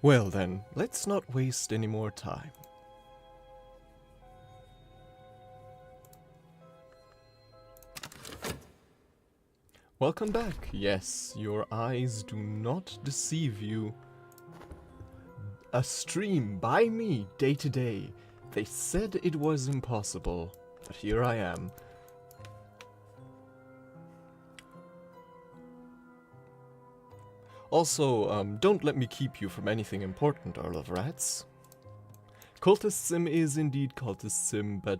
Well then, let's not waste any more time. Welcome back. Yes, your eyes do not deceive you. A stream by me, day to day. They said it was impossible, but here I am. Also, don't let me keep you from anything important, Earl of Rats. Cultist Sim is indeed Cultist Sim, but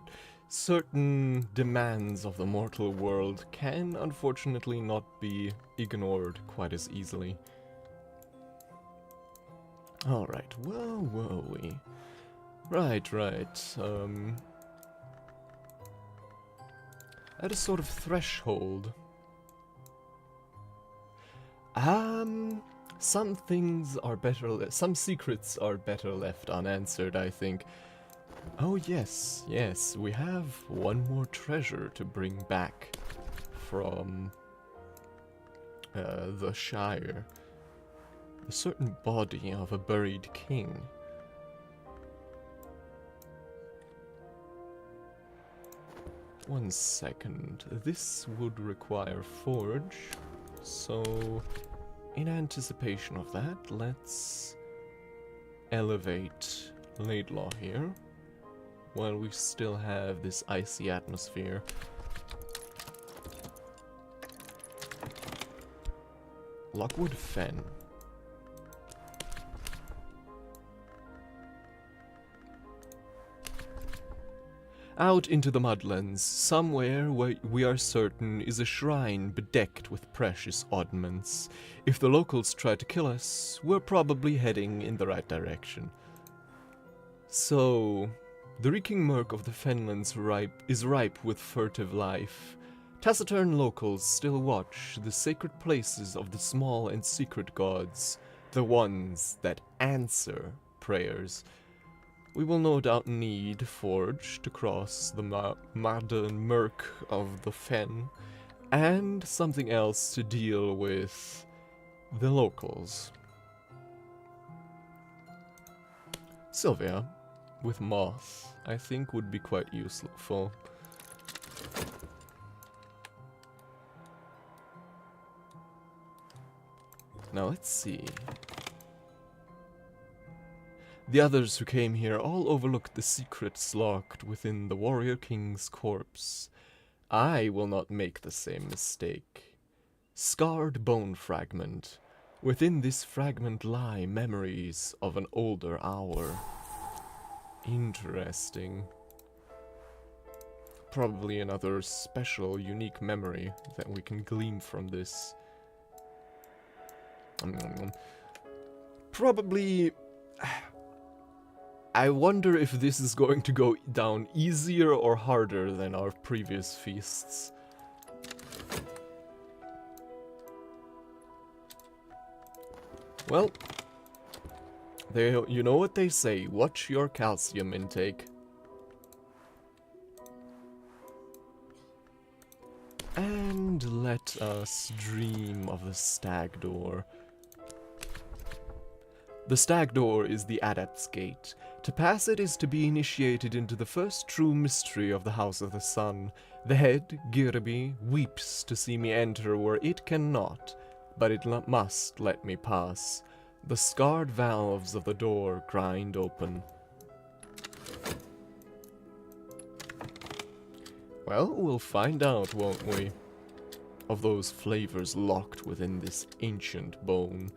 certain demands of the mortal world can unfortunately not be ignored quite as easily. Alright, where were we? Right. At a sort of threshold. Some things are better, some secrets are better left unanswered, I think. Oh yes, we have one more treasure to bring back from the Shire. A certain body of a buried king. One second, this would require forge, so in anticipation of that, let's elevate Laidlaw here, while we still have this icy atmosphere. Lockwood Fen. Out into the Mudlands, somewhere where we are certain is a shrine bedecked with precious oddments. If the locals try to kill us, we're probably heading in the right direction. So, the reeking murk of the Fenlands is ripe with furtive life. Taciturn locals still watch the sacred places of the small and secret gods, the ones that answer prayers. We will no doubt need forge to cross the modern murk of the fen, and something else to deal with the locals. Sylvia, with moth, I think would be quite useful. Now let's see. The others who came here all overlooked the secrets locked within the warrior king's corpse. I will not make the same mistake. Scarred bone fragment. Within this fragment lie memories of an older hour. Interesting. Probably another special, unique memory that we can glean from this. Probably... I wonder if this is going to go down easier or harder than our previous feasts. Well, you know what they say, watch your calcium intake. And let us dream of the stag door. The stag door is the Adept's Gate. To pass it is to be initiated into the first true mystery of the House of the Sun. The head, 𝐤𝐸, weeps to see me enter where it cannot, but it must let me pass. The scarred valves of the door grind open. Well, we'll find out, won't we? Of those flavors locked within this ancient bone.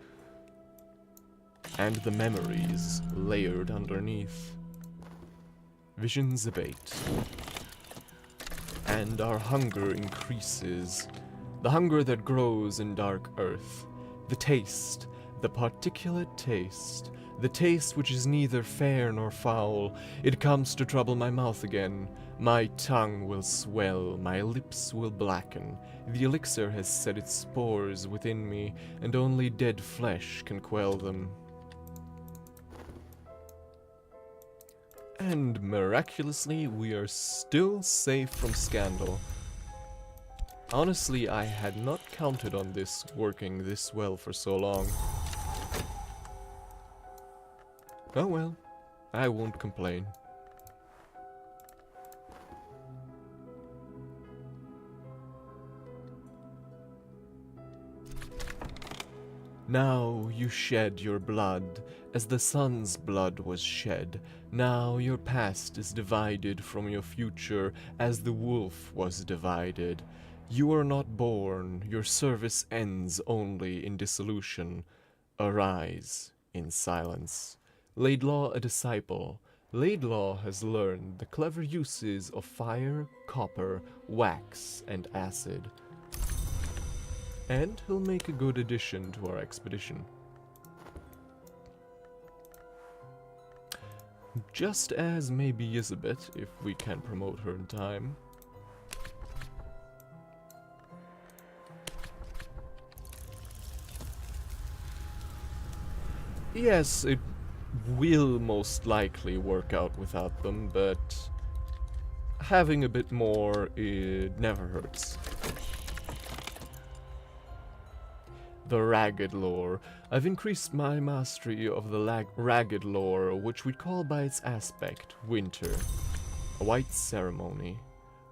And the memories layered underneath. Visions abate. And our hunger increases. The hunger that grows in dark earth. The taste, the particulate taste. The taste which is neither fair nor foul. It comes to trouble my mouth again. My tongue will swell, my lips will blacken. The elixir has set its spores within me, and only dead flesh can quell them. And miraculously, we are still safe from scandal. Honestly, I had not counted on this working this well for so long. Oh well, I won't complain. Now you shed your blood, as the sun's blood was shed. Now your past is divided from your future, as the wolf was divided. You are not born, your service ends only in dissolution. Arise in silence. Laidlaw a disciple. Laidlaw has learned the clever uses of fire, copper, wax, and acid. And he'll make a good addition to our expedition. Just as maybe 𝐦𝐿𝐵, if we can promote her in time. Yes, it will most likely work out without them, but having a bit more, it never hurts. The Ragged Lore. I've increased my mastery of the Ragged Lore, which we'd call by its aspect, winter. A white ceremony.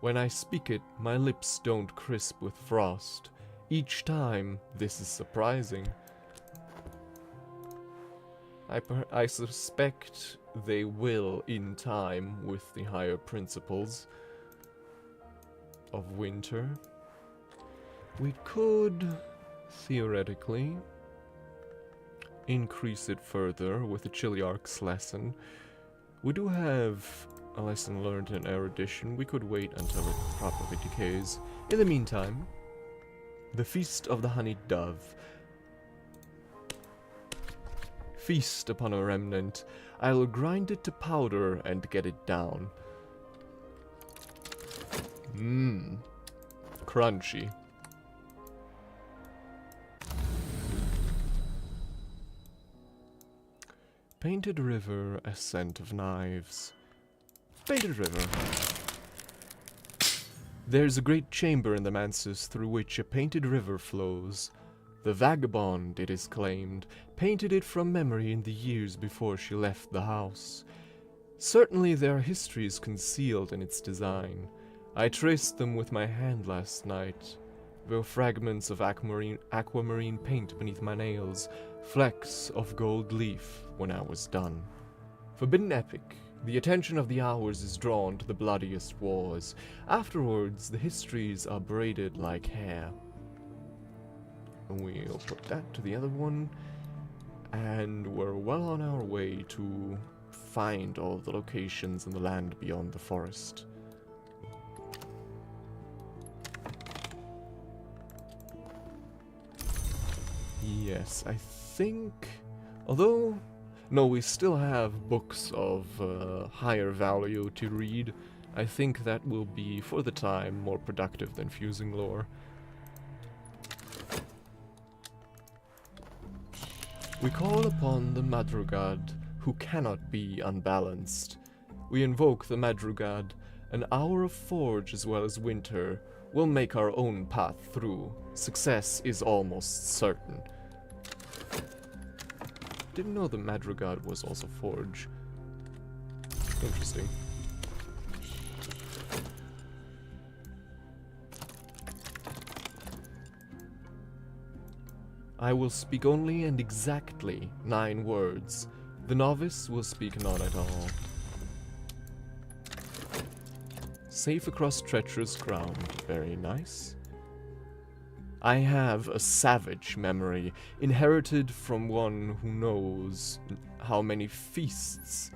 When I speak it, my lips don't crisp with frost. Each time, this is surprising. I suspect they will in time with the higher principles of winter. We could theoretically increase it further with the Chiliarch's lesson. We do have a lesson learned in erudition. We could wait until it properly decays. In the meantime, the Feast of the Honeyed Dove. Feast upon a remnant. I'll grind it to powder and get it down. Mmm. Crunchy. Painted River, a scent of knives. Painted River. There's a great chamber in the manses through which a painted river flows. The vagabond, it is claimed, painted it from memory in the years before she left the house. Certainly there are histories concealed in its design. I traced them with my hand last night. There were fragments of aquamarine paint beneath my nails, flecks of gold leaf when I was done. Forbidden epic. The attention of the hours is drawn to the bloodiest wars. Afterwards, the histories are braided like hair. We'll put that to the other one, and we're well on our way to find all the locations in the land beyond the forest. Yes, I think, although, no, we still have books of higher value to read. I think that will be, for the time, more productive than fusing lore. We call upon the Madrugad, who cannot be unbalanced. We invoke the Madrugad. An hour of forge as well as winter. We'll make our own path through. Success is almost certain. Didn't know the Madrugad was also forge. Interesting. I will speak only and exactly 9 words. The novice will speak none at all. Safe across treacherous ground. Very nice. I have a savage memory, inherited from one who knows how many feasts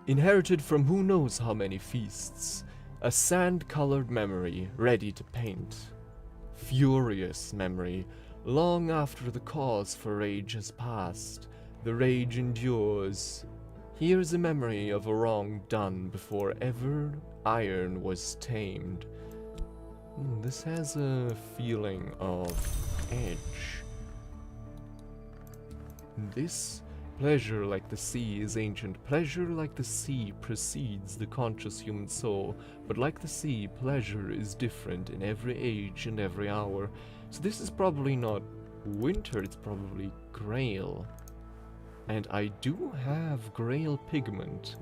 inherited from who knows how many feasts. A sand-colored memory, ready to paint. Furious memory, long after the cause for rage has passed. The rage endures. Here's a memory of a wrong done before ever iron was tamed. This has a feeling of edge. This pleasure like the sea is ancient. Pleasure like the sea precedes the conscious human soul. But like the sea, pleasure is different in every age and every hour. So this is probably not winter, it's probably Grail. And I do have Grail pigment.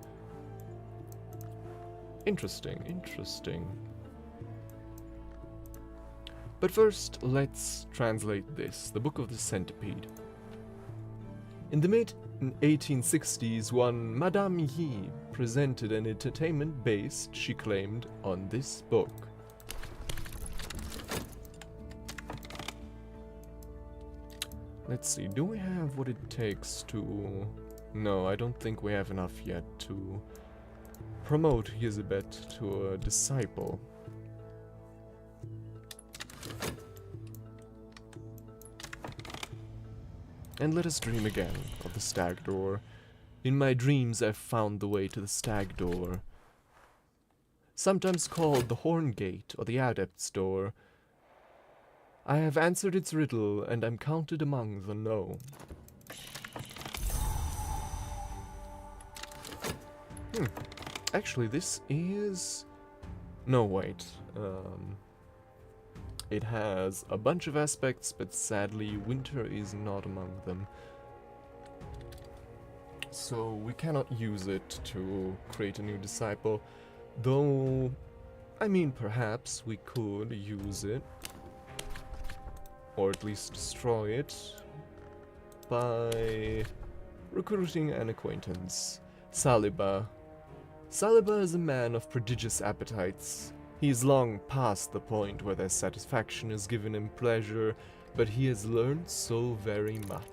Interesting, interesting. But first, let's translate this, the Book of the Centipede. In the mid-1860s, one Madame Yi presented an entertainment based, she claimed, on this book. Let's see, do we have what it takes to... No, I don't think we have enough yet to promote 𝐦𝐮𝐬𝐭 to a disciple. And let us dream again of the stag door. In my dreams I've found the way to the stag door, sometimes called the horn gate or the adept's door. I have answered its riddle, and I'm counted among the know. Actually, this is... No, wait. It has a bunch of aspects, but sadly, winter is not among them. So we cannot use it to create a new disciple. Though, I mean, perhaps we could use it. Or at least destroy it by recruiting an acquaintance. 𝐦𝐮𝐬𝐭. 𝐦𝐮𝐬𝐭 is a man of prodigious appetites. He is long past the point where their satisfaction has given him pleasure, but he has learned so very much.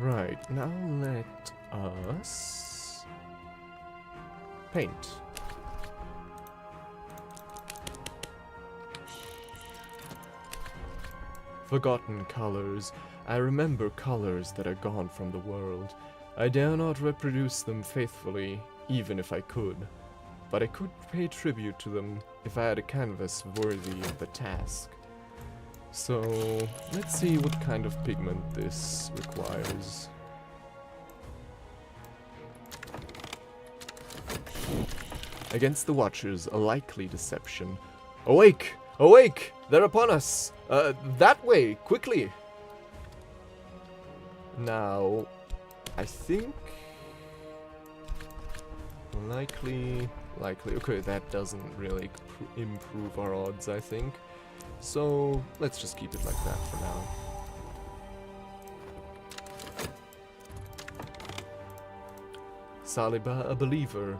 Right, now let us paint. Forgotten colors. I remember colors that are gone from the world. I dare not reproduce them faithfully, even if I could. But I could pay tribute to them if I had a canvas worthy of the task. So, let's see what kind of pigment this requires. Against the Watchers, a likely deception. Awake! Awake! They're upon us! That way! Quickly! Now, I think... Likely... Okay, that doesn't really improve our odds, I think. So, let's just keep it like that for now. 𝐦𝐮𝐬𝐭, a believer.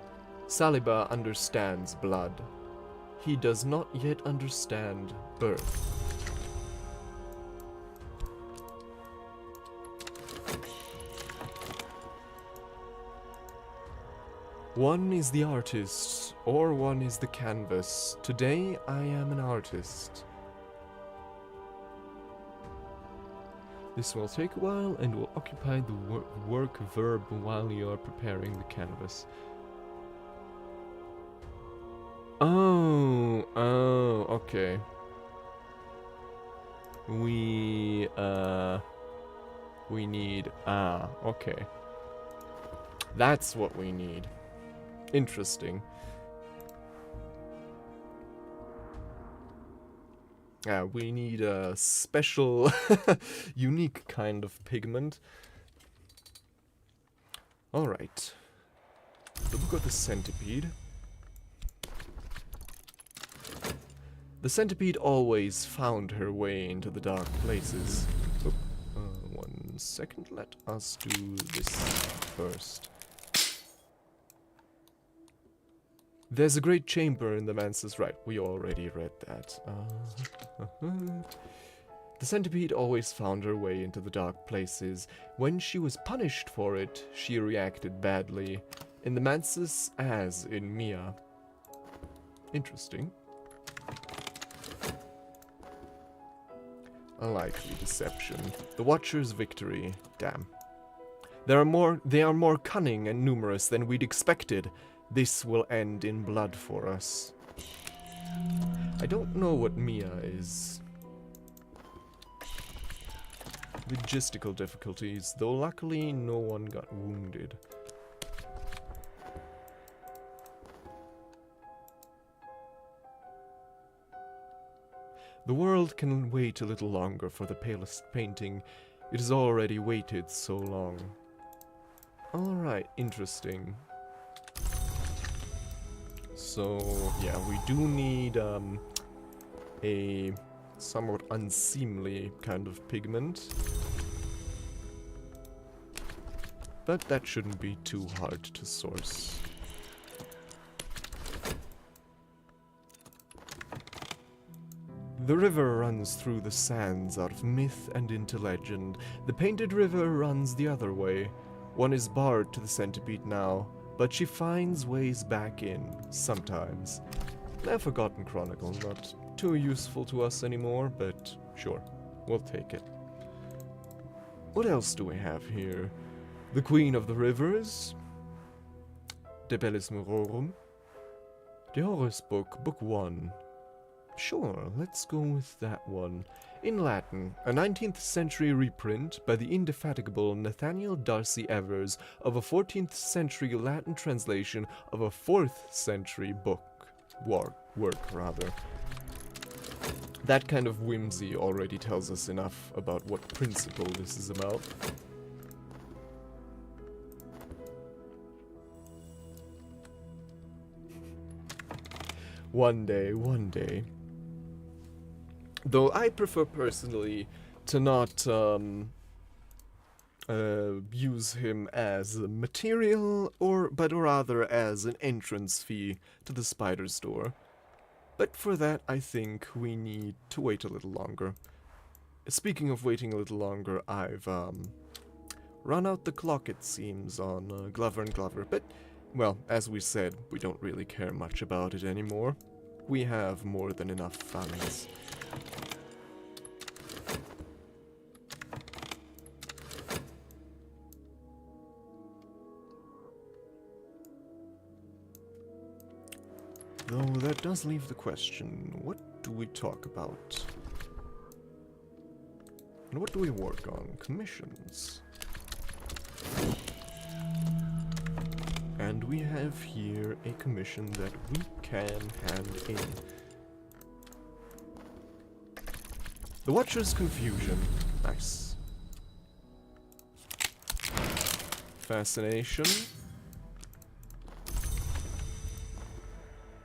𝐦𝐮𝐬𝐭 understands blood. He does not yet understand birth. One is the artist, or one is the canvas. Today I am an artist. This will take a while and will occupy the work verb while you are preparing the canvas. Oh, okay. We need, okay. That's what we need. Interesting. We need a special, unique kind of pigment. Alright. The Book of the Centipede. The centipede always found her way into the dark places. Oh, 1 second, let us do this first. There's a great chamber in the manse's right. We already read that. The centipede always found her way into the dark places. When she was punished for it, she reacted badly. In the manse's as in 𝐸𝐴. Interesting. A likely deception. The Watcher's victory. Damn. They are more cunning and numerous than we'd expected. This will end in blood for us. I don't know what 𝐸𝐴 is. logistical difficulties, though luckily no one got wounded. The world can wait a little longer for the palest painting. It has already waited so long. Alright, interesting. So, yeah, we do need a somewhat unseemly kind of pigment. But that shouldn't be too hard to source. The river runs through the sands out of myth and into legend. The painted river runs the other way. One is barred to the centipede now, but she finds ways back in, sometimes. A forgotten chronicle, not too useful to us anymore, but sure, we'll take it. What else do we have here? The Queen of the Rivers, De Bellis Murorum, the Horus Book, Book 1. Sure, let's go with that one. In Latin, a 19th century reprint by the indefatigable Nathaniel Darcy Evers of a 14th century Latin translation of a 4th century work. That kind of whimsy already tells us enough about what principle this is about. One day. Though I prefer personally to not use him as a material, but rather as an entrance fee to the spider store. But for that, I think we need to wait a little longer. Speaking of waiting a little longer, I've run out the clock, it seems, on Glover and Glover. But, well, as we said, we don't really care much about it anymore. We have more than enough funds. Though that does leave the question, what do we talk about? And what do we work on? Commissions. And we have here a commission that we can hand in. The Watcher's Confusion. Nice. Fascination.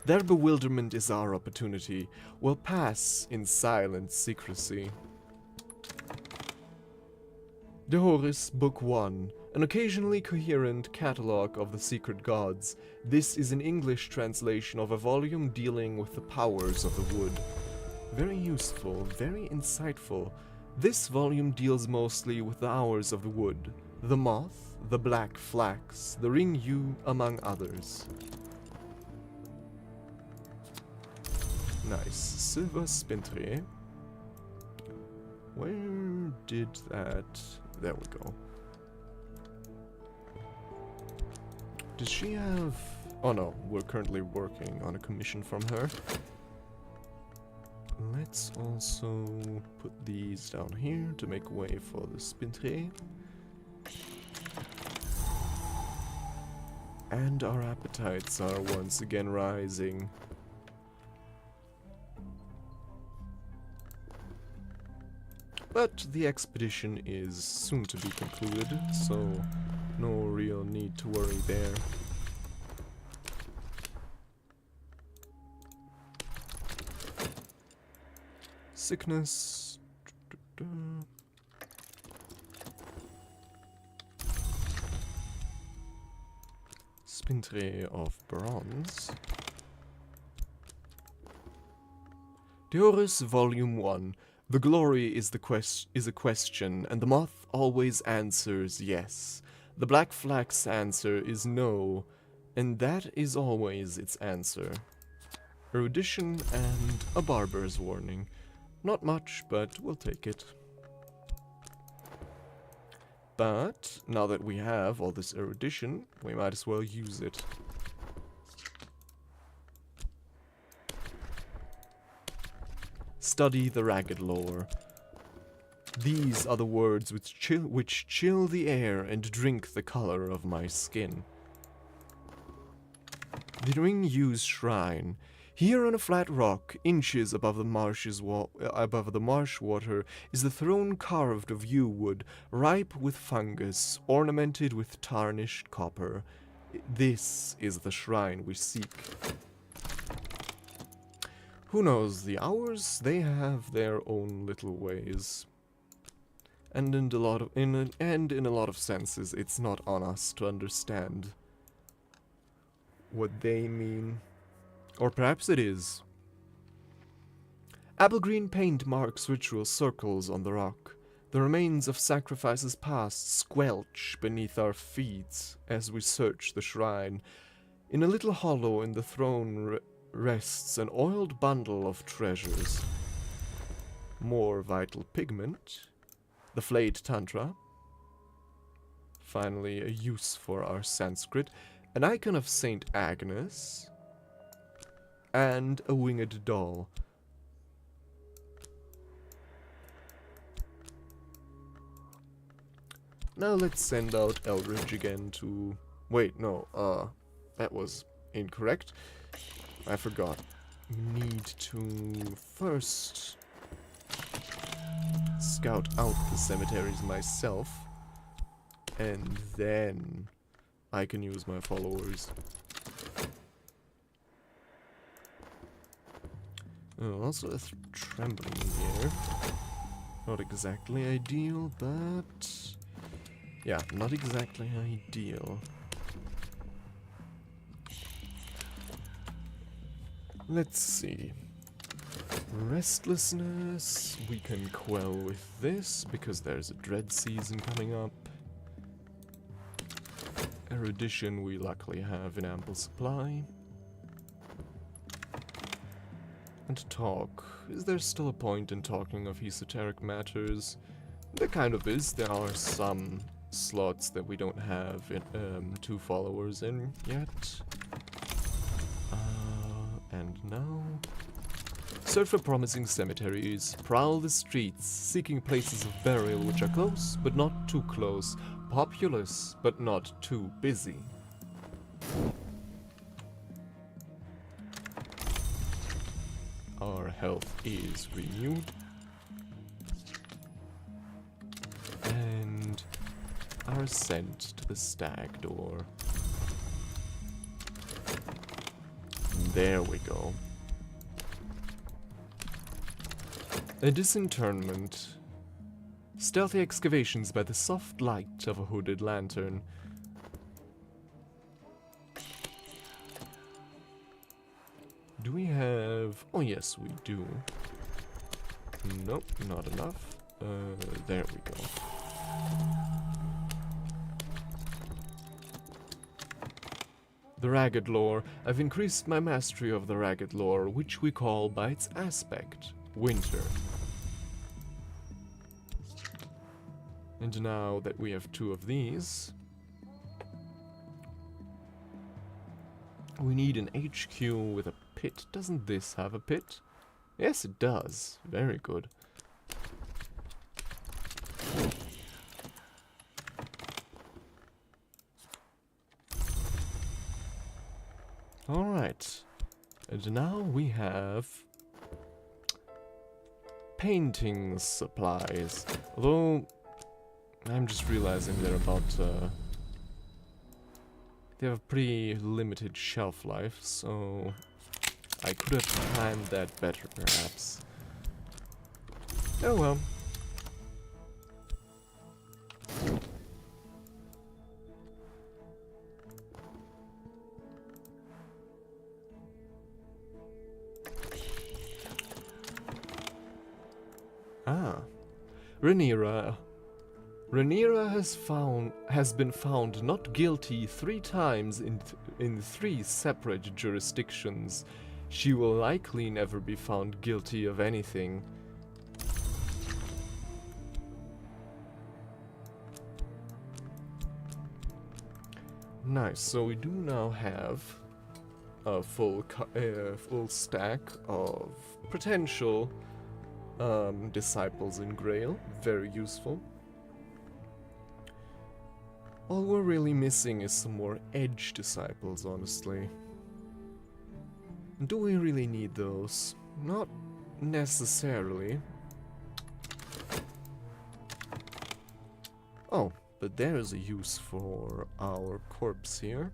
Their bewilderment is our opportunity. We'll pass in silent secrecy. De Horus, Book 1. An occasionally coherent catalogue of the secret gods. This is an English translation of a volume dealing with the powers of the wood. Very useful, very insightful. This volume deals mostly with the hours of the wood. The moth, the black flax, the ring-yew, among others. Nice. Silver spintre. Where did that... There we go. Does she have... Oh no, we're currently working on a commission from her. Let's also put these down here to make way for the spintre. And our appetites are once again rising. But the expedition is soon to be concluded, so no real need to worry there. Sickness. Spintre of bronze. De Horus, Volume 1. The glory is a question, and the moth always answers yes. The black flax answer is no, and that is always its answer. Erudition and a barber's warning. Not much, but we'll take it. But, now that we have all this erudition, we might as well use it. Study the ragged lore. These are the words which chill the air and drink the color of my skin. The ring-used shrine. Here on a flat rock, inches above the marsh water, is the throne carved of yew wood, ripe with fungus, ornamented with tarnished copper. This is the shrine we seek. Who knows, the hours, they have their own little ways. And in a lot of senses, it's not on us to understand what they mean. Or perhaps it is. Apple green paint marks ritual circles on the rock. The remains of sacrifices past squelch beneath our feet as we search the shrine. In a little hollow in the throne rests an oiled bundle of treasures. More vital pigment. The flayed tantra. Finally, a use for our Sanskrit. An icon of Saint Agnes. And a winged doll. Now let's send out Eldridge again to... Wait, no, that was incorrect. I forgot. We need to first scout out the cemeteries myself. And then I can use my followers. Oh, also a trembling here. Not exactly ideal, but... yeah, not exactly ideal. Let's see. Restlessness, we can quell with this, because there's a dread season coming up. Erudition we luckily have in ample supply. And talk. Is there still a point in talking of esoteric matters? There kind of is. There are some slots that we don't have 2 followers in yet. And now... search for promising cemeteries. Prowl the streets, seeking places of burial which are close, but not too close. Populous, but not too busy. Our health is renewed. And our ascent to the stag door. There we go. A disinterment. Stealthy excavations by the soft light of a hooded lantern. Do we have... oh yes, we do. Nope, not enough. There we go. The ragged lore. I've increased my mastery of the ragged lore, which we call by its aspect, winter. And now that we have 2 of these, we need an HQ with a pit. Doesn't this have a pit? Yes, it does. Very good. Alright. And now we have painting supplies. Although I'm just realizing they're about they have a pretty limited shelf life, so I could have planned that better, perhaps. Oh well. Ah. Rhaenyra has been found not guilty 3 times in 3 separate jurisdictions. She will likely never be found guilty of anything. Nice, so we do now have a full stack of potential disciples in GHOUL. Very useful. All we're really missing is some more edge disciples, honestly. Do we really need those? Not necessarily. Oh, but there's a use for our corpse here.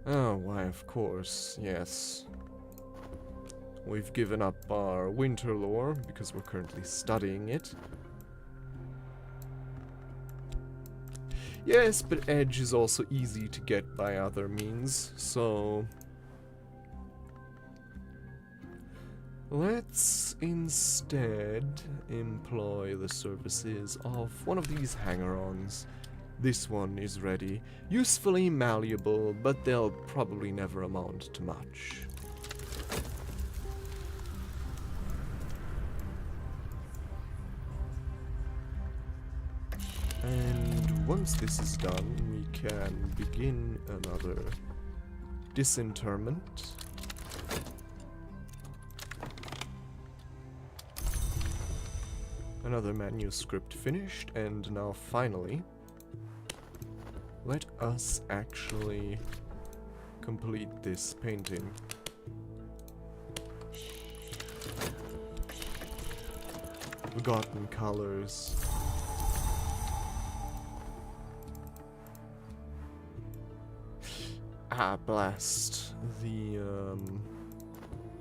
Oh, why, of course, yes. We've given up our winter lore because we're currently studying it. Yes, but edge is also easy to get by other means, so... let's instead employ the services of one of these hanger-ons. This one is ready. Usefully malleable, but they'll probably never amount to much. And once this is done, we can begin another disinterment. Another manuscript finished, and now finally, let us actually complete this painting. Forgotten colors. Ah, blast. The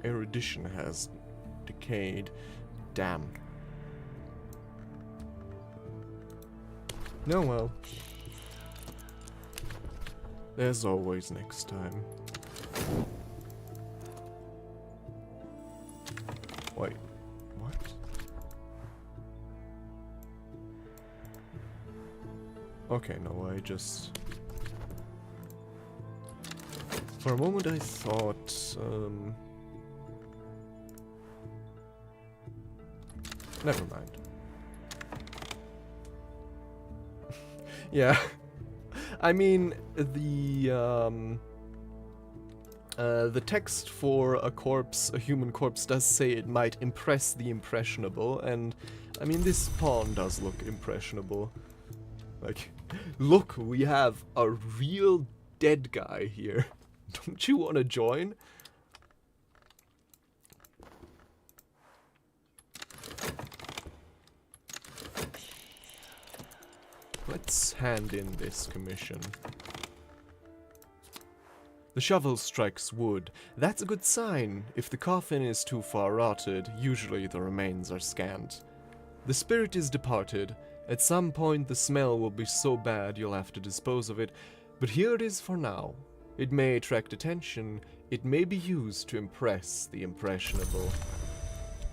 erudition has decayed. Damn. No, well. There's always next time. Wait, what? Okay, no, I just... for a moment I thought, never mind. Yeah. I mean, the text for a corpse, a human corpse, does say it might impress the impressionable, and, I mean, this pawn does look impressionable. Like, look, we have a real dead guy here. Don't you want to join? Let's hand in this commission. The shovel strikes wood. That's a good sign. If the coffin is too far rotted, usually the remains are scant. The spirit is departed. At some point the smell will be so bad you'll have to dispose of it, but here it is for now. It may attract attention, it may be used to impress the impressionable,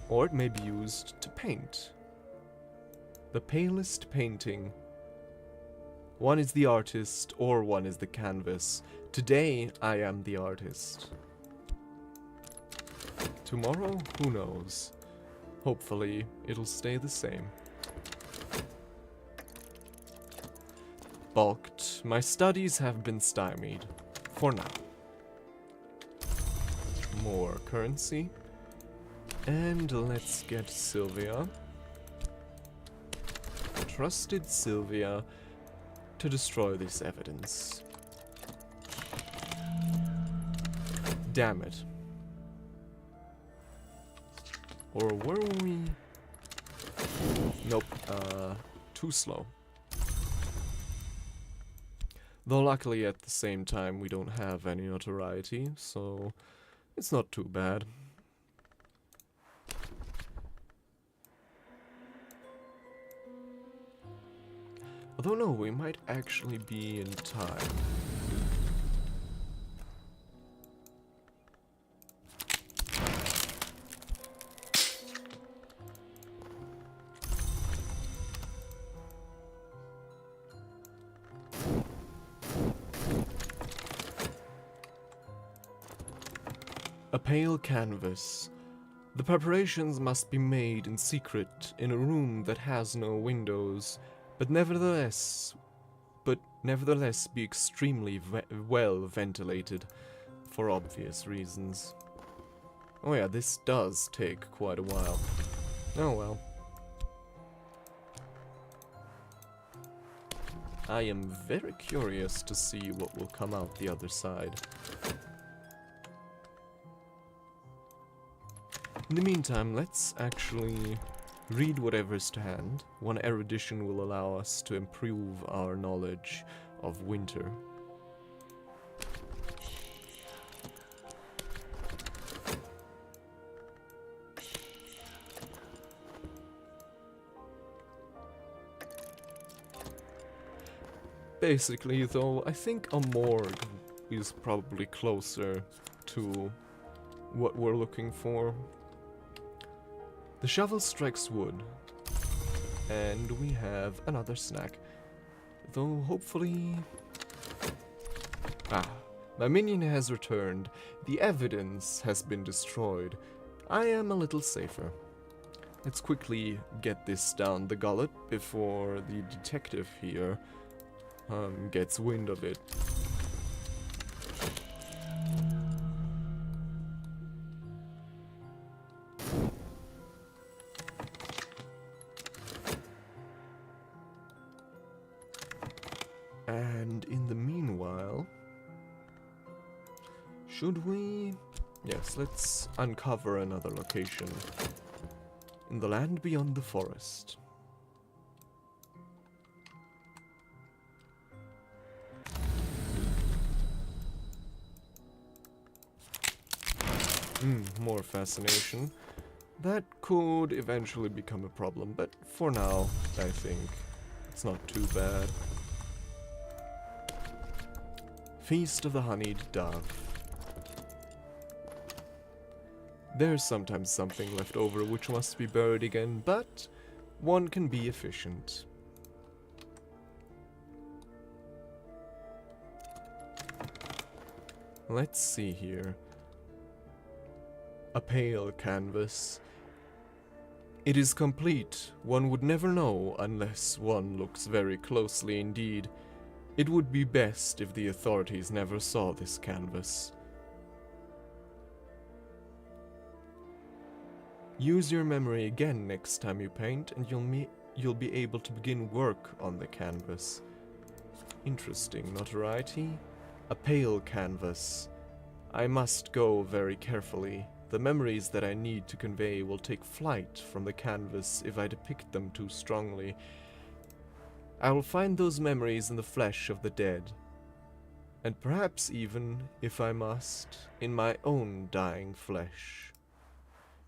or it may be used to paint. The palest painting. One is the artist, or one is the canvas. Today, I am the artist. Tomorrow, who knows? Hopefully, it'll stay the same. Balked. My studies have been stymied. For now. More currency. And let's get Sylvia. Trusted Sylvia to destroy this evidence. Damn it. Or were we? Nope, too slow. Though luckily at the same time we don't have any notoriety, so it's not too bad. Although no, we might actually be in time. A pale canvas. The preparations must be made in secret in a room that has no windows, but nevertheless be extremely well ventilated. for obvious reasons. Oh yeah, this does take quite a while. Oh well. I am very curious to see what will come out the other side. In the meantime, let's actually read whatever's to hand. One erudition will allow us to improve our knowledge of winter. Basically, though, I think a morgue is probably closer to what we're looking for. The shovel strikes wood, and we have another snack. Though, hopefully... Ah, my minion has returned. The evidence has been destroyed. I am a little safer. Let's quickly get this down the gullet before the detective here gets wind of it. And in the meanwhile, should we... Yes, let's uncover another location. In the land beyond the forest. More fascination. That could eventually become a problem, but for now, I think it's not too bad. Feast of the Honeyed Dove. There's sometimes something left over which must be buried again, but one can be efficient. Let's see here. A pale canvas. It is complete. One would never know unless one looks very closely indeed. It would be best if the authorities never saw this canvas. Use your memory again next time you paint, and you'll be able to begin work on the canvas. Interesting, notoriety? A pale canvas. I must go very carefully. The memories that I need to convey will take flight from the canvas if I depict them too strongly. I will find those memories in the flesh of the dead, and perhaps even, if I must, in my own dying flesh.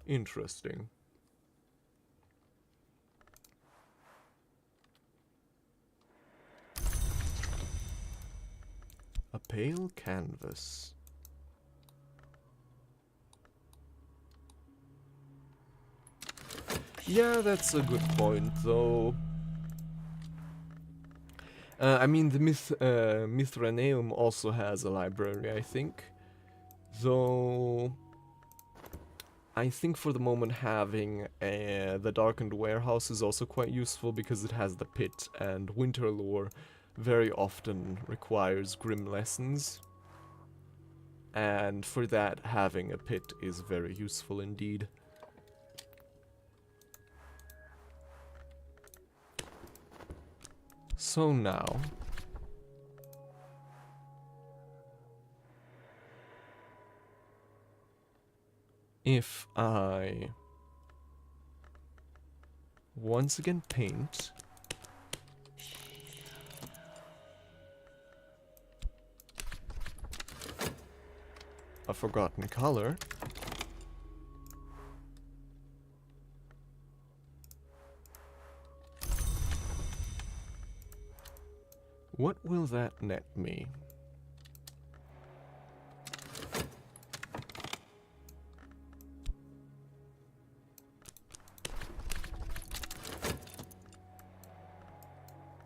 Interesting. A pale canvas. Yeah, that's a good point, though. I mean, the 𝐦𝐮𝐬𝐭 also has a library, I think. Though... I think for the moment having the Darkened Warehouse is also quite useful because it has the pit, and winter lore very often requires grim lessons. And for that, having a pit is very useful indeed. So now... if I once again paint a forgotten color, what will that net me?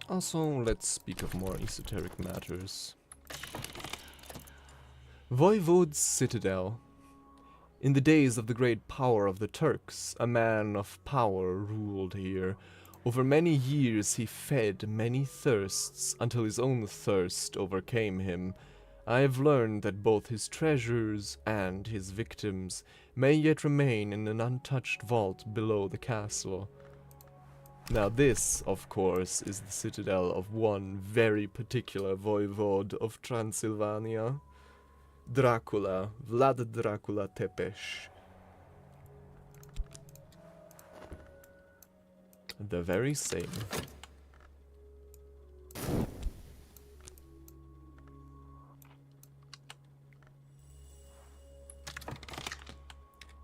Also, let's speak of more esoteric matters. Voivode's Citadel. In the days of the great power of the Turks, a man of power ruled here. Over many years he fed many thirsts, until his own thirst overcame him. I have learned that both his treasures and his victims may yet remain in an untouched vault below the castle. Now this, of course, is the citadel of one very particular voivode of Transylvania, Dracula, Vlad Dracula Tepes. The very same.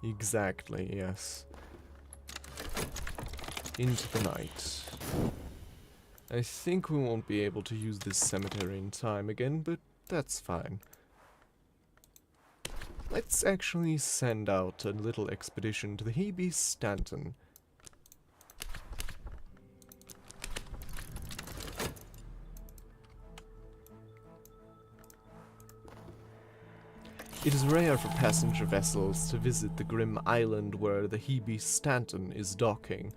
Exactly, yes. Into the night. I think we won't be able to use this cemetery in time again, but that's fine. Let's actually send out a little expedition to the 𝐫𝐶𝐬𝐬𝐭. It is rare for passenger vessels to visit the grim island where the 𝐫𝐶𝐬𝐬𝐭 is docking,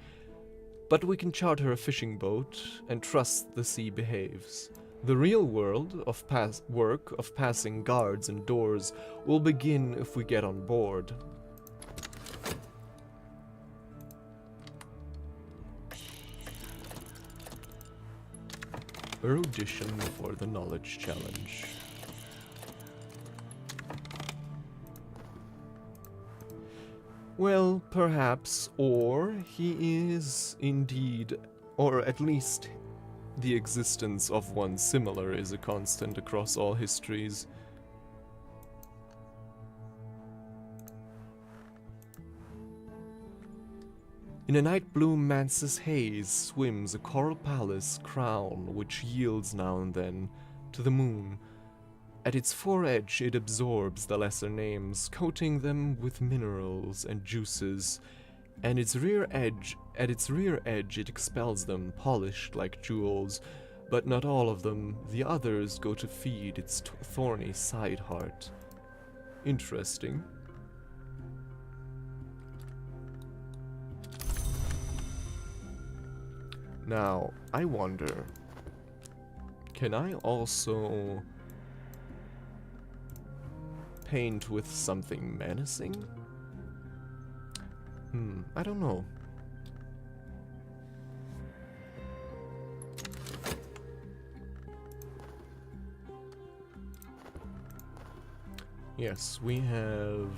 but we can charter a fishing boat and trust the sea behaves. The real world of work of passing guards and doors will begin if we get on board. Erudition for the knowledge challenge. Well, perhaps, or he is indeed, or at least the existence of one similar is a constant across all histories. In a night blue mansus haze swims a coral palace crown which yields now and then to the moon. At its foredge it absorbs the lesser names, coating them with minerals and juices, and at its rear edge it expels them, polished like jewels, but not all of them. The others go to feed its thorny side heart. Interesting. Now, I wonder, can I also paint with something menacing? I don't know. Yes, we have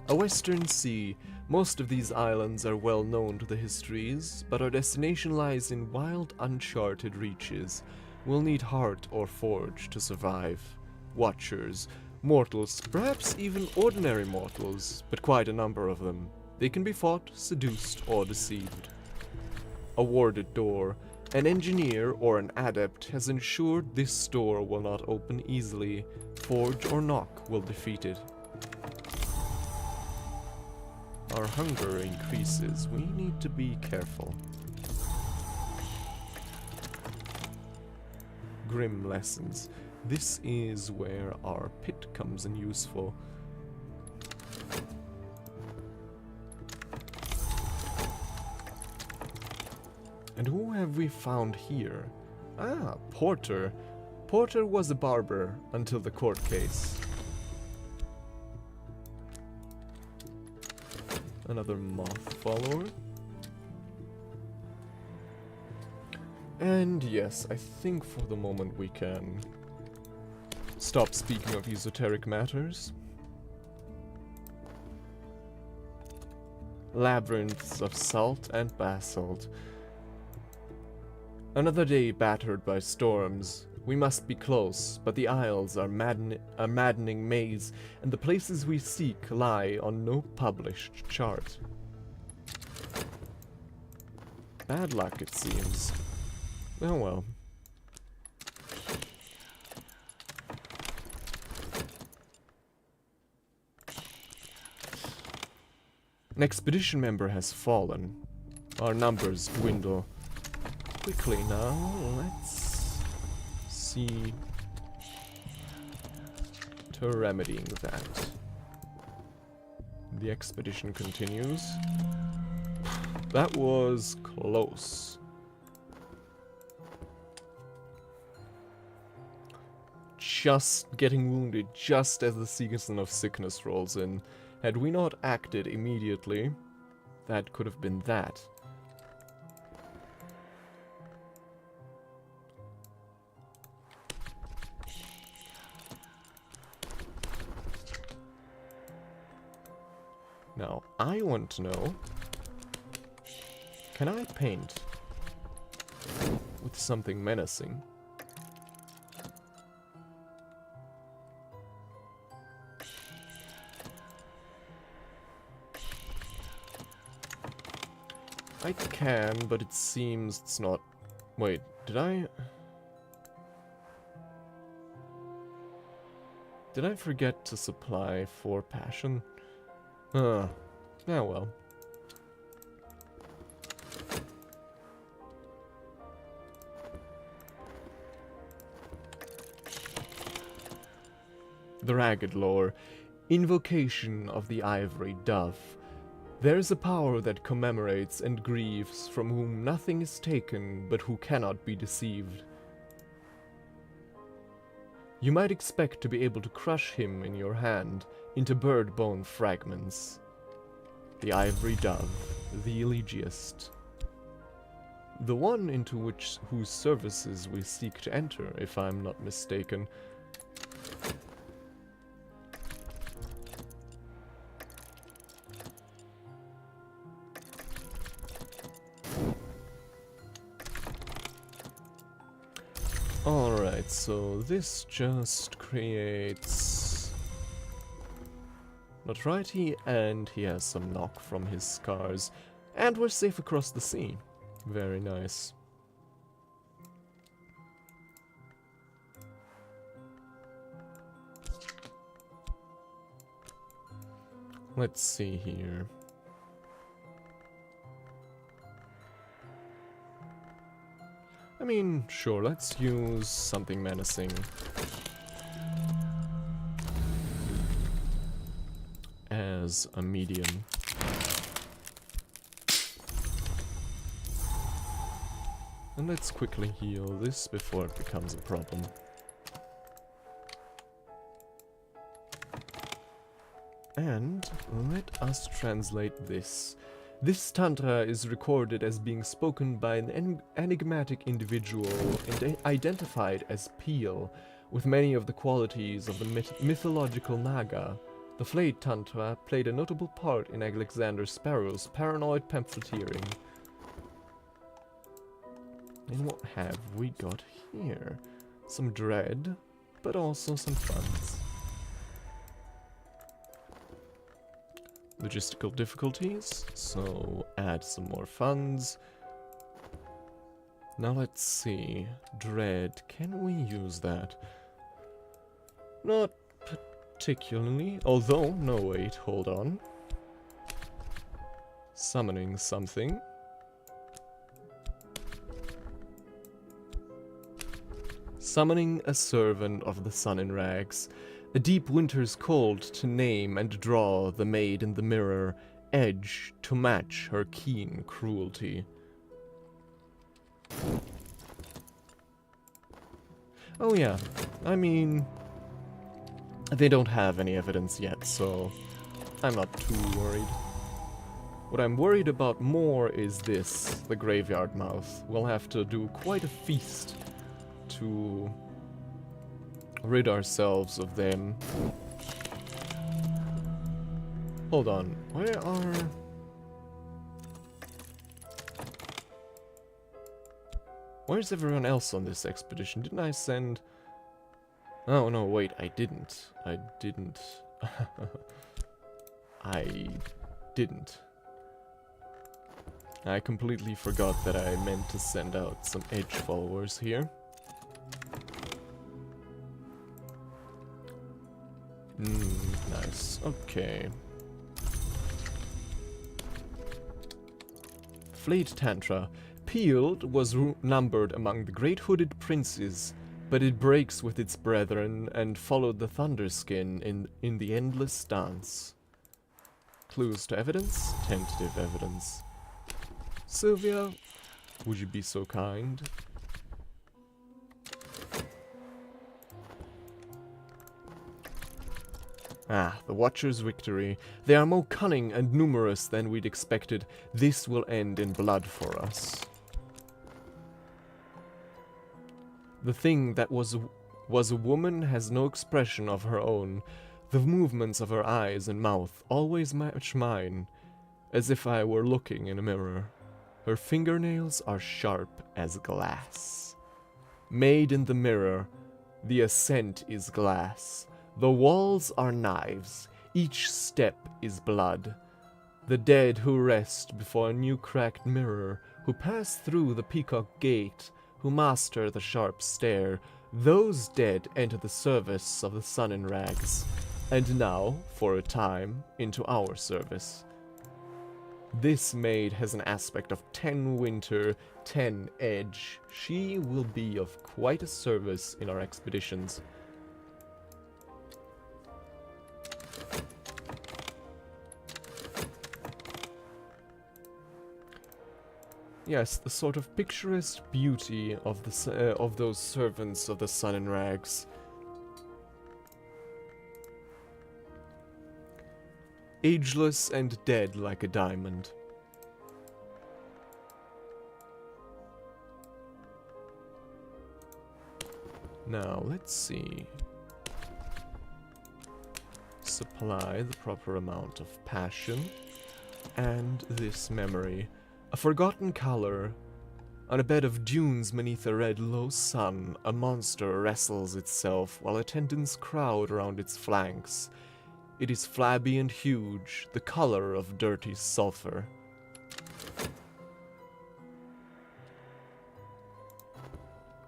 a western sea. Most of these islands are well known to the histories, but our destination lies in wild, uncharted reaches. We'll need heart or forge to survive. Watchers, mortals, perhaps even ordinary mortals, but quite a number of them. They can be fought, seduced, or deceived. A warded door. An engineer or an adept has ensured this door will not open easily. Forge or knock will defeat it. Our hunger increases. We need to be careful. Grim lessons. This is where our pit comes in useful. And who have we found here? Ah, Porter. Porter was a barber until the court case. Another moth follower. And yes, I think for the moment we can stop speaking of esoteric matters. Labyrinths of salt and basalt. Another day battered by storms. We must be close, but the Isles are a maddening maze, and the places we seek lie on no published chart. Bad luck, it seems. Oh well. An expedition member has fallen. Our numbers dwindle. Quickly now, let's see to remedying that. The expedition continues. That was close. just getting wounded just as the season of sickness rolls in. Had we not acted immediately, that could have been that. Now, I want to know, can I paint with something menacing? I can, but it seems it's not... Wait, did I... Did I forget to supply for passion? Yeah, well. The Ragged Lore. Invocation of the Ivory Dove. There is a power that commemorates and grieves, from whom nothing is taken, but who cannot be deceived. You might expect to be able to crush him in your hand into bird bone fragments. The Ivory Dove, the elegiast. The one into whose services we seek to enter, if I'm not mistaken. Alright, so this just creates notoriety, and he has some knock from his scars. And we're safe across the sea. Very nice. Let's see here. I mean, sure, let's use something menacing. As a medium. And let's quickly heal this before it becomes a problem. And let us translate this. This tantra is recorded as being spoken by an enigmatic individual and identified as Peel, with many of the qualities of the mythological Naga. The flayed tantra played a notable part in Alexander Sparrow's paranoid pamphleteering. And what have we got here? Some dread, but also some funds. Logistical difficulties, so add some more funds. Now let's see. Dread, can we use that? Not particularly, although, no wait, hold on. Summoning something. Summoning a servant of the sun in rags. A deep winter's cold to name and draw the maid in the mirror, edge to match her keen cruelty. Oh yeah, I mean, they don't have any evidence yet, so I'm not too worried. What I'm worried about more is this, the graveyard mouth. We'll have to do quite a feast to rid ourselves of them. Hold on, where's everyone else on this expedition? Didn't I send... Oh no, wait, I didn't. I didn't. I completely forgot that I meant to send out some edge followers here. Nice. Okay. Flayed Tantra. Peeled was numbered among the great hooded princes, but it breaks with its brethren and followed the Thunderskin in the endless dance. Clues to evidence? Tentative evidence. Sylvia, would you be so kind? Ah, the Watcher's victory. They are more cunning and numerous than we'd expected. This will end in blood for us. The thing that was a woman has no expression of her own. The movements of her eyes and mouth always match mine, as if I were looking in a mirror. Her fingernails are sharp as glass. Made in the mirror, the ascent is glass. The walls are knives. Each step is blood. The dead who rest before a new cracked mirror, who pass through the peacock gate, who master the sharp stair, those dead enter the service of the sun in rags, and now, for a time, into our service. This maid has an aspect of 10 winter, 10 edge. She will be of quite a service in our expeditions. Yes, the sort of picturesque beauty of those servants of the sun in rags. Ageless and dead like a diamond. Now, let's see. Supply the proper amount of passion. And this memory. A forgotten color. On a bed of dunes beneath a red low sun, a monster wrestles itself while attendants crowd around its flanks. It is flabby and huge, the color of dirty sulfur.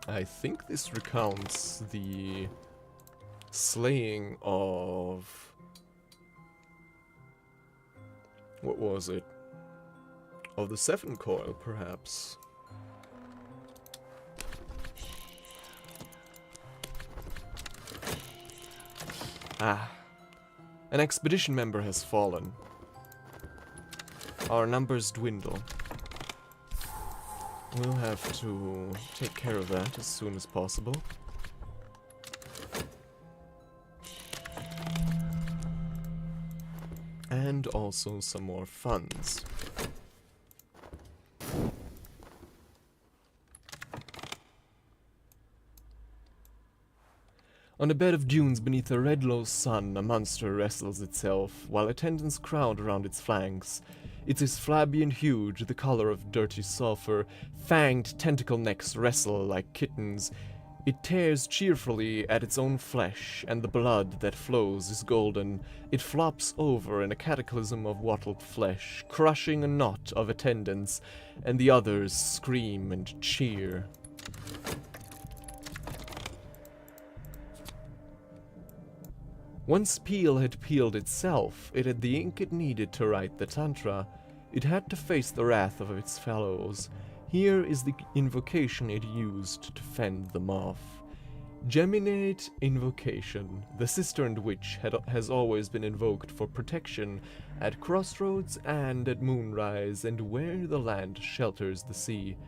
I think this recounts the slaying of... what was it? Of the Seven Coil, perhaps. Ah. An expedition member has fallen. Our numbers dwindle. We'll have to take care of that as soon as possible. And also some more funds. On a bed of dunes beneath a red low sun, a monster wrestles itself, while attendants crowd around its flanks. It is flabby and huge, the color of dirty sulfur. Fanged tentacle necks wrestle like kittens. It tears cheerfully at its own flesh, and the blood that flows is golden. It flops over in a cataclysm of wattled flesh, crushing a knot of attendants, and the others scream and cheer. Once Peel had peeled itself, it had the ink it needed to write the Tantra. It had to face the wrath of its fellows. Here is the invocation it used to fend them off. Geminate Invocation. The cisterned witch has always been invoked for protection at crossroads and at moonrise and where the land shelters the sea.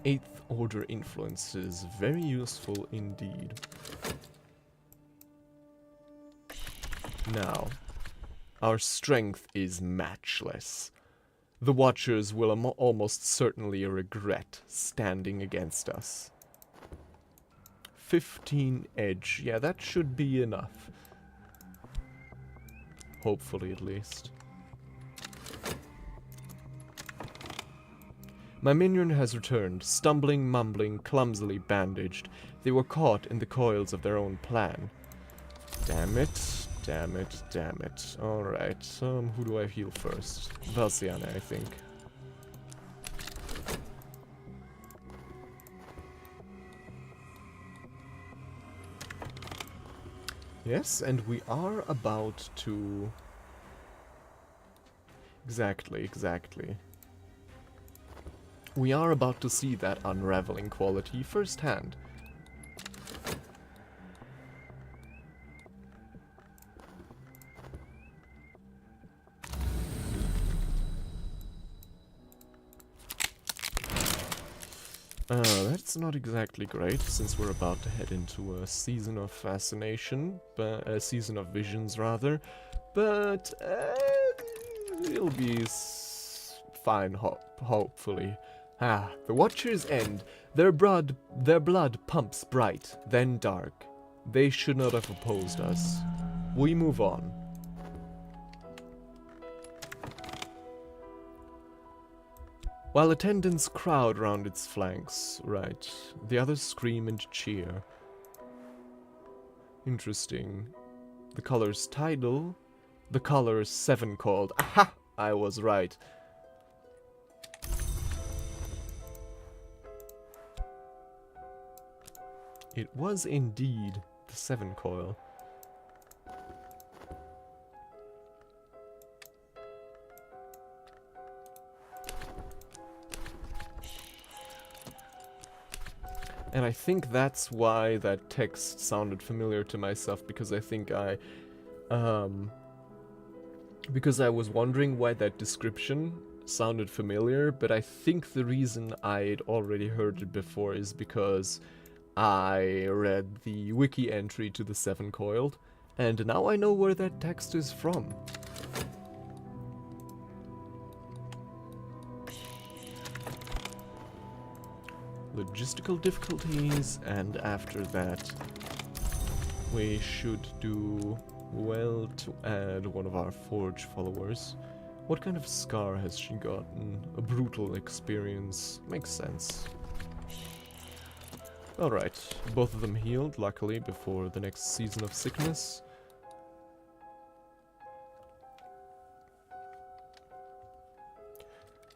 Eighth Order influences, very useful indeed. Now, our strength is matchless. The Watchers will almost certainly regret standing against us. 15 edge, yeah, that should be enough. Hopefully, at least. My minion has returned, stumbling, mumbling, clumsily bandaged. They were caught in the coils of their own plan. Damn it, damn it, damn it. Alright, who do I heal first? Valsiane, I think. Yes, and we are about to... Exactly. We are about to see that unraveling quality firsthand. That's not exactly great, since we're about to head into a season of fascination, but a season of visions rather. But it'll be fine, hopefully. Ah, the Watchers end. Their blood pumps bright, then dark. They should not have opposed us. We move on. While attendants crowd round its flanks, right, the others scream and cheer. Interesting. The color's tidal. The color's 7 called. Aha! I was right. It was indeed the 7 coil. And I think that's why that text sounded familiar to myself, because I think because I was wondering why that description sounded familiar, but I think the reason I'd already heard it before is because I read the wiki entry to the 7 coiled, and now I know where that text is from. Logistical difficulties, and after that we should do well to add one of our forge followers. What kind of scar has she gotten? A brutal experience. Makes sense. Alright, both of them healed, luckily, before the next season of sickness.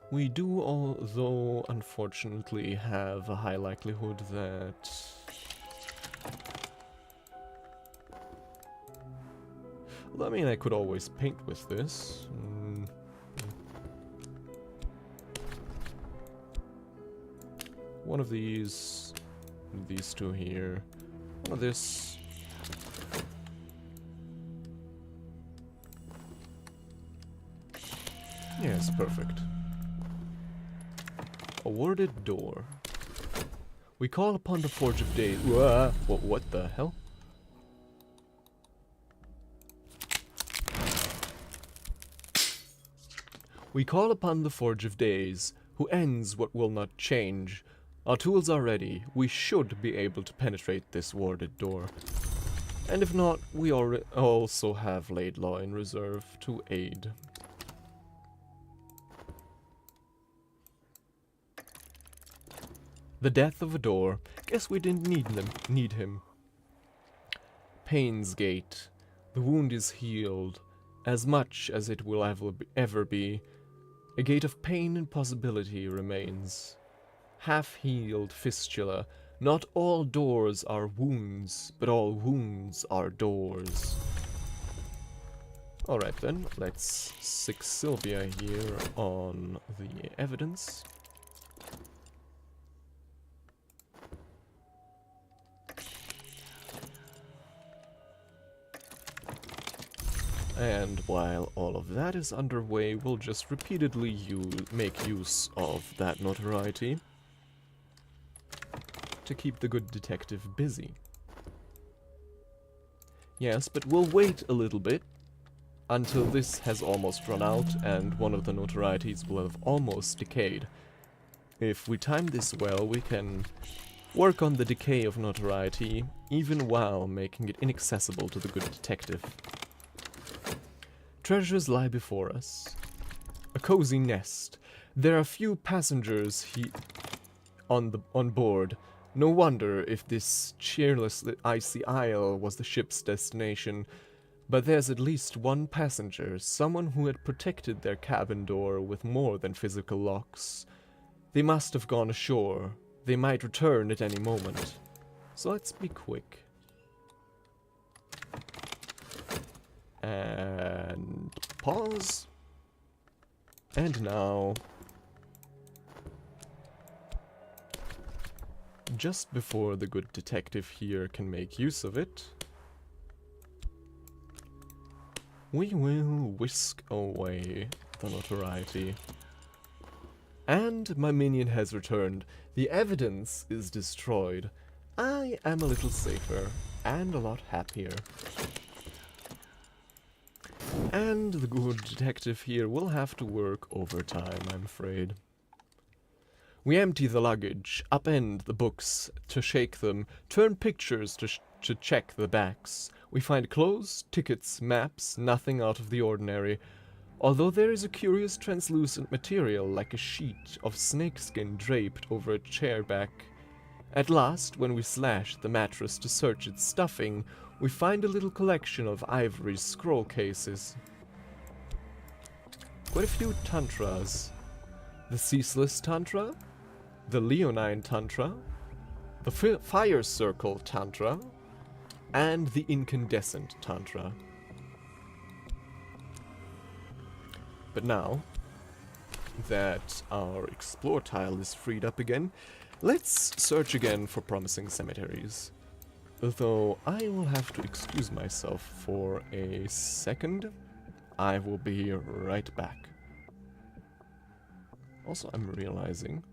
We do, although unfortunately, have a high likelihood that... Well, I mean, I could always paint with this. One of these two here. One of this. Yes, perfect. Awarded door. We call upon the Forge of Days. What the hell? We call upon the Forge of Days, who ends what will not change. Our tools are ready. We should be able to penetrate this warded door. And if not, we also have Laidlaw in reserve to aid. The death of a door. Guess we didn't need him. Pain's Gate. The wound is healed, as much as it will ever be. A gate of pain and possibility remains. Half-healed fistula. Not all doors are wounds, but all wounds are doors. Alright then, let's sick Sylvia here on the evidence. And while all of that is underway, we'll just repeatedly make use of that notoriety to keep the good detective busy. Yes, but we'll wait a little bit until this has almost run out and one of the notorieties will have almost decayed. If we time this well, we can work on the decay of notoriety even while making it inaccessible to the good detective. Treasures lie before us. A cozy nest. There are few passengers on board. No wonder if this cheerless icy isle was the ship's destination. But there's at least one passenger, someone who had protected their cabin door with more than physical locks. They must have gone ashore. They might return at any moment. So let's be quick. And pause. And now, just before the good detective here can make use of it, we will whisk away the notoriety. And my minion has returned. The evidence is destroyed. I am a little safer and a lot happier. And the good detective here will have to work overtime, I'm afraid. We empty the luggage, upend the books to shake them, turn pictures to check the backs. We find clothes, tickets, maps, nothing out of the ordinary. Although there is a curious translucent material like a sheet of snakeskin draped over a chair back. At last, when we slash the mattress to search its stuffing, we find a little collection of ivory scroll cases. Quite a few tantras. The Ceaseless Tantra, the Leonine Tantra, the Fire Circle Tantra, and the Incandescent Tantra. But now that our explore tile is freed up again, let's search again for promising cemeteries. Though I will have to excuse myself for a second. I will be right back. Also, I'm realizing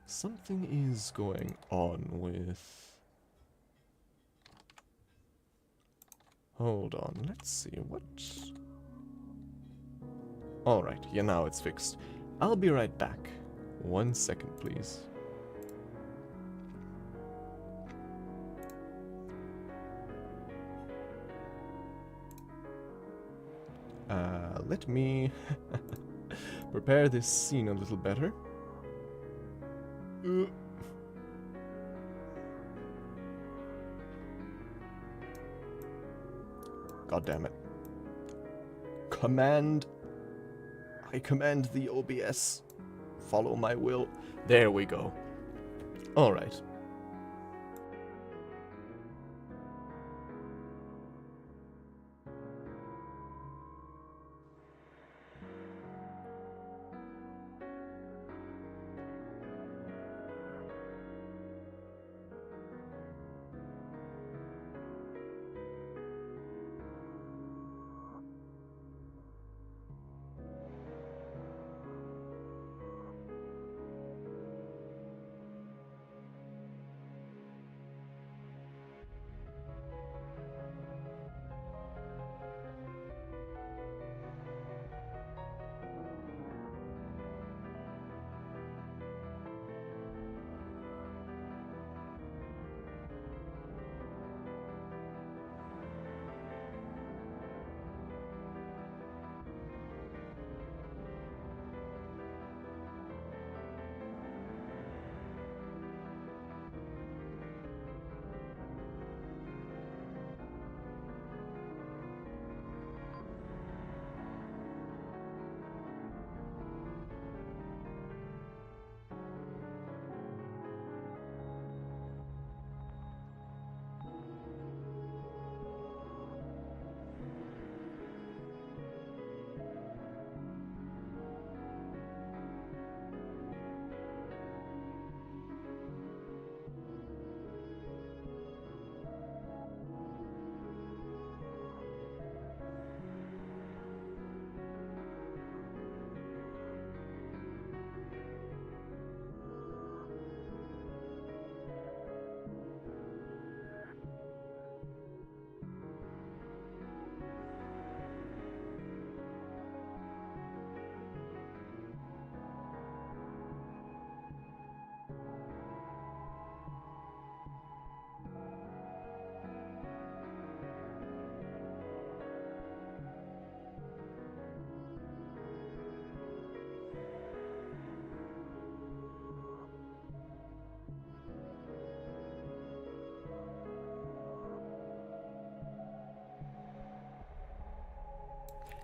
something is going on with... Hold on, let's see, what... Alright, yeah, now it's fixed. I'll be right back. 1 second, please. Let me prepare this scene a little better. God damn it. I command the OBS. Follow my will. There we go. Alright.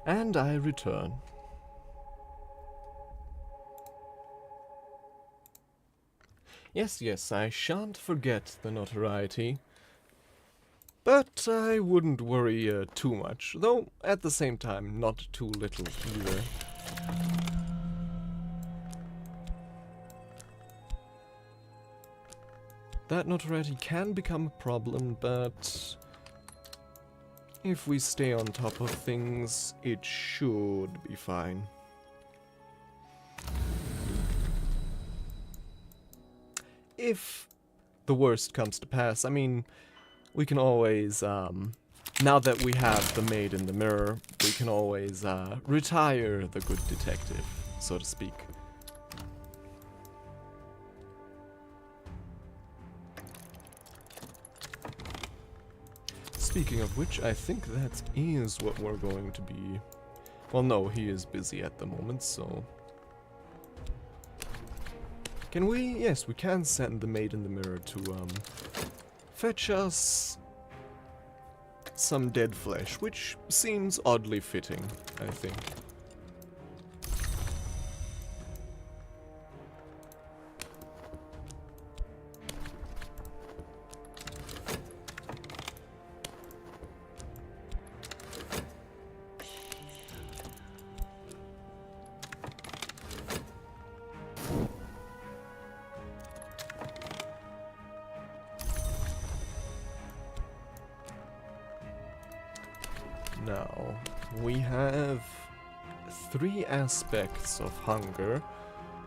And I return. Yes, I shan't forget the notoriety. But I wouldn't worry too much, though at the same time not too little either. That notoriety can become a problem, but if we stay on top of things, it should be fine. if the worst comes to pass, I mean, we can always, now that we have the maid in the mirror, we can always retire the good detective, so to speak. Speaking of which, I think that is what we're going to be... Well, no, he is busy at the moment, so... Can we? Yes, we can send the maid in the mirror to, fetch us some dead flesh, which seems oddly fitting, I think. Now, we have 3 aspects of hunger,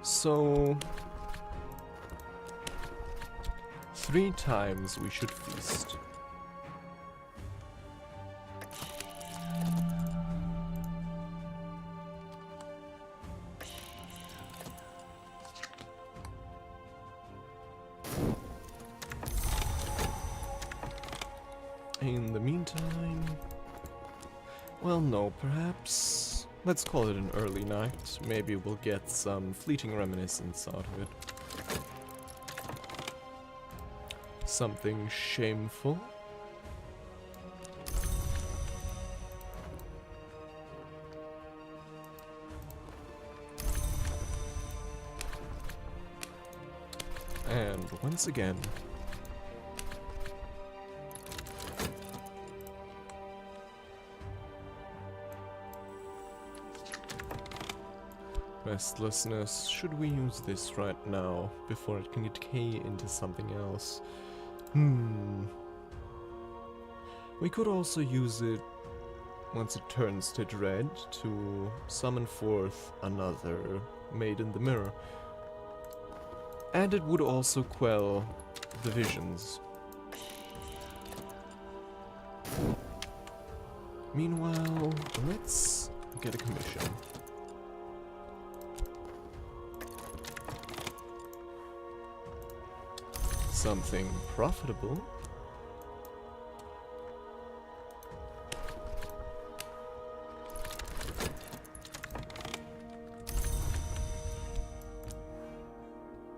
so 3 times we should feast. In the meantime... Well, no, perhaps... Let's call it an early night. Maybe we'll get some fleeting reminiscence out of it. Something shameful. And once again... restlessness. Should we use this right now, before it can decay into something else? We could also use it, once it turns to dread, to summon forth another maid in the mirror. And it would also quell the visions. Meanwhile, let's get a commission. Something profitable.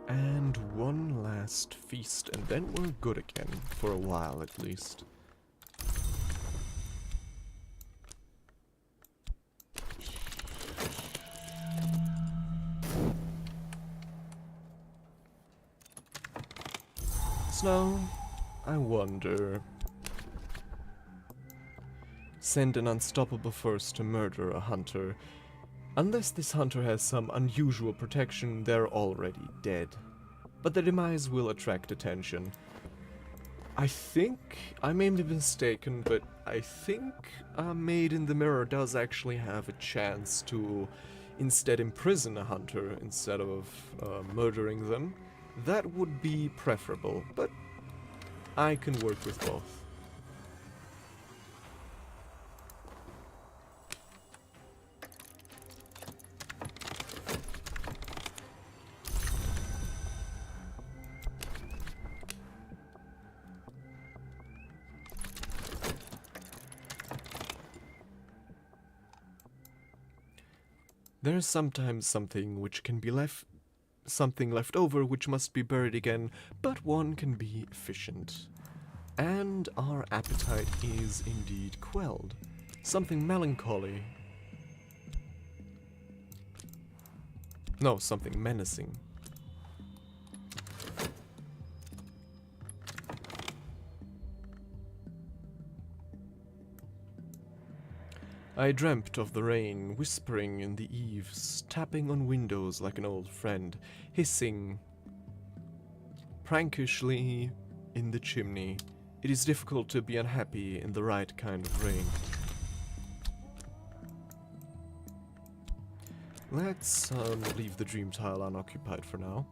And one last feast, and then we're good again, for a while at least. So, I wonder... Send an unstoppable force to murder a hunter. Unless this hunter has some unusual protection, they're already dead. But their demise will attract attention. I think, I may be mistaken, but I think a maid in the mirror does actually have a chance to instead imprison a hunter instead of murdering them. That would be preferable, but I can work with both. There is sometimes something which can be left over which must be buried again, but one can be efficient. And our appetite is indeed quelled. Something melancholy. No, something menacing. I dreamt of the rain, whispering in the eaves, tapping on windows like an old friend, hissing prankishly in the chimney. It is difficult to be unhappy in the right kind of rain. Let's leave the dream tile unoccupied for now.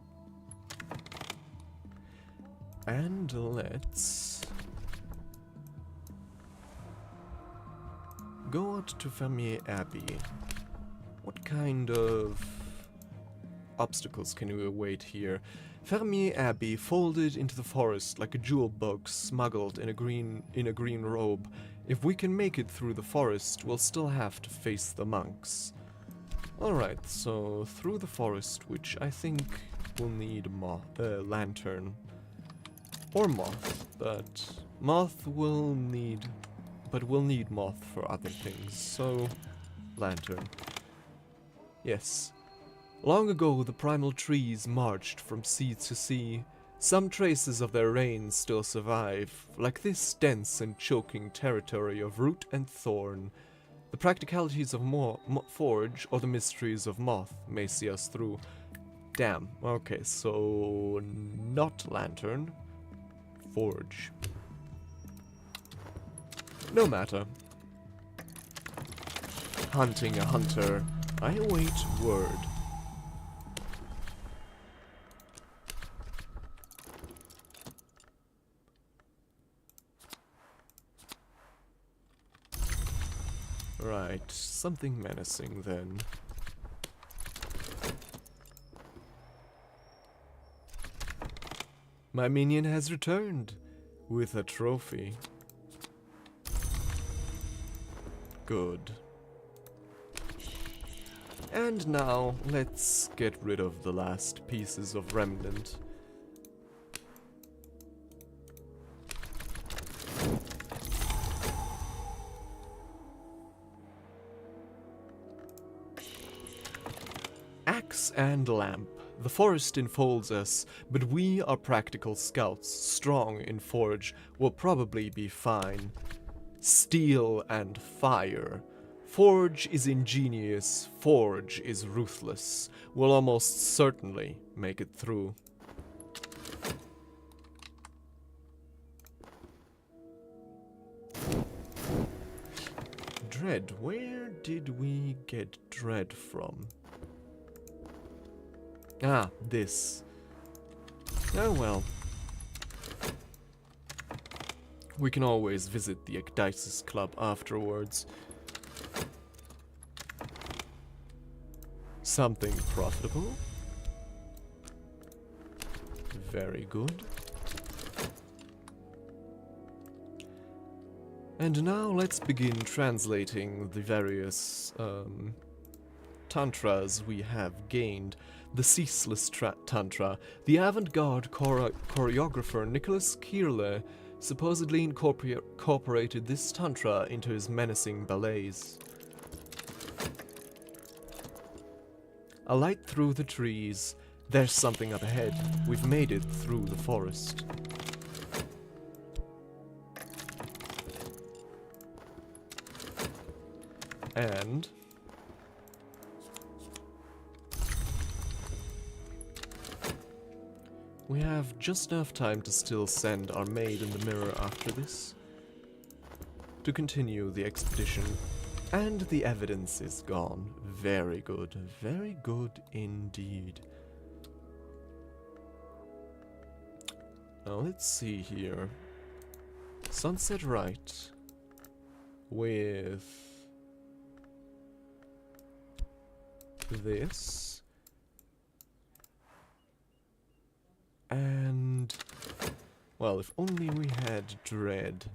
And let's go out to Fermier Abbey. What kind of obstacles can we await here? Fermier Abbey folded into the forest like a jewel bug smuggled in a green robe. If we can make it through the forest, we'll still have to face the monks. Alright, so through the forest, which I think will need lantern. Or moth, but we'll need moth for other things, so lantern. Yes. Long ago the primal trees marched from sea to sea. Some traces of their reign still survive, like this dense and choking territory of root and thorn. The practicalities of forge or the mysteries of moth may see us through. Damn, okay, so not lantern. Forge. No matter. Hunting a hunter. I await word. Right, something menacing then. My minion has returned with a trophy. Good. And now, let's get rid of the last pieces of remnant. Axe and lamp. The forest enfolds us, but we are practical scouts, strong in forge, will probably be fine. Steel and fire. Forge is ingenious, forge is ruthless. We'll almost certainly make it through. Dread, where did we get dread from? Ah, this. Oh well. We can always visit the 𝐦𝐿𝐴 Club afterwards. Something profitable. Very good. And now let's begin translating the various tantras we have gained. The Ceaseless Tantra. The avant-garde choreographer 𝐦𝐿𝐴 supposedly incorporated this tantra into his menacing ballets. A light through the trees. There's something up ahead. We've made it through the forest. And we have just enough time to still send our maid in the mirror after this, to continue the expedition. And the evidence is gone. Very good indeed. Now let's see here. Sunset right with this. And, well, if only we had dread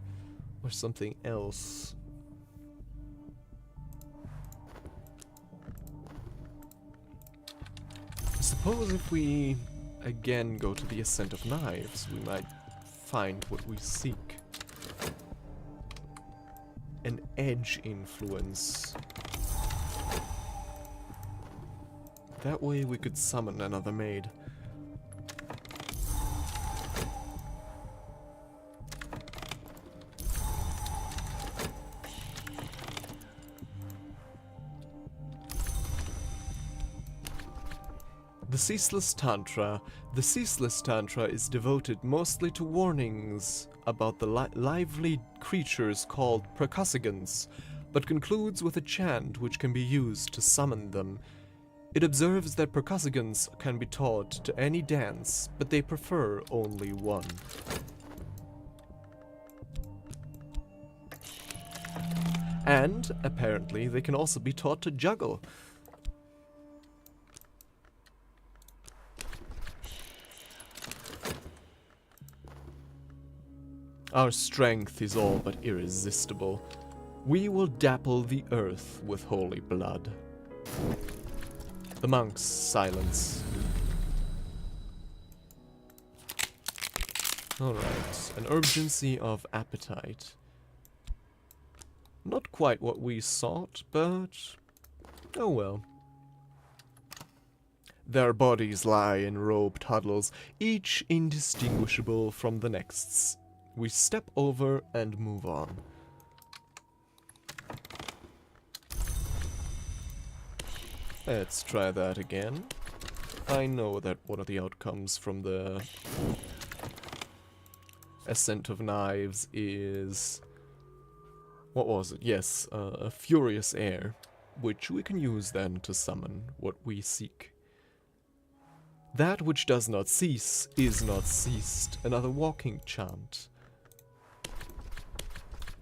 or something else. I suppose if we again go to the Ascent of Knives, we might find what we seek. An edge influence. That way we could summon another maid. The Ceaseless Tantra. The Ceaseless Tantra is devoted mostly to warnings about the lively creatures called percussagons, but concludes with a chant which can be used to summon them. It observes that percussagons can be taught to any dance, but they prefer only one. And, apparently, they can also be taught to juggle. Our strength is all but irresistible. We will dapple the earth with holy blood. The monks silence. Alright, an urgency of appetite. Not quite what we sought, but oh well. Their bodies lie in robed huddles, each indistinguishable from the next's. We step over and move on. Let's try that again. I know that one of the outcomes from the Ascent of Knives is... what was it? Yes, a furious air, which we can use then to summon what we seek. That which does not cease is not ceased, another walking chant.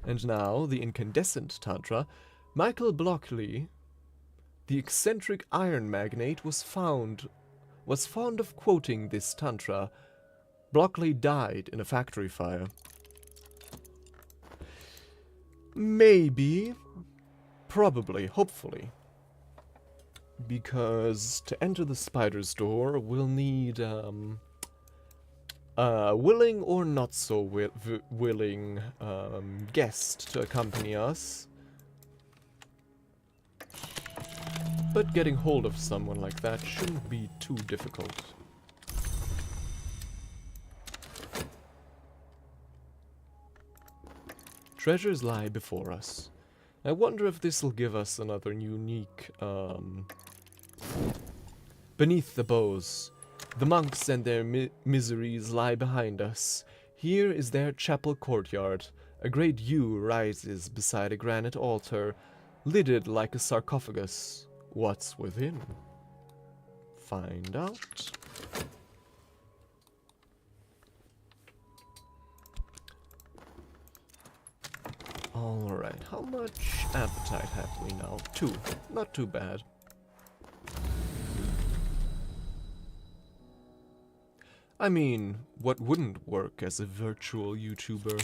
And now, the incandescent tantra, Michael Blockley, the eccentric iron magnate, was fond of quoting this tantra. Blockley died in a factory fire. Maybe, probably, hopefully. Because to enter the spider's door, we'll need a willing or not so willing guest to accompany us. But getting hold of someone like that shouldn't be too difficult. Treasures lie before us. I wonder if this will give us another unique, Beneath the bows, the monks and their miseries lie behind us. Here is their chapel courtyard. A great yew rises beside a granite altar, lidded like a sarcophagus. What's within? Find out. Alright, how much appetite have we now? 2. Not too bad. I mean, what wouldn't work as a virtual YouTuber?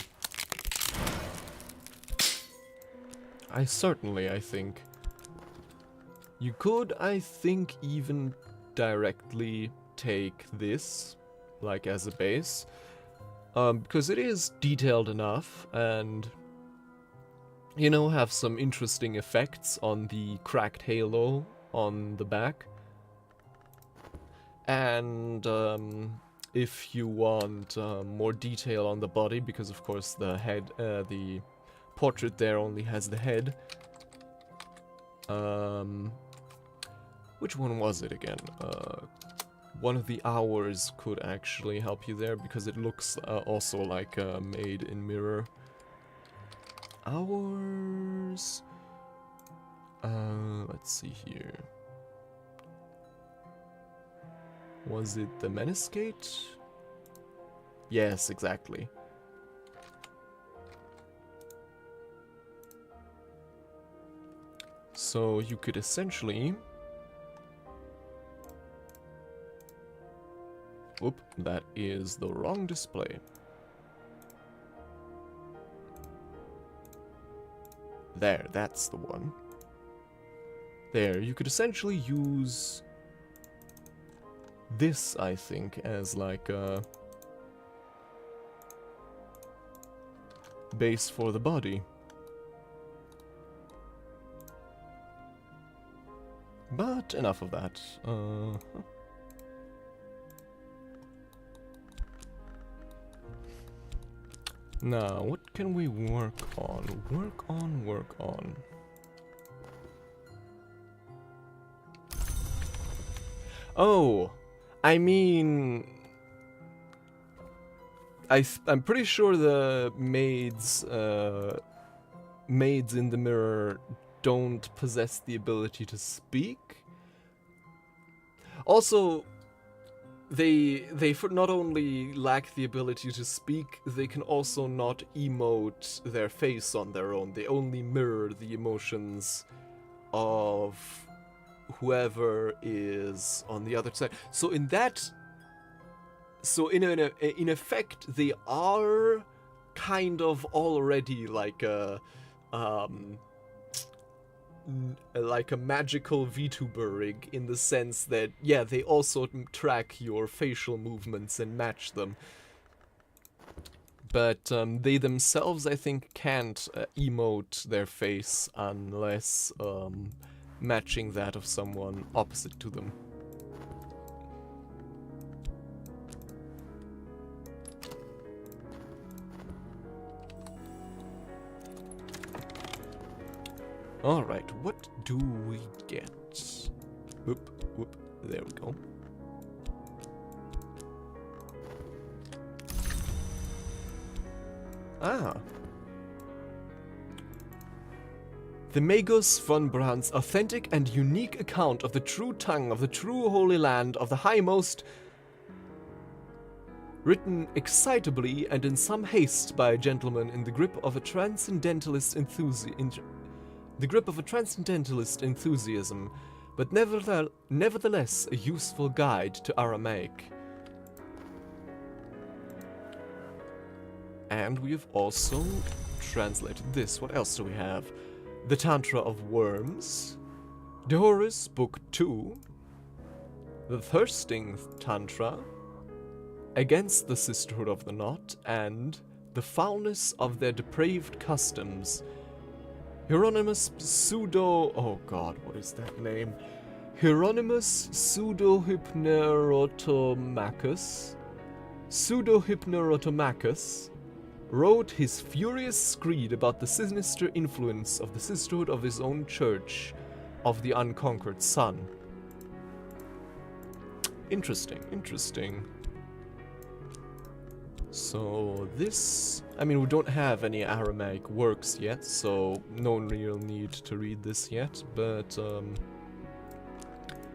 I think. You could, I think, even directly take this, like as a base, because it is detailed enough and, you know, have some interesting effects on the cracked halo on the back. And if you want more detail on the body, because of course the head, the portrait there only has the head. Which one was it again? One of the hours could actually help you there, because it looks also like made in mirror. Hours... let's see here. Was it the Meniscate? Yes, exactly. So you could essentially... Oop, that is the wrong display. There, that's the one. There, you could essentially use this, I think, as like a base for the body. But enough of that. Now, what can we work on? Work on. Oh, I mean, I'm pretty sure the maids in the mirror don't possess the ability to speak. Also, they not only lack the ability to speak, they can also not emote their face on their own. They only mirror the emotions of whoever is on the other side. So in effect, they are kind of already like a magical VTuber rig, in the sense that, yeah, they also track your facial movements and match them. But they themselves, I think, can't emote their face unless matching that of someone opposite to them. Alright, what do we get? Whoop, whoop, there we go. Ah. The Magus von Brand's authentic and unique account of the true tongue of the true Holy Land of the Highmost, written excitably and in some haste by a gentleman in the grip of a transcendentalist enthusiasm, but nevertheless a useful guide to Aramaic. And we've also translated this. What else do we have? The Tantra of Worms, De Horus, Book 2, The Thirsting Tantra, Against the Sisterhood of the Knot, and The Foulness of Their Depraved Customs. Hieronymus Pseudo... oh god, what is that name? Hieronymus Pseudo-Hypnerotomachus wrote his furious screed about the sinister influence of the sisterhood of his own church of the unconquered sun. Interesting, interesting. So this... I mean, we don't have any Aramaic works yet, so no real need to read this yet, but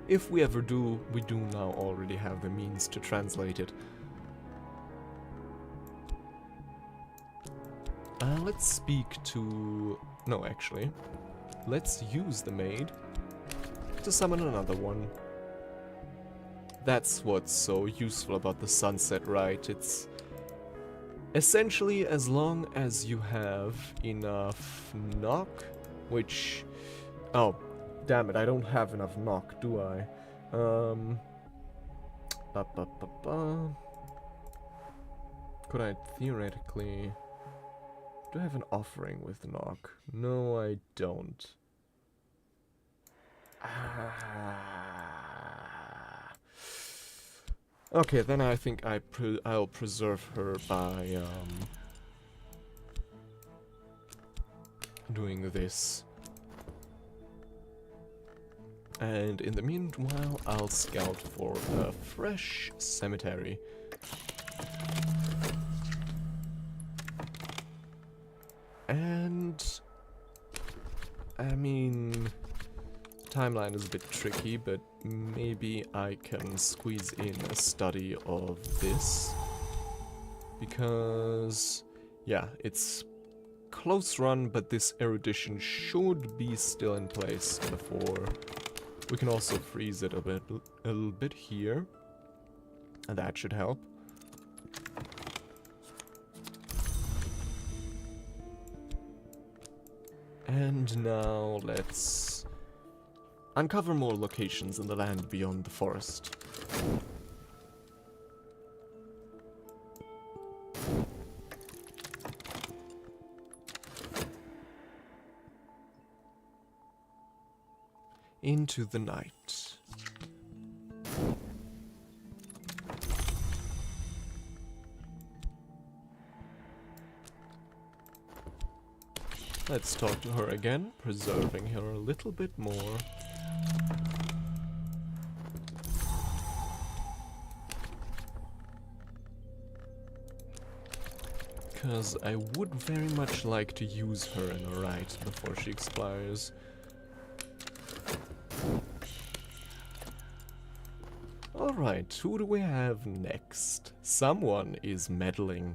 if we ever do, we do now already have the means to translate it. Let's speak to... no, actually. Let's use the maid to summon another one. That's what's so useful about the Sunset Rite. It's essentially, as long as you have enough knock, which... oh, damn it, I don't have enough knock, do I? Could I theoretically... do I have an offering with knock? No, I don't. Okay, then I think I'll preserve her by doing this. And in the meanwhile, I'll scout for a fresh cemetery. And I mean, timeline is a bit tricky, but maybe I can squeeze in a study of this, because yeah, it's close run, but this erudition should be still in place before. We can also freeze it a little bit here, and that should help. And now let's uncover more locations in the land beyond the forest. Into the night. Let's talk to her again, preserving her a little bit more. Because I would very much like to use her in a rite before she expires. Alright, who do we have next? Someone is meddling.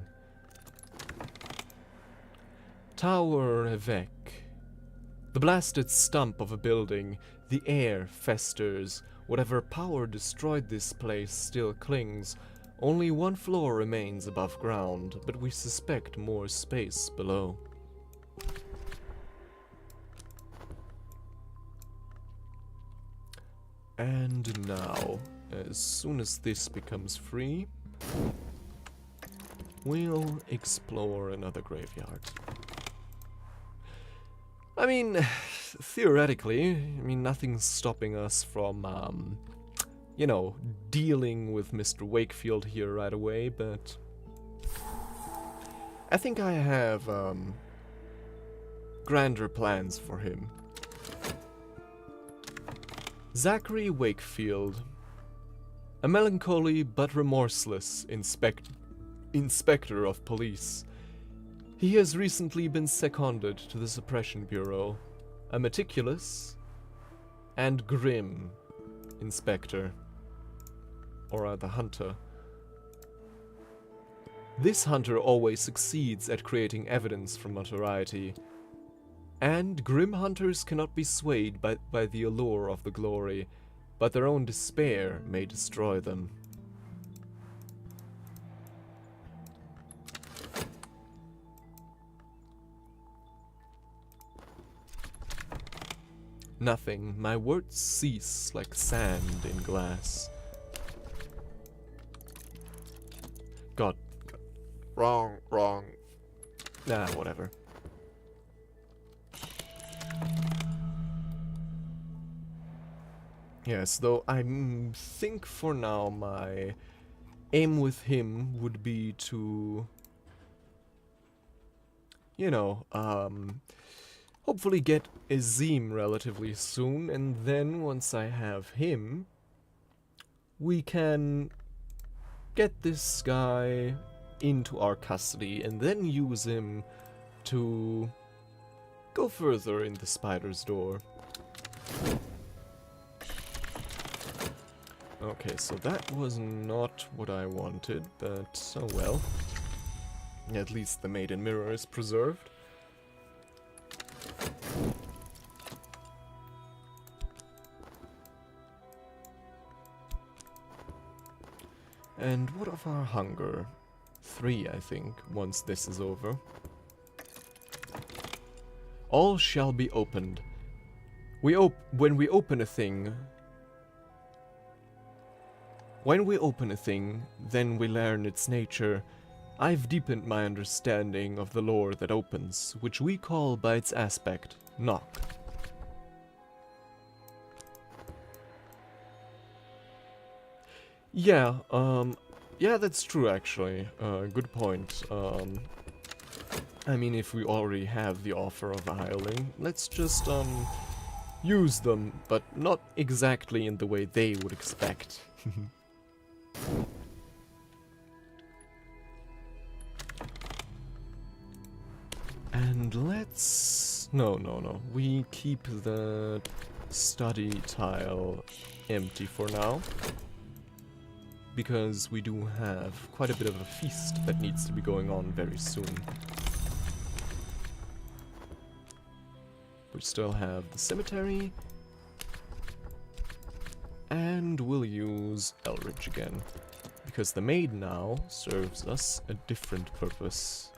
Tower 𝐸𝐿𝐿. The blasted stump of a building, the air festers. Whatever power destroyed this place still clings. Only one floor remains above ground, but we suspect more space below. And now, as soon as this becomes free, we'll explore another graveyard. I mean, theoretically, nothing's stopping us from, you know, dealing with Mr. Wakefield here right away, but I think I have, grander plans for him. Zachary Wakefield, a melancholy but remorseless inspector of police. He has recently been seconded to the Suppression Bureau, a meticulous and grim inspector, or rather hunter. This hunter always succeeds at creating evidence from notoriety, and grim hunters cannot be swayed by the allure of the glory, but their own despair may destroy them. Nothing. My words cease like sand in glass. God. Wrong. Nah, whatever. Yes, though I think for now my aim with him would be to, you know, hopefully get 𝐦𝐮𝐬𝐭 relatively soon, and then once I have him, we can get this guy into our custody and then use him to go further in the spider's door. Okay, so that was not what I wanted, but oh well. At least the maiden mirror is preserved. And what of our hunger? 3, I think, once this is over. All shall be opened. When we open a thing, then we learn its nature. I've deepened my understanding of the lore that opens, which we call by its aspect, knock. Yeah, yeah, that's true actually. Good point. I mean, if we already have the offer of 𝐸𝐿𝐿𝐿, let's just, use them, but not exactly in the way they would expect. And let's... No. We keep the study tile empty for now, because we do have quite a bit of a feast that needs to be going on very soon. We still have the cemetery, and we'll use Eldridge again, because the maid now serves us a different purpose.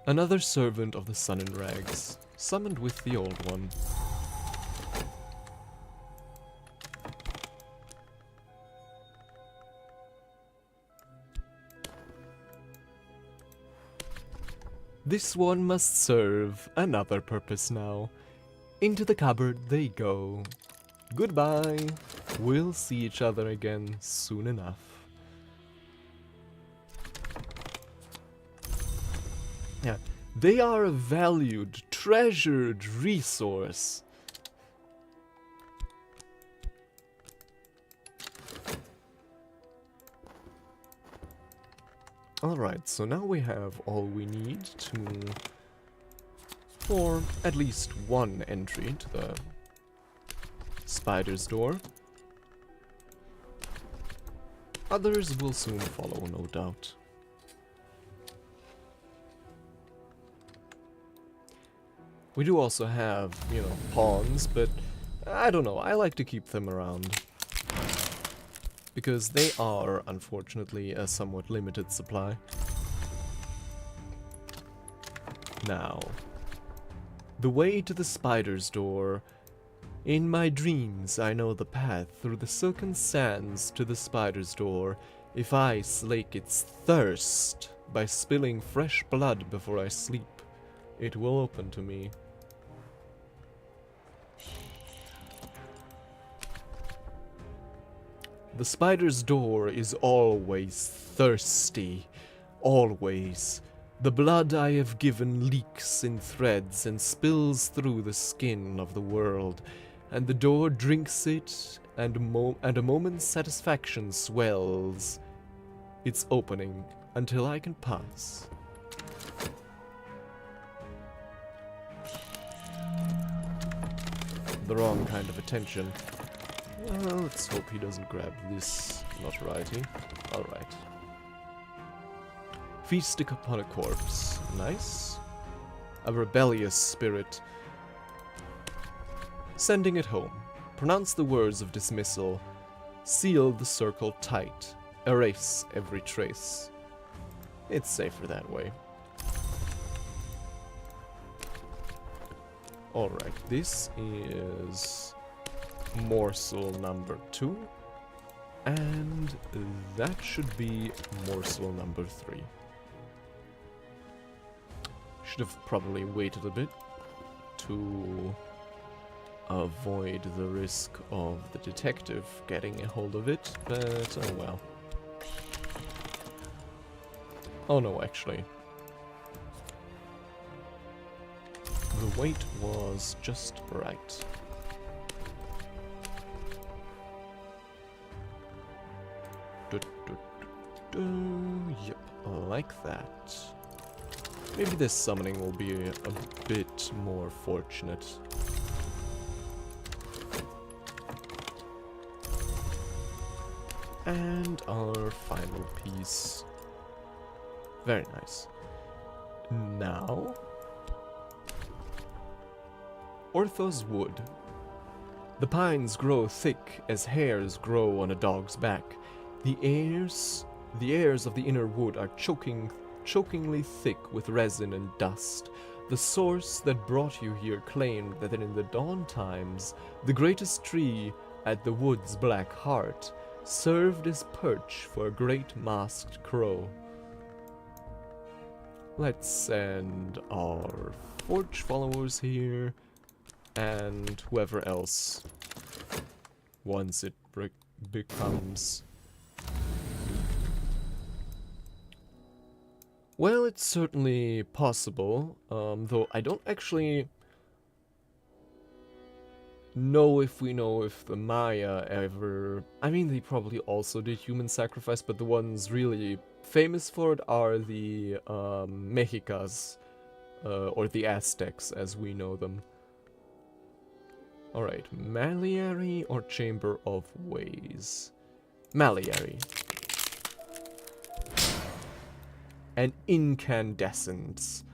Another servant of the Sun in Rags, summoned with the old one. This one must serve another purpose now. Into the cupboard they go. Goodbye. We'll see each other again soon enough. Yeah, they are a valued, treasured resource. Alright, so now we have all we need for at least one entry to the spider's door. Others will soon follow, no doubt. We do also have, you know, pawns, but I don't know, I like to keep them around. Because they are, unfortunately, a somewhat limited supply. Now, the way to the spider's door. In my dreams, I know the path through the silken sands to the spider's door. If I slake its thirst by spilling fresh blood before I sleep, it will open to me. The spider's door is always thirsty. Always. The blood I have given leaks in threads and spills through the skin of the world, and the door drinks it, and a moment's satisfaction swells its opening until I can pass. The wrong kind of attention. Well, let's hope he doesn't grab this notoriety. Alright. Feasting upon a corpse. Nice. A rebellious spirit. Sending it home. Pronounce the words of dismissal. Seal the circle tight. Erase every trace. It's safer that way. Alright, this is morsel number 2. And that should be morsel number 3. Should have probably waited a bit to avoid the risk of the detective getting a hold of it, but oh well. Oh no, actually. The weight was just right. Yep, like that. Maybe this summoning will be a bit more fortunate. And our final piece. Very nice. Now, Orthos Wood. The pines grow thick as hairs grow on a dog's back. The airs of the inner wood are chokingly thick with resin and dust. The source that brought you here claimed that in the dawn times, the greatest tree at the wood's black heart served as perch for a great masked crow. Let's send our forge followers here, and whoever else once it becomes. Well, it's certainly possible, though I don't actually know if the Maya ever... I mean, they probably also did human sacrifice, but the ones really famous for it are the Mexicas, or the Aztecs as we know them. Alright, Maliary or Chamber of Ways? Maliary. An incandescence.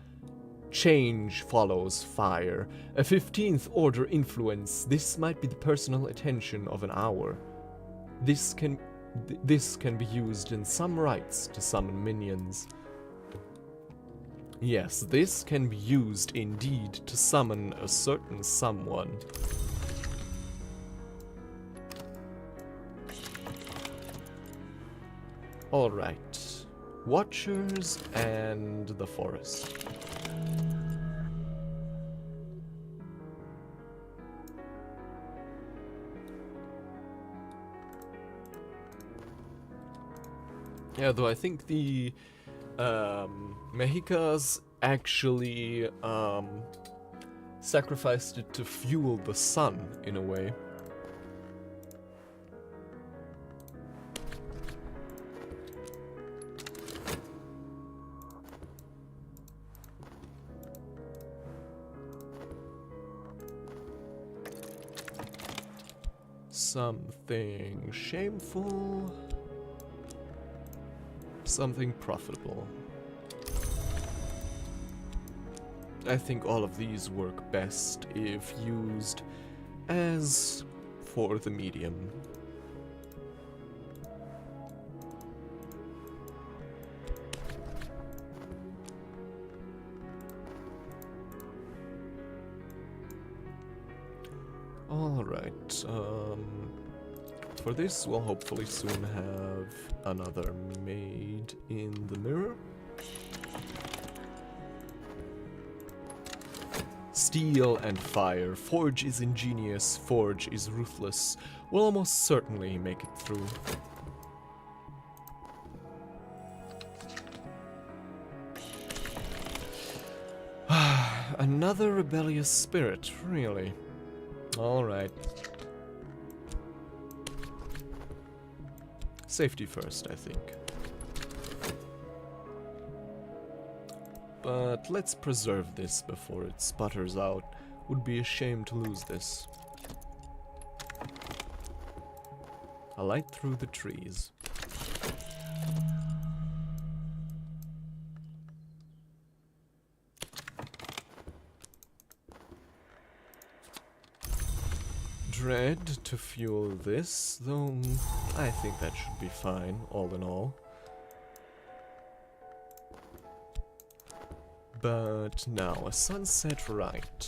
Change follows fire. A 15th order influence. This might be the personal attention of an hour. This can be used in some rites to summon minions. Yes, this can be used indeed to summon a certain someone. Alright. Watchers and the forest. Yeah, though I think the Mexicas actually sacrificed it to fuel the sun in a way. Something shameful. something profitable. I think all of these work best if used as for the medium. Alright, for this we'll hopefully soon have another made in the mirror. Steel and fire. Forge is ingenious, forge is ruthless. We'll almost certainly make it through. Another rebellious spirit, really? Alright. Safety first, I think. But let's preserve this before it sputters out. Would be a shame to lose this. A light through the trees. Dread to fuel this, though I think that should be fine, all in all. But now, a sunset right.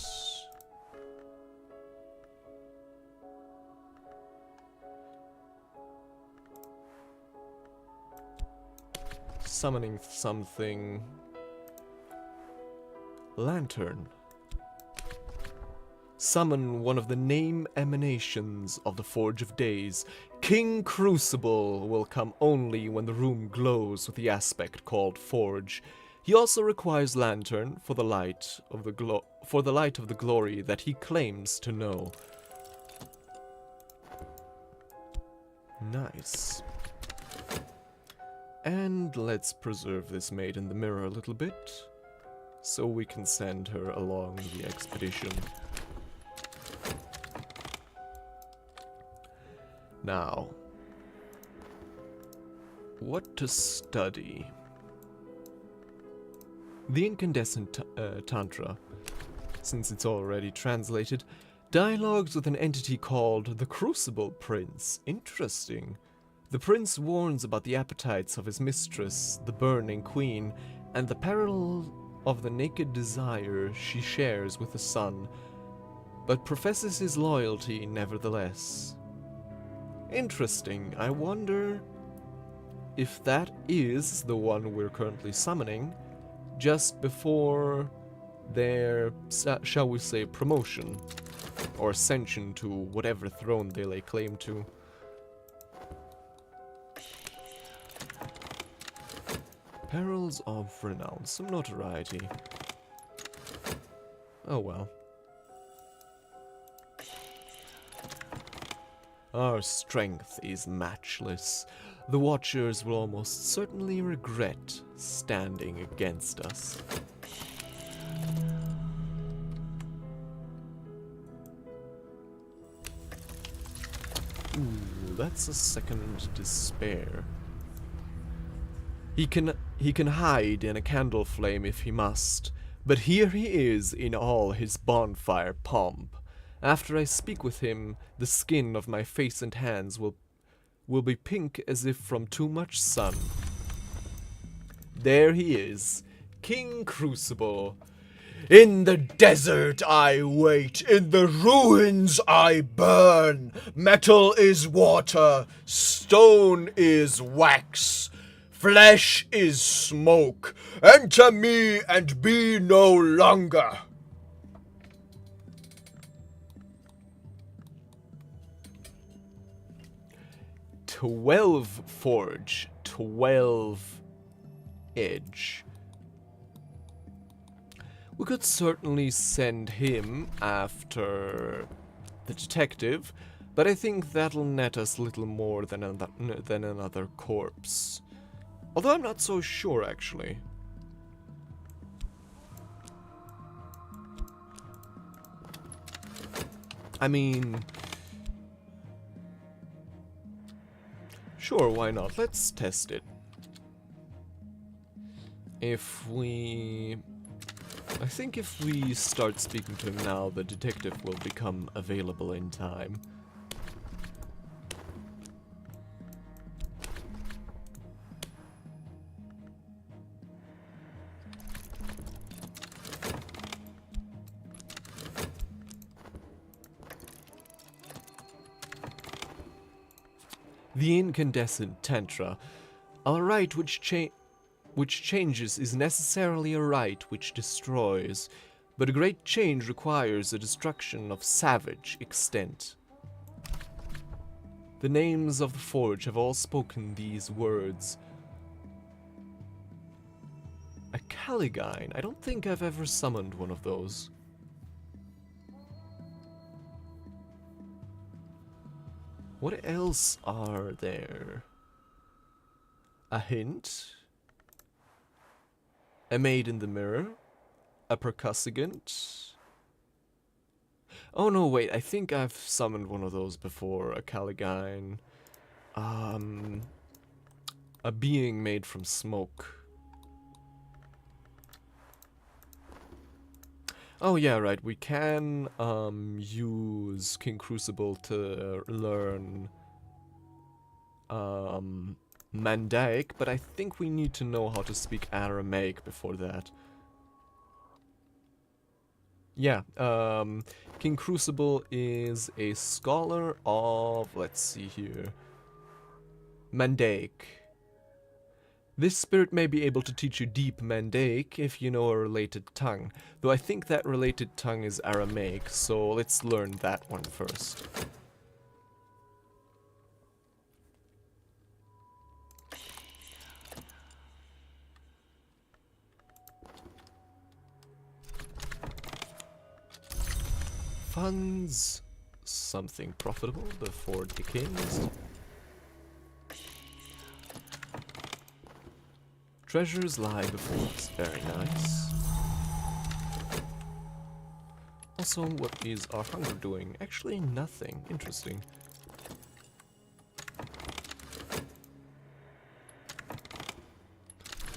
Summoning something. Lantern. Summon one of the name emanations of the Forge of Days. King Crucible will come only when the room glows with the aspect called Forge. He also requires lantern for the light of the glory that he claims to know. Nice. And let's preserve this maid in the mirror a little bit, so we can send her along the expedition. Now, what to study? The Incandescent Tantra, since it's already translated, dialogues with an entity called the Crucible Prince. Interesting. The prince warns about the appetites of his mistress, the Burning Queen, and the peril of the naked desire she shares with the sun, but professes his loyalty nevertheless. Interesting. I wonder if that is the one we're currently summoning, just before their, shall we say, promotion, or ascension to whatever throne they lay claim to. Perils of renown, some notoriety. Oh well. Our strength is matchless. The Watchers will almost certainly regret standing against us. Ooh, that's a second despair. He can hide in a candle flame if he must, but here he is in all his bonfire pomp. After I speak with him, the skin of my face and hands will be pink as if from too much sun. There he is, King Crucible. In the desert I wait, in the ruins I burn. Metal is water, stone is wax, flesh is smoke. Enter me and be no longer. 12 forge, 12 edge. We could certainly send him after the detective, but I think that'll net us little more than another corpse. Although I'm not so sure, actually. I mean, sure, why not? Let's test it. I think if we start speaking to him now, the detective will become available in time. The incandescent tantra. A rite which changes is necessarily a rite which destroys, but a great change requires a destruction of savage extent. The names of the forge have all spoken these words. A 𝐫𝐶𝐬𝐭. I don't think I've ever summoned one of those. What else are there? A hint? A maid in the mirror? A percussagant? Oh no, wait, I think I've summoned one of those before. A 𝐫𝐶𝐬𝐭. A being made from smoke. Oh yeah, right, we can use King Crucible to learn Mandaic, but I think we need to know how to speak Aramaic before that. Yeah, King Crucible is a scholar of, let's see here, Mandaic. This spirit may be able to teach you deep Mandaic if you know a related tongue, though I think that related tongue is Aramaic, so let's learn that one first. Funds something profitable before decaying. Treasures lie before us. Very nice. Also, what is our hunger doing? Actually, nothing. Interesting.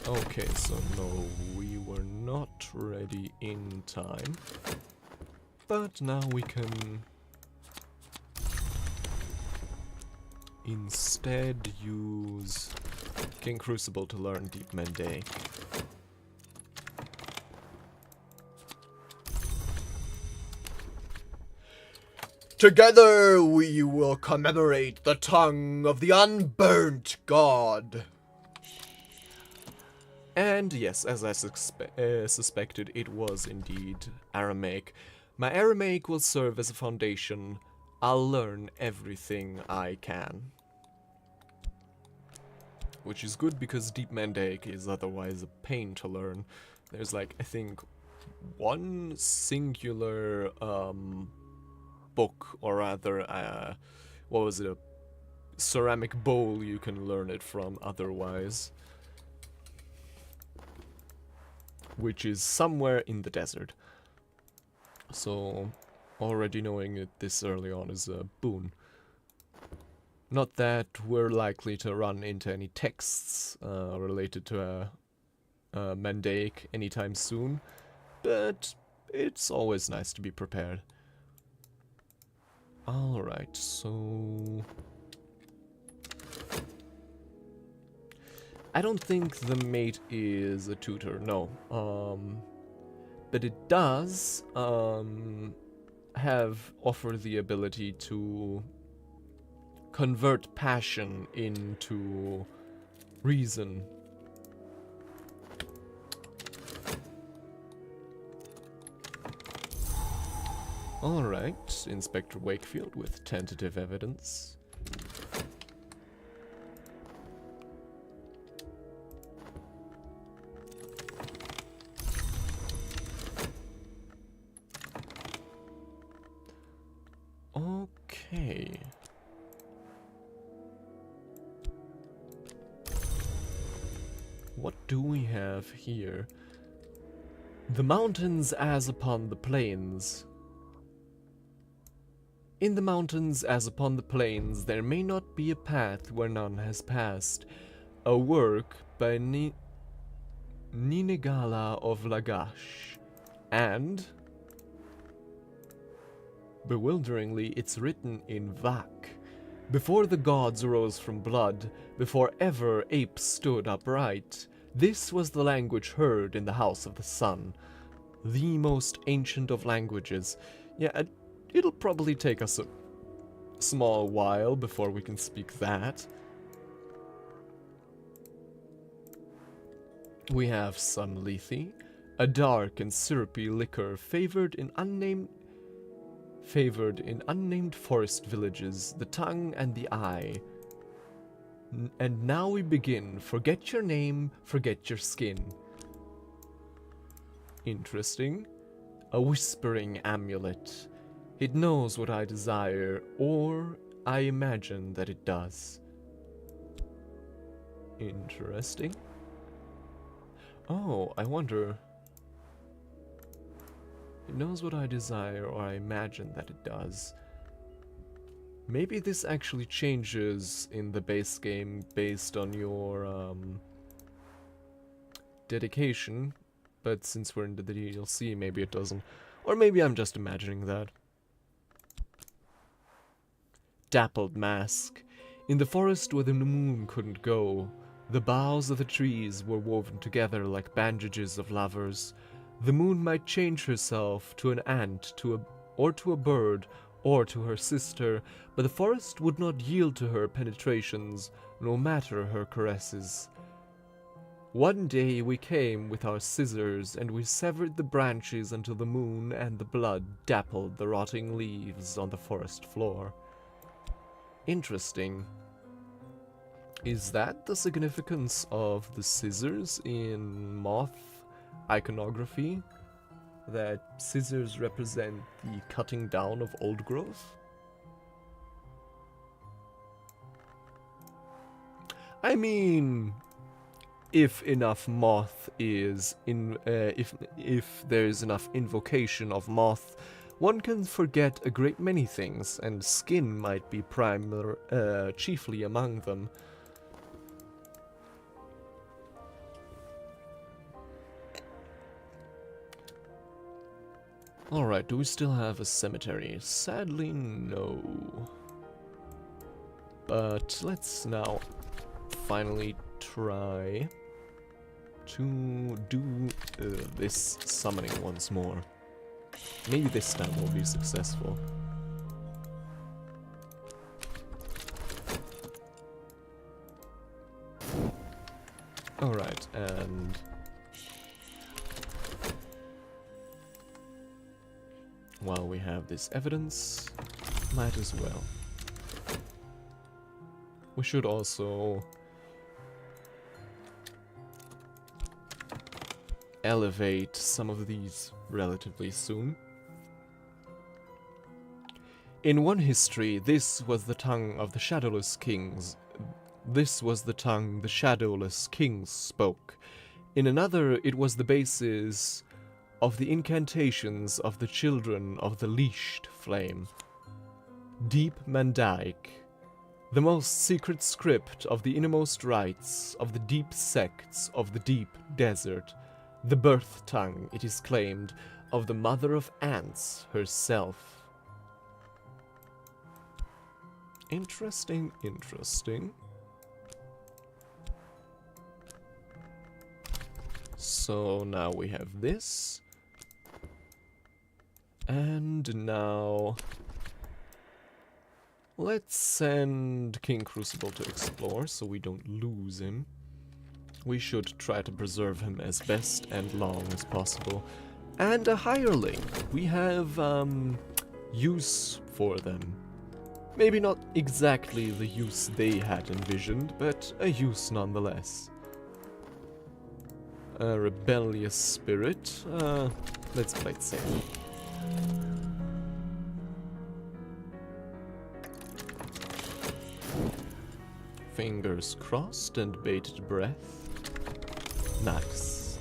Okay, so no, we were not ready in time. But now we can instead use King Crucible to learn Deep Mandaic. Together we will commemorate the tongue of the unburnt god. And yes, as I suspected, it was indeed Aramaic. My Aramaic will serve as a foundation. I'll learn everything I can. Which is good because Deep Mandaic is otherwise a pain to learn. There's like, I think, one singular book, or rather, what was it, a ceramic bowl you can learn it from otherwise. Which is somewhere in the desert. So, already knowing it this early on is a boon. Not that we're likely to run into any texts related to Mandaic anytime soon, but it's always nice to be prepared. Alright, so... I don't think the mate is a tutor, no. But it does offer the ability to convert passion into reason. Alright, Inspector Wakefield with tentative evidence. Okay. What do we have here? The mountains as upon the plains. In the mountains as upon the plains there may not be a path where none has passed. A work by Ninegala of Lagash. And bewilderingly, it's written in Vak. Before the gods rose from blood, before ever apes stood upright, this was the language heard in the House of the Sun. The most ancient of languages. Yeah, it'll probably take us a small while before we can speak that. We have some lethe, a dark and syrupy liquor favored in unnamed forest villages, the tongue and the eye. And now we begin. Forget your name, forget your skin. Interesting. A whispering amulet. It knows what I desire, or I imagine that it does. Interesting. Oh, I wonder. It knows what I desire, or I imagine that it does. Maybe this actually changes in the base game based on your dedication, but since we're in the DLC, maybe it doesn't. Or maybe I'm just imagining that. Dappled mask. In the forest where the moon couldn't go, the boughs of the trees were woven together like bandages of lovers. The moon might change herself to an ant, or to a bird, or to her sister, but the forest would not yield to her penetrations, no matter her caresses. One day we came with our scissors, and we severed the branches until the moon and the blood dappled the rotting leaves on the forest floor. Interesting. Is that the significance of the scissors in moth iconography? That scissors represent the cutting down of old growth? I mean, if enough moth is if there's enough invocation of moth, one can forget a great many things, and skin might be chiefly among them. Alright, do we still have a cemetery? Sadly, no. But let's now finally try to do this summoning once more. Maybe this time we'll be successful. Alright, and while we have this evidence, might as well. We should also elevate some of these relatively soon. In one history, this was the tongue of the shadowless kings. This was the tongue the shadowless kings spoke. In another, it was the basis of the incantations of the children of the leashed flame. Deep Mandaic, the most secret script of the innermost rites of the deep sects of the deep desert, the birth tongue, it is claimed, of the mother of ants herself. Interesting, interesting. So now we have this. And now let's send King Crucible to explore so we don't lose him. We should try to preserve him as best and long as possible. And a hireling. We have use for them. Maybe not exactly the use they had envisioned, but a use nonetheless. A rebellious spirit. Let's play it safe. Fingers crossed and bated breath. Nice.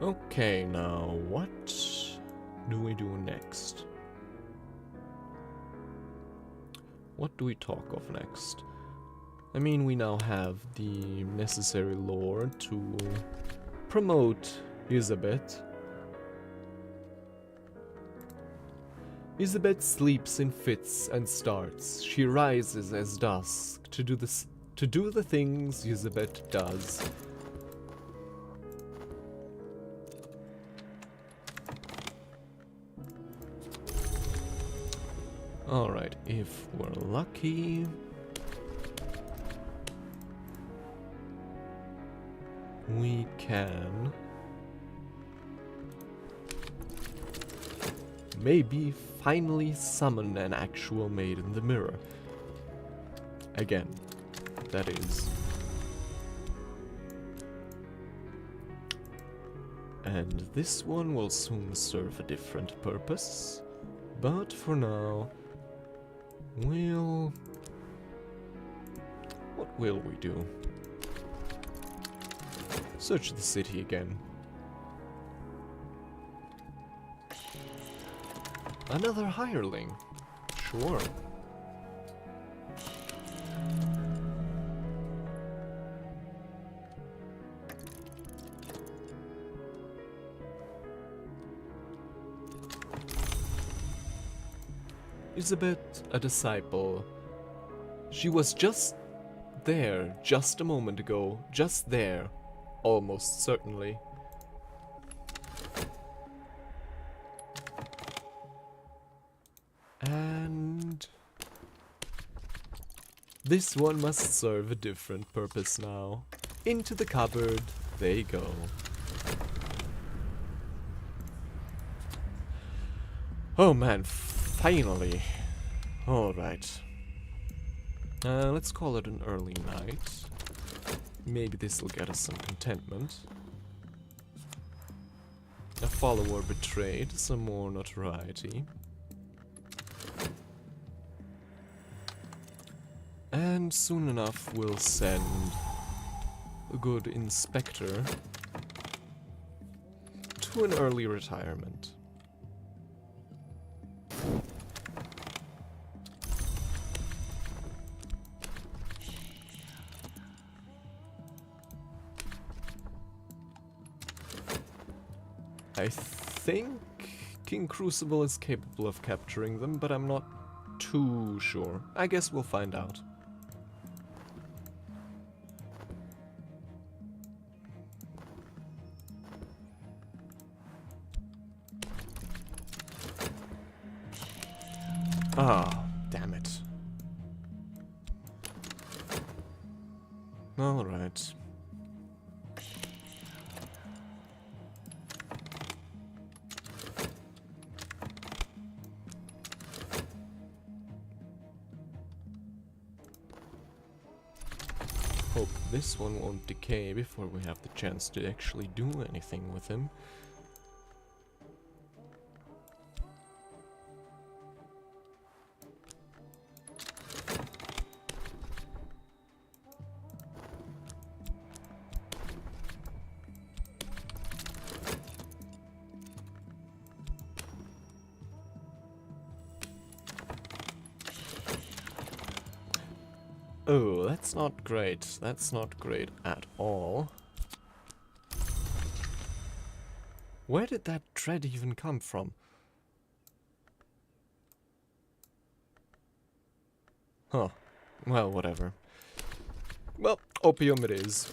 Okay, now what do we do next? What do we talk of next? I mean, we now have the necessary lore to promote 𝐦𝐮𝐬𝐭. 𝐦𝐮𝐬𝐭 sleeps in fits and starts. She rises as dusk to do the things 𝐦𝐮𝐬𝐭 does. Alright, if we're lucky, we can maybe finally summon an actual maid in the mirror. Again, that is. And this one will soon serve a different purpose, but for now, what will we do? Search the city again. Another hireling. Sure. 𝐦𝐮𝐬𝐭, a disciple. She was just there, just a moment ago. Just there. Almost certainly. And this one must serve a different purpose now. Into the cupboard they go. Oh man, finally. Alright. Let's call it an early night. Maybe this will get us some contentment. A follower betrayed, some more notoriety. And soon enough we'll send a good inspector to an early retirement. I think King Crucible is capable of capturing them, but I'm not too sure. I guess we'll find out. Ah, damn it. All right. Hope this one won't decay before we have the chance to actually do anything with him. Oh, that's not great. That's not great at all. Where did that dread even come from? Huh. Well, whatever. Well, opium it is.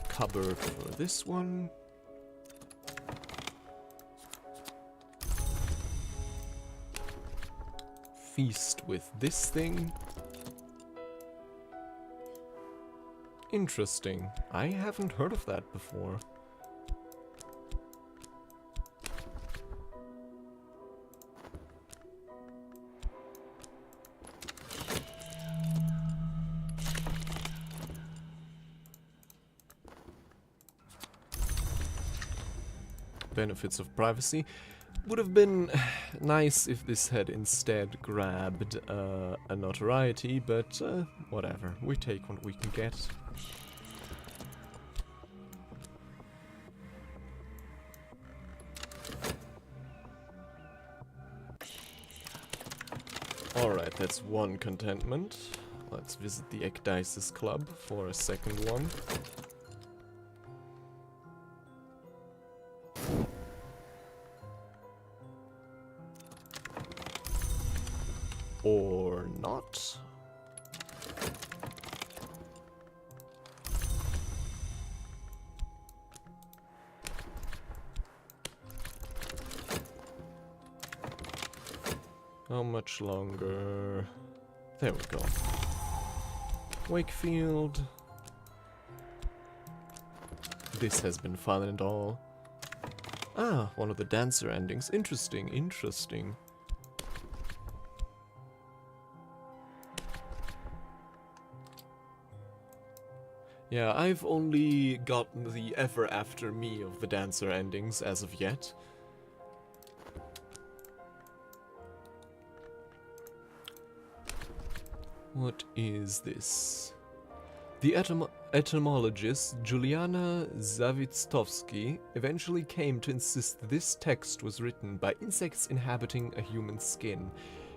Cupboard for this one. Feast with this thing. Interesting. I haven't heard of that before. Benefits of privacy. Would have been nice if this had instead grabbed a notoriety, but whatever. We take what we can get. Alright, that's one contentment. Let's visit the 𝐥𝐻𝐸𝐬𝐭 club for a second one. Or not. How much longer? There we go. Wakefield. This has been fun and all. Ah, one of the dancer endings. Interesting, interesting. Yeah, I've only gotten the ever after me of the dancer endings as of yet. What is this? The etymologist Juliana Zawistowski eventually came to insist this text was written by insects inhabiting a human skin.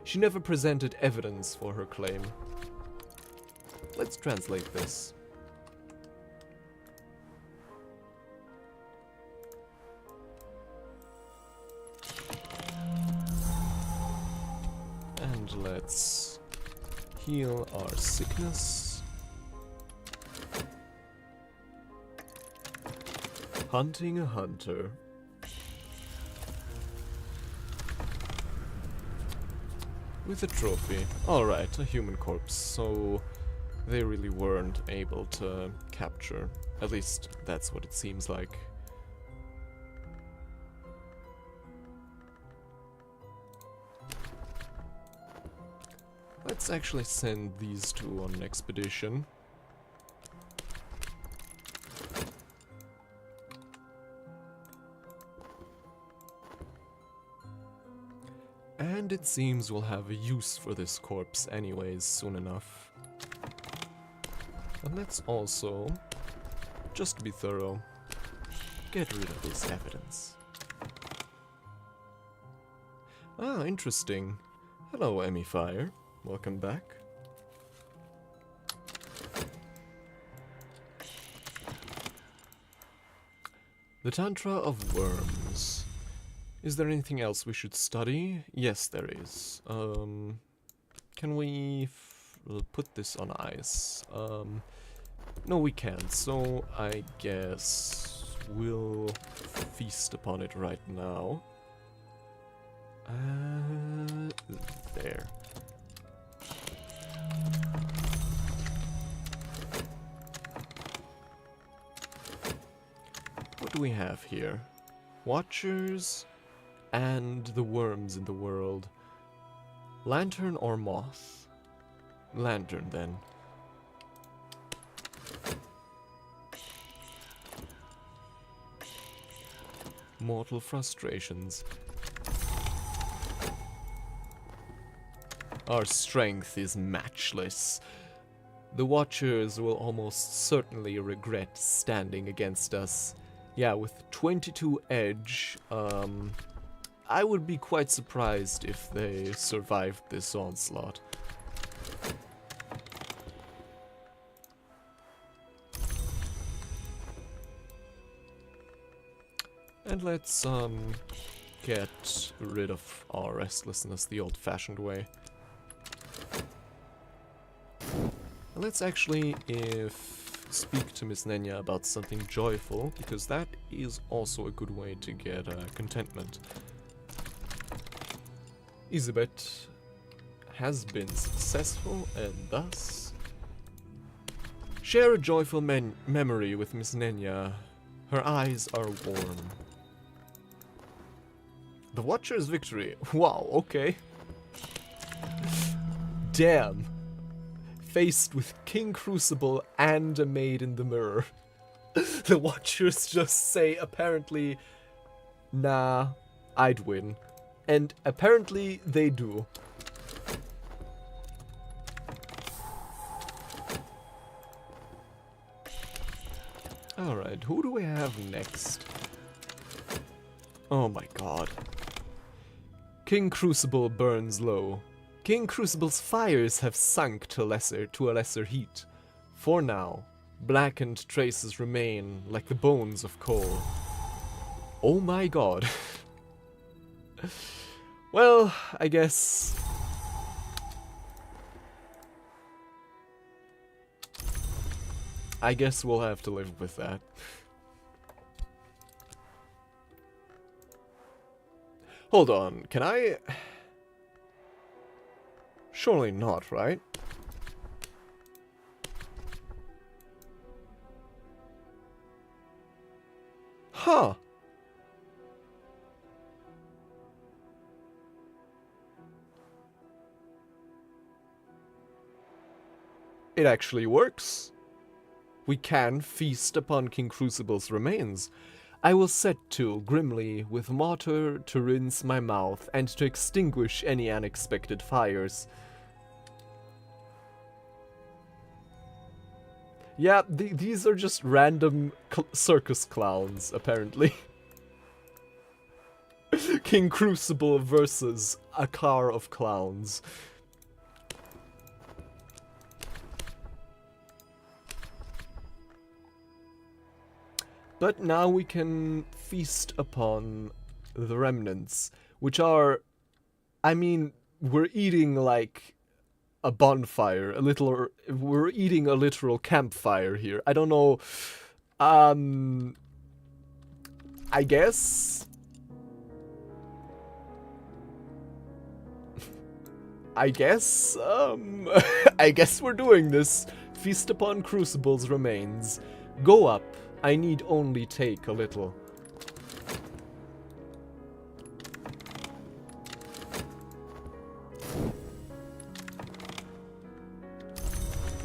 She never presented evidence for her claim. Let's translate this. And let's heal our sickness. Hunting a hunter. With a trophy. Alright, a human corpse. So they really weren't able to capture. At least that's what it seems like. Let's actually send these two on an expedition. And it seems we'll have a use for this corpse anyways soon enough. And let's also, just to be thorough, get rid of this evidence. Ah, interesting. Hello, Emmy Fire. Welcome back. The Tantra of Worms. Is there anything else we should study? Yes, there is. Can we put this on ice? No, we can't. So I guess we'll feast upon it right now. There. What do we have here? Watchers and the worms in the world. Lantern or moth? Lantern, then. Mortal frustrations. Our strength is matchless. The Watchers will almost certainly regret standing against us. Yeah, with 22 edge, I would be quite surprised if they survived this onslaught. And let's, get rid of our restlessness the old-fashioned way. And let's actually, speak to Miss 𝐦𝐿𝐭 about something joyful, because that is also a good way to get contentment. Elizabeth has been successful, and thus share a joyful memory with Miss 𝐦𝐿𝐭. Her eyes are warm. The Watcher's victory. Wow, okay. Damn. Faced with King Crucible and a maid in the mirror. The Watchers just say, apparently, nah, I'd win. And apparently they do. Alright, who do we have next? Oh my god. King Crucible burns low. King Crucible's fires have sunk to a lesser heat. For now, blackened traces remain like the bones of coal. Oh my god. Well, I guess... we'll have to live with that. Hold on, can I... Surely not, right? Huh. It actually works. We can feast upon King Crucible's remains. I will set to grimly with water to rinse my mouth and to extinguish any unexpected fires. Yeah, these are just random circus clowns, apparently. King Crucible versus a car of clowns. But now we can feast upon the remnants, which are, I mean, we're eating like a bonfire, we're eating a literal campfire here. I don't know, I guess? I guess we're doing this. Feast upon Crucible's remains. Go up. I need only take a little.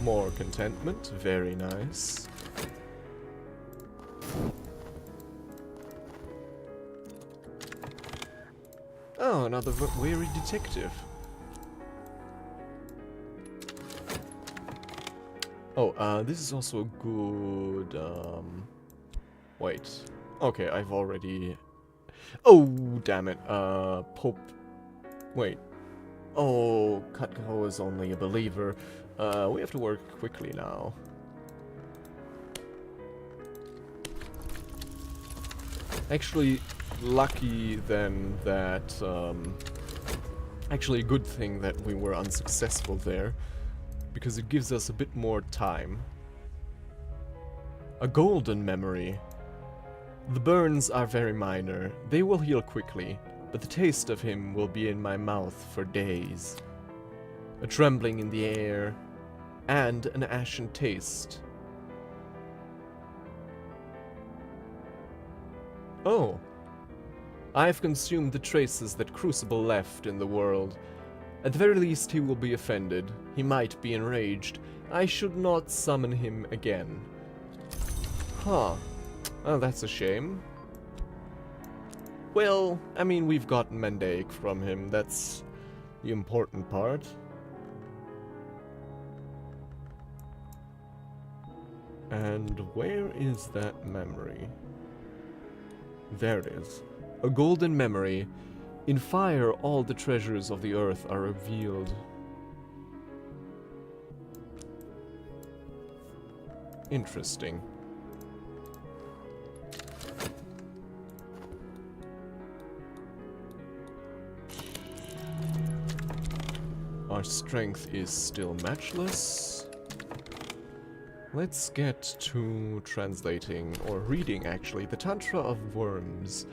More contentment, very nice. Oh, another weary detective. Oh, this is also a good, wait. Okay, I've already... Oh, damn it, Pope... Wait. Oh, 𝐸𝐿 is only a believer. We have to work quickly now. Actually, lucky then that, actually a good thing that we were unsuccessful there, because it gives us a bit more time. A golden memory. The burns are very minor. They will heal quickly, but the taste of him will be in my mouth for days. A trembling in the air, and an ashen taste. Oh. I have consumed the traces that Crucible left in the world. At the very least he will be offended. He might be enraged. I should not summon him again. Huh. Oh, that's a shame. Well, I mean, we've gotten 𝐸𝐿𝐴𝐻 from him. That's the important part. And where is that memory? There it is. A golden memory. In fire, all the treasures of the earth are revealed. Interesting. Our strength is still matchless. Let's get to translating, or reading actually, the Tantra of Worms.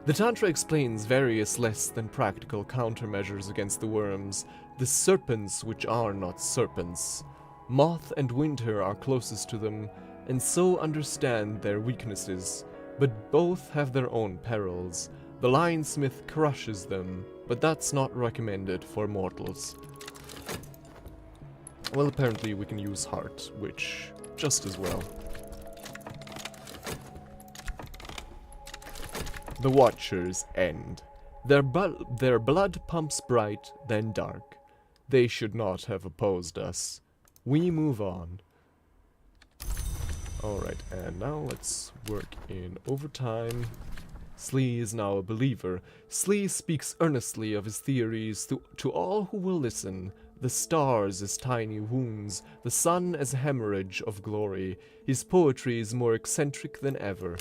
The Tantra explains various less than practical countermeasures against the worms, the serpents which are not serpents. Moth and winter are closest to them, and so understand their weaknesses, but both have their own perils. The lionsmith crushes them, but that's not recommended for mortals. Well, apparently we can use heart, which just as well. The Watchers end. Their blood pumps bright, then dark. They should not have opposed us. We move on. Alright, and now let's work in overtime. 𝐸 is now a believer. 𝐸 speaks earnestly of his theories to all who will listen. The stars as tiny wounds, the sun as a hemorrhage of glory. His poetry is more eccentric than ever.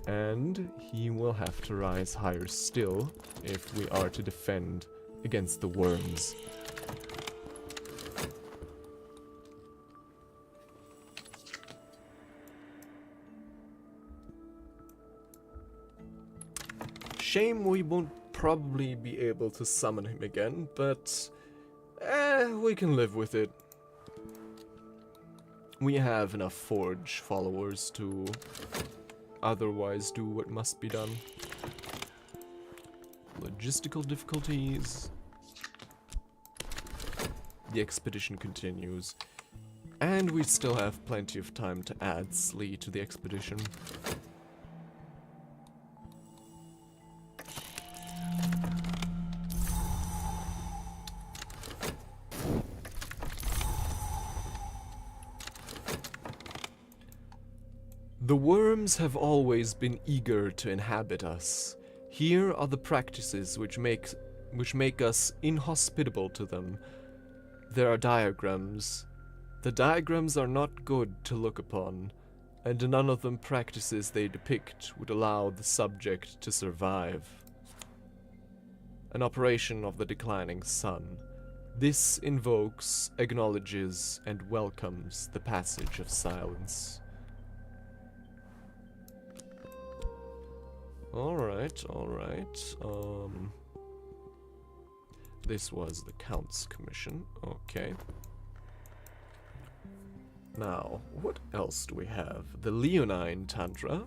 And he will have to rise higher still if we are to defend against the worms. Shame we won't probably be able to summon him again, but we can live with it. We have enough Forge followers to otherwise do what must be done. Logistical difficulties. The expedition continues. And we still have plenty of time to add 𝐸 to the expedition. The worms have always been eager to inhabit us. Here are the practices which make us inhospitable to them. There are diagrams. The diagrams are not good to look upon, and none of them practices they depict would allow the subject to survive. An operation of the declining sun. This invokes, acknowledges, and welcomes the passage of silence. Alright. This was the Count's commission. Okay. Now, what else do we have? The Leonine Tantra,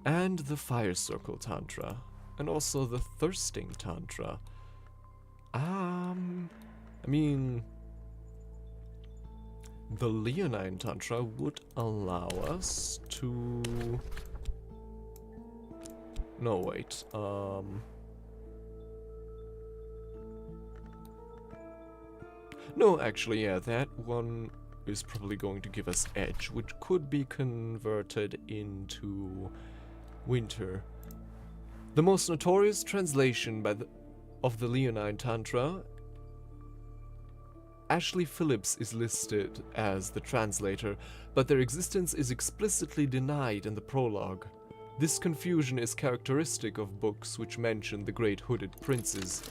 and the Fire Circle Tantra, and also the Thirsting Tantra. I mean, the Leonine Tantra would allow us to... No, wait, no, actually, yeah, that one is probably going to give us edge, which could be converted into winter. The most notorious translation of the Leonine Tantra, Ashley Phillips is listed as the translator, but their existence is explicitly denied in the prologue. This confusion is characteristic of books which mention the great hooded princes.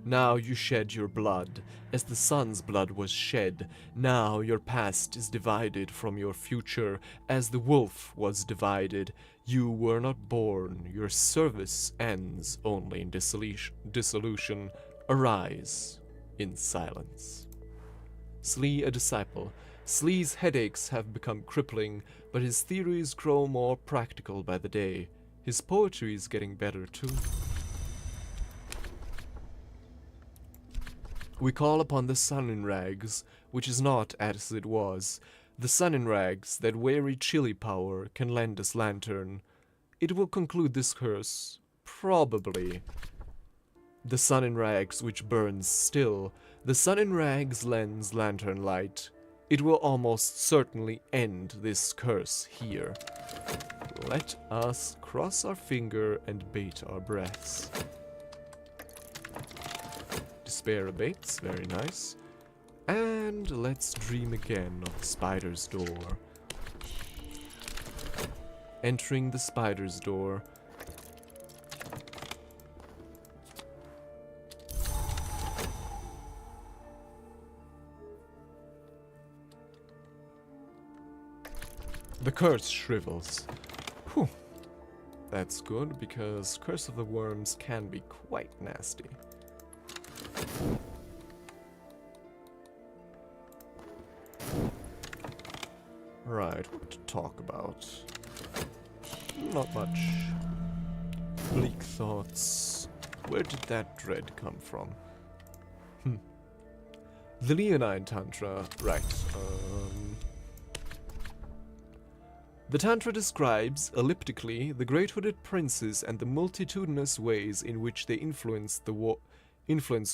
Now you shed your blood, as the sun's blood was shed. Now your past is divided from your future, as the wolf was divided. You were not born, your service ends only in dissolution. Arise in silence. 𝐸, a disciple. 𝐸's headaches have become crippling, but his theories grow more practical by the day. His poetry is getting better too. We call upon the sun in rags, which is not as it was. The sun in rags, that wary chilly power, can lend us lantern. It will conclude this curse, probably. The sun in rags which burns still. The sun in rags lends lantern light. It will almost certainly end this curse here. Let us cross our finger and bait our breaths. Despair abates, very nice. And let's dream again of the spider's door. Entering the spider's door. The curse shrivels. Whew. That's good, because Curse of the Worms can be quite nasty. Right, what to talk about? Not much. Bleak thoughts. Where did that dread come from? The Leonine Tantra. Right, The Tantra describes, elliptically, the great hooded princes and the multitudinous ways in which they influenced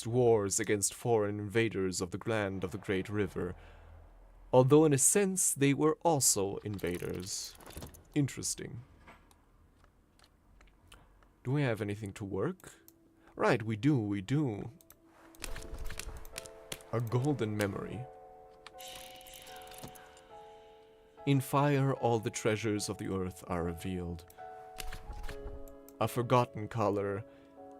wars against foreign invaders of the land of the Great River. although in a sense they were also invaders. Interesting. Do we have anything to work? Right, we do. A golden memory. In fire, all the treasures of the earth are revealed. A forgotten color.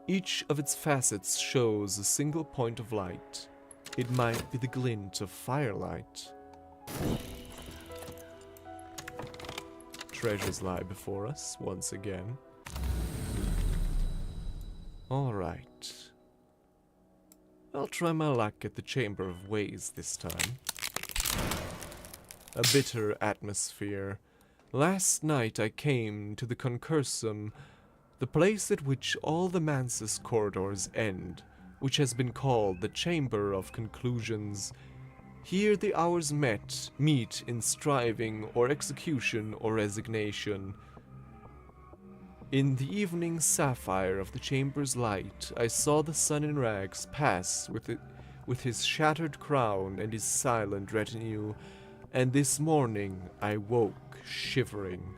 Each of its facets shows a single point of light. It might be the glint of firelight. Treasures lie before us once again. Alright. I'll try my luck at the Chamber of Ways this time. A bitter atmosphere. Last night I came to the Concursum, the place at which all the Mansus corridors end, which has been called the Chamber of Conclusions. Here the hours meet in striving or execution or resignation. In the evening sapphire of the chamber's light, I saw the sun in rags pass with his shattered crown and his silent retinue, and this morning I woke shivering.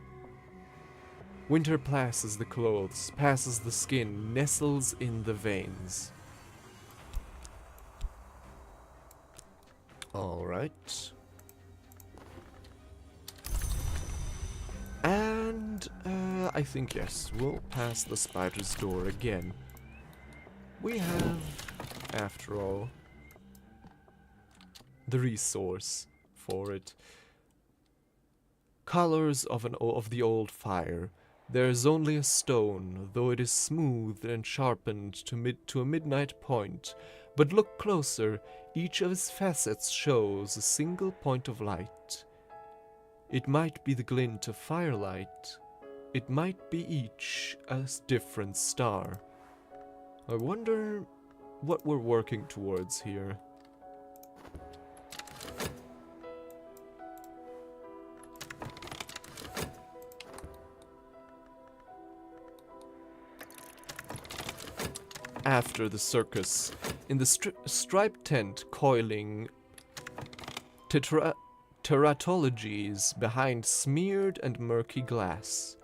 Winter passes the clothes, passes the skin, nestles in the veins. Alright. And, I think yes, we'll pass the spider's door again. We have, after all, the resource for it. Colors of the old fire. There is only a stone, though it is smoothed and sharpened to a midnight point. But look closer, each of its facets shows a single point of light. It might be the glint of firelight. It might be each a different star. I wonder what we're working towards here. After the circus, in the striped tent coiling teratologies behind smeared and murky glass.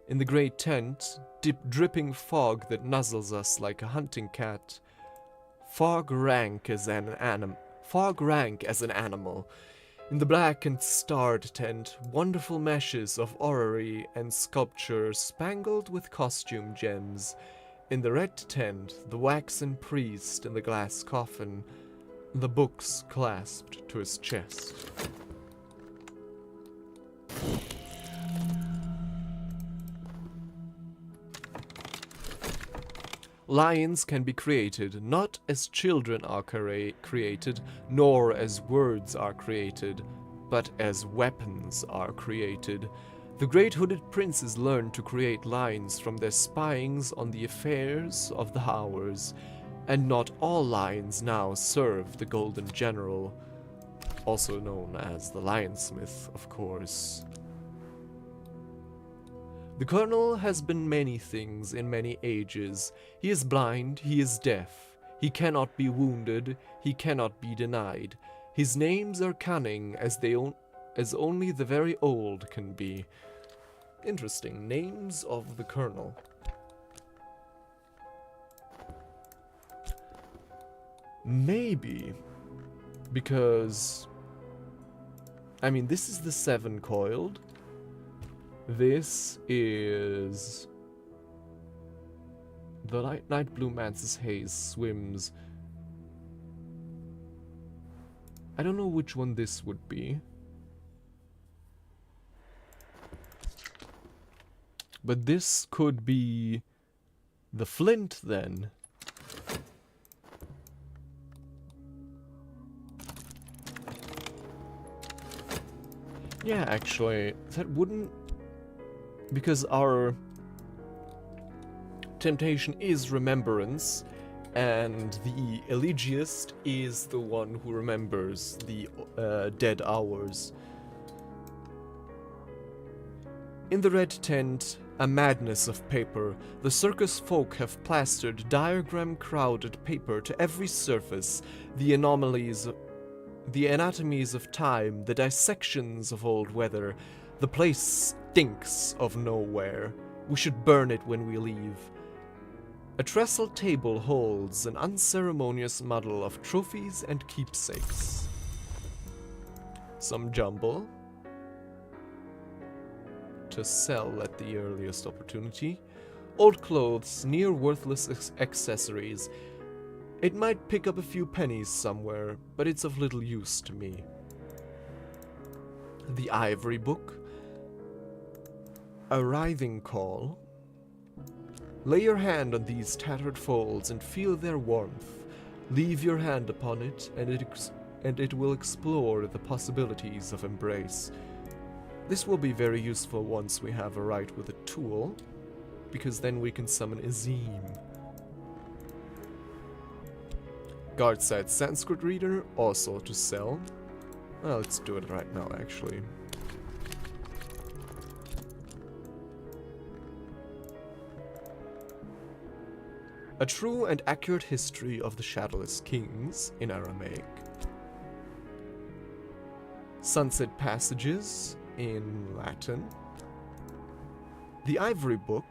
In the great tent, dripping fog that nuzzles us like a hunting cat. Fog rank as an animal. In the black and starred tent, wonderful meshes of orrery and sculpture spangled with costume gems. In the red tent, the waxen priest in the glass coffin, the books clasped to his chest. Lions can be created not as children are created, nor as words are created, but as weapons are created. The great hooded princes learned to create lions from their spyings on the affairs of the hours, and not all lions now serve the Golden General, also known as the Lionsmith, of course. The Colonel has been many things in many ages. He is blind, he is deaf, he cannot be wounded, he cannot be denied. His names are cunning as only the very old can be. Interesting. Names of the Colonel. Maybe because, I mean, this is the 7 coiled. This is the Night Blue Mantis Haze swims. I don't know which one this would be. But this could be the Flint then. Yeah, actually, that wouldn't... Because our temptation is remembrance, and the elegiast is the one who remembers the dead hours. In the red tent, a madness of paper, the circus folk have plastered diagram-crowded paper to every surface. The anomalies The anatomies of time, the dissections of old weather. The place stinks of nowhere. We should burn it when we leave. A trestle table holds an unceremonious muddle of trophies and keepsakes. Some jumble to sell at the earliest opportunity. Old clothes, near worthless accessories. It might pick up a few pennies somewhere, but it's of little use to me. The ivory book. A writhing call. Lay your hand on these tattered folds and feel their warmth. Leave your hand upon it, and it will explore the possibilities of embrace. This will be very useful once we have a right with a tool, because then we can summon 𝐦𝐮𝐬𝐭. Guard side Sanskrit reader, also to sell. Well, let's do it right now, actually. A true and accurate history of the shadowless kings in Aramaic. Sunset passages in Latin. The ivory book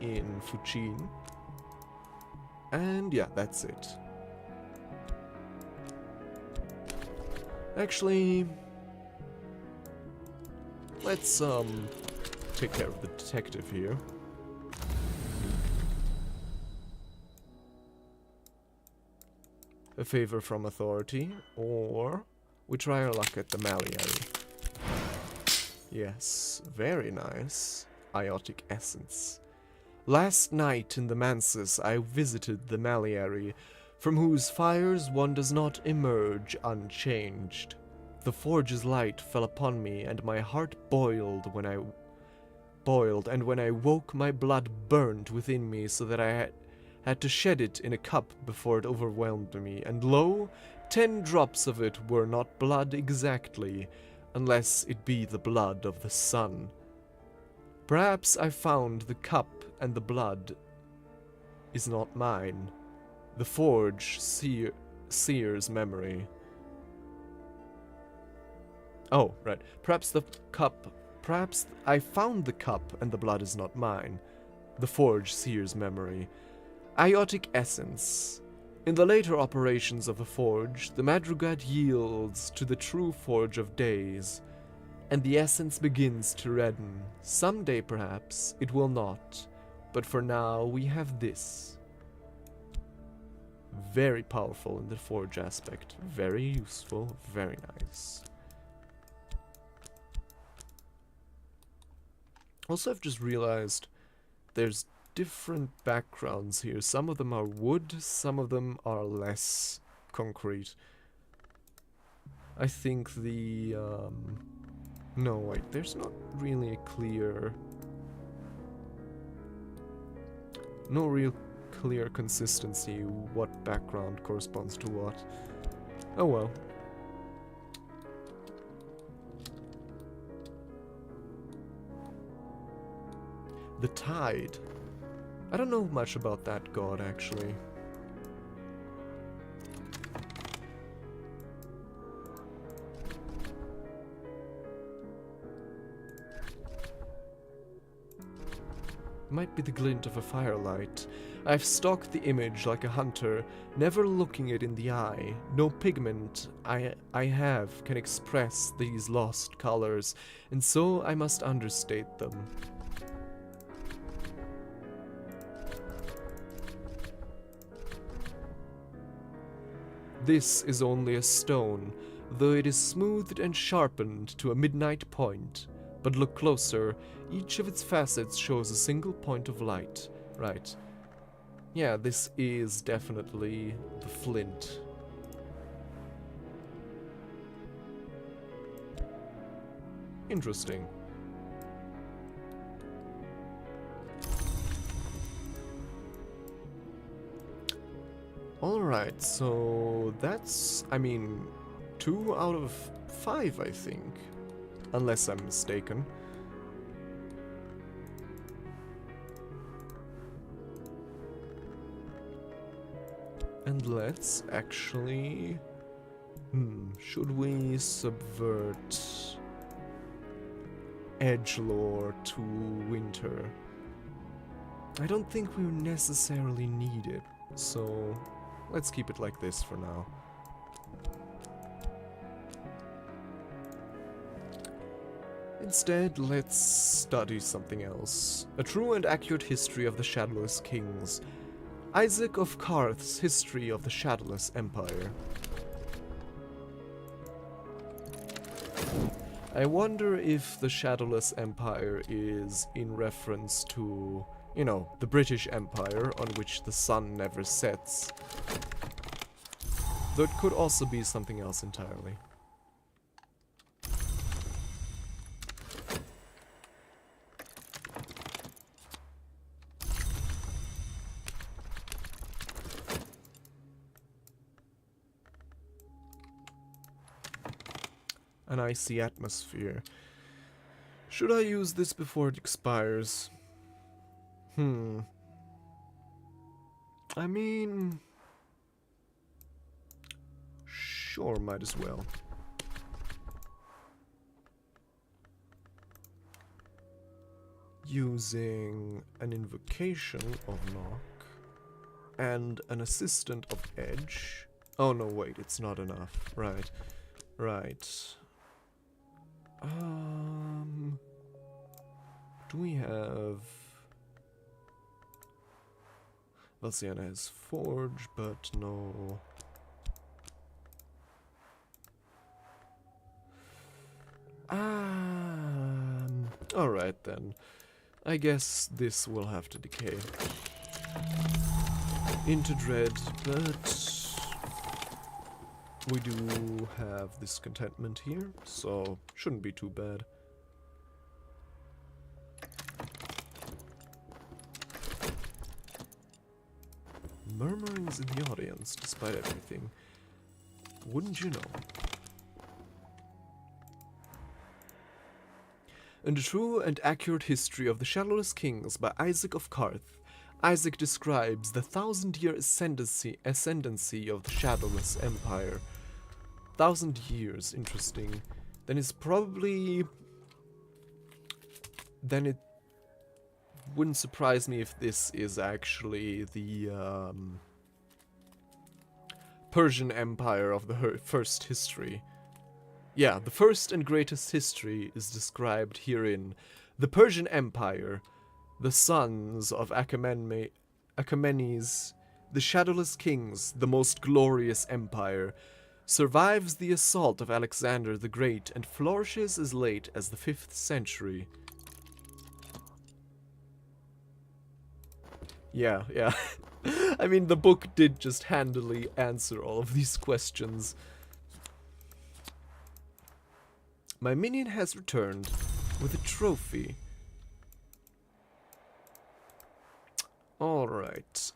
in Fuchin. And yeah, that's it. Actually, let's take care of the detective here. A favor from authority, or we try our luck at the Maliari. Yes, very nice. Iotic essence. Last night in the Mansus I visited the Maliari, from whose fires one does not emerge unchanged. The forge's light fell upon me, and my heart boiled, and when I woke my blood burned within me so that I had to shed it in a cup before it overwhelmed me, and lo, 10 drops of it were not blood exactly, unless it be the blood of the sun. Perhaps I found the cup, and the blood is not mine. The forge seer's memory. Oh, right. Perhaps I found the cup, and the blood is not mine. The forge seer's memory. Iotic essence. In the later operations of the forge, the madrigal yields to the true forge of days, and the essence begins to redden. Someday, perhaps, it will not, but for now we have this. Very powerful in the forge aspect. Very useful, very nice. Also, I've just realized there's different backgrounds here. Some of them are wood, some of them are less concrete. I think the, no, wait, there's not really a clear... No real clear consistency what background corresponds to what. Oh well. The tide. I don't know much about that god, actually. Might be the glint of a firelight. I've stalked the image like a hunter, never looking it in the eye. No pigment I have can express these lost colors, and so I must understate them. This is only a stone, though it is smoothed and sharpened to a midnight point. But look closer, each of its facets shows a single point of light. Right. Yeah, this is definitely the flint. Interesting. Alright, so that's, I mean, 2 out of 5, I think. Unless I'm mistaken. And let's actually Should we subvert edgelord to winter? I don't think we necessarily need it, so let's keep it like this for now. Instead, let's study something else. A true and accurate history of the Shadowless Kings. Isaac of Karth's History of the Shadowless Empire. I wonder if the Shadowless Empire is in reference to, you know, the British Empire on which the sun never sets. Though it could also be something else entirely. An icy atmosphere. Should I use this before it expires? I mean... sure, might as well. Using an invocation of knock and an assistant of edge. Oh no, wait, it's not enough. Right. Do we have... Valsiana has Forge, but no... Alright then. I guess this will have to decay. Into Dread, but... we do have this contentment here, so shouldn't be too bad. Murmurings in the audience, despite everything. Wouldn't you know? In A True and Accurate History of the Shadowless Kings by Isaac of Karth, Isaac describes the 1000-year ascendancy of the Shadowless Empire. 1000 years, interesting. Then it's probably... then it wouldn't surprise me if this is actually the Persian Empire of the first history. Yeah, the first and greatest history is described herein. The Persian Empire, the sons of Achaemenes, the Shadowless Kings, the most glorious empire, survives the assault of Alexander the Great and flourishes as late as the 5th century. Yeah. I mean, the book did just handily answer all of these questions. My minion has returned with a trophy. Alright,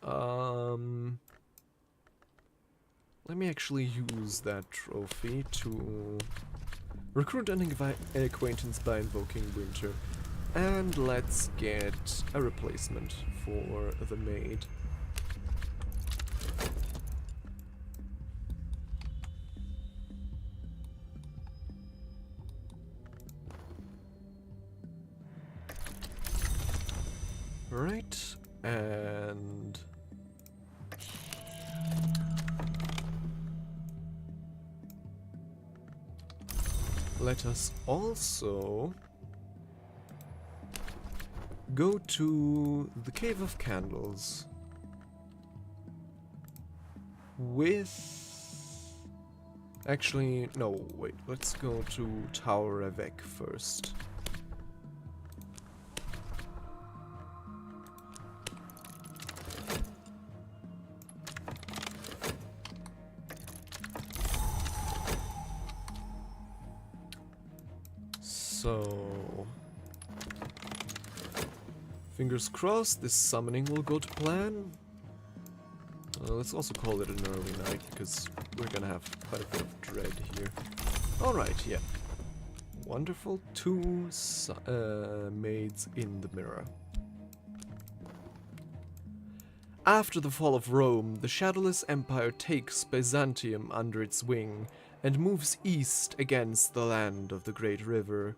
let me actually use that trophy to recruit an acquaintance by invoking winter. And let's get a replacement for the maid. Right, and let us also go to the Cave of Candles with... actually, no, wait, let's go to Tower Avec first. So, fingers crossed this summoning will go to plan. Let's also call it an early night, because we're gonna have quite a bit of dread here. Alright, yeah. Wonderful. 2 maids in the mirror. After the fall of Rome, the Shadowless Empire takes Byzantium under its wing and moves east against the land of the Great River.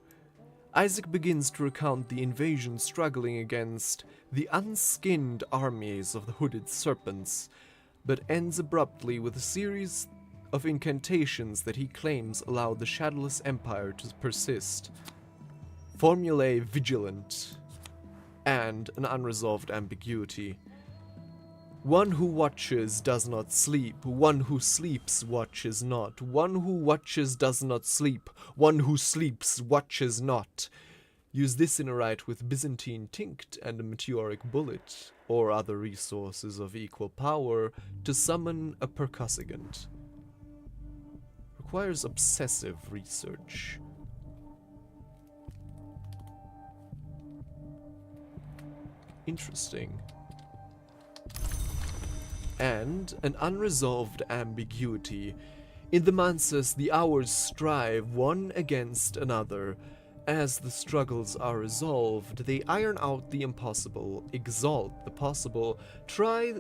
Isaac begins to recount the invasion struggling against the unskinned armies of the Hooded Serpents, but ends abruptly with a series of incantations that he claims allow the Shadowless Empire to persist. Formulae Vigilant, and an unresolved ambiguity. One who watches does not sleep, one who sleeps watches not, one who watches does not sleep, one who sleeps watches not. Use this in a rite with Byzantine Tinct and a meteoric bullet, or other resources of equal power, to summon a percussagant. Requires obsessive research. Interesting. And an unresolved ambiguity. In the Manses, the hours strive one against another. As the struggles are resolved, they iron out the impossible, exalt the possible, tie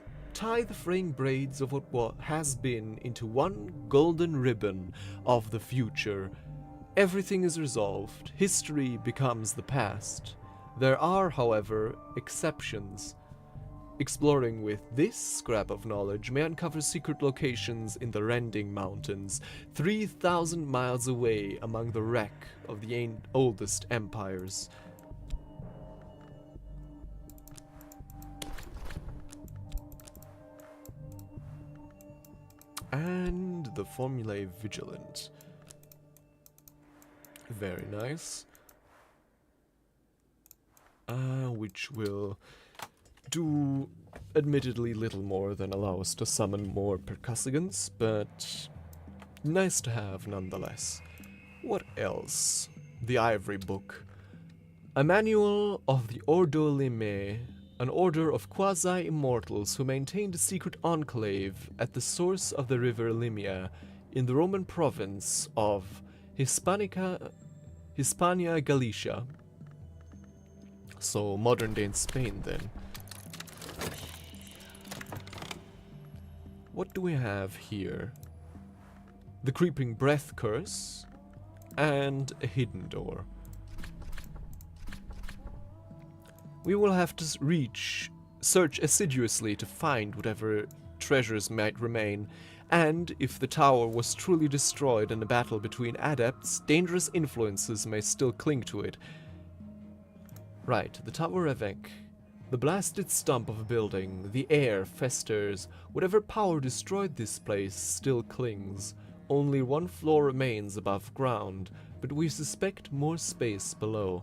the fraying braids of what has been into one golden ribbon of the future. Everything is resolved. History becomes the past. There are, however, exceptions. Exploring with this scrap of knowledge may uncover secret locations in the Rending Mountains, 3,000 miles away among the wreck of the oldest empires. And the Formulae Vigilant. Very nice. Which will do admittedly little more than allow us to summon more percussagants, but nice to have nonetheless. What else? The Ivory Book. A manual of the Ordo 𝐦𝐮𝐬𝐭, an order of quasi-immortals who maintained a secret enclave at the source of the river Limia in the Roman province of Hispania Galicia. So modern-day Spain then. What do we have here? The Creeping Breath Curse and a hidden door. We will have to search assiduously to find whatever treasures might remain, and if the tower was truly destroyed in a battle between adepts, dangerous influences may still cling to it. Right, the Tower Evêque. The blasted stump of a building, the air festers. Whatever power destroyed this place still clings. Only one floor remains above ground, but we suspect more space below.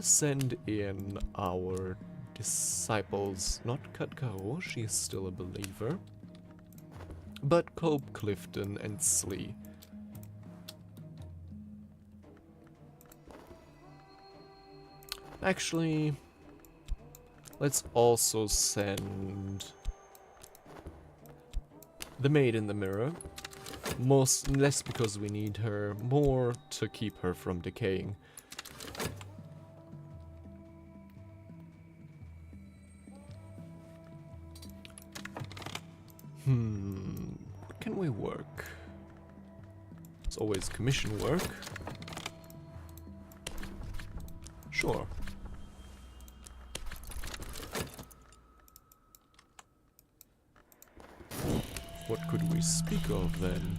Send in our disciples, not 𝐫𝐞𝐯𝐢𝐬𝐭, she is still a believer, but Cope, Clifton, and Slee. Actually, let's also send the Maid in the Mirror. Less because we need her, more to keep her from decaying. What can we work? It's always commission work. Sure. What could we speak of then?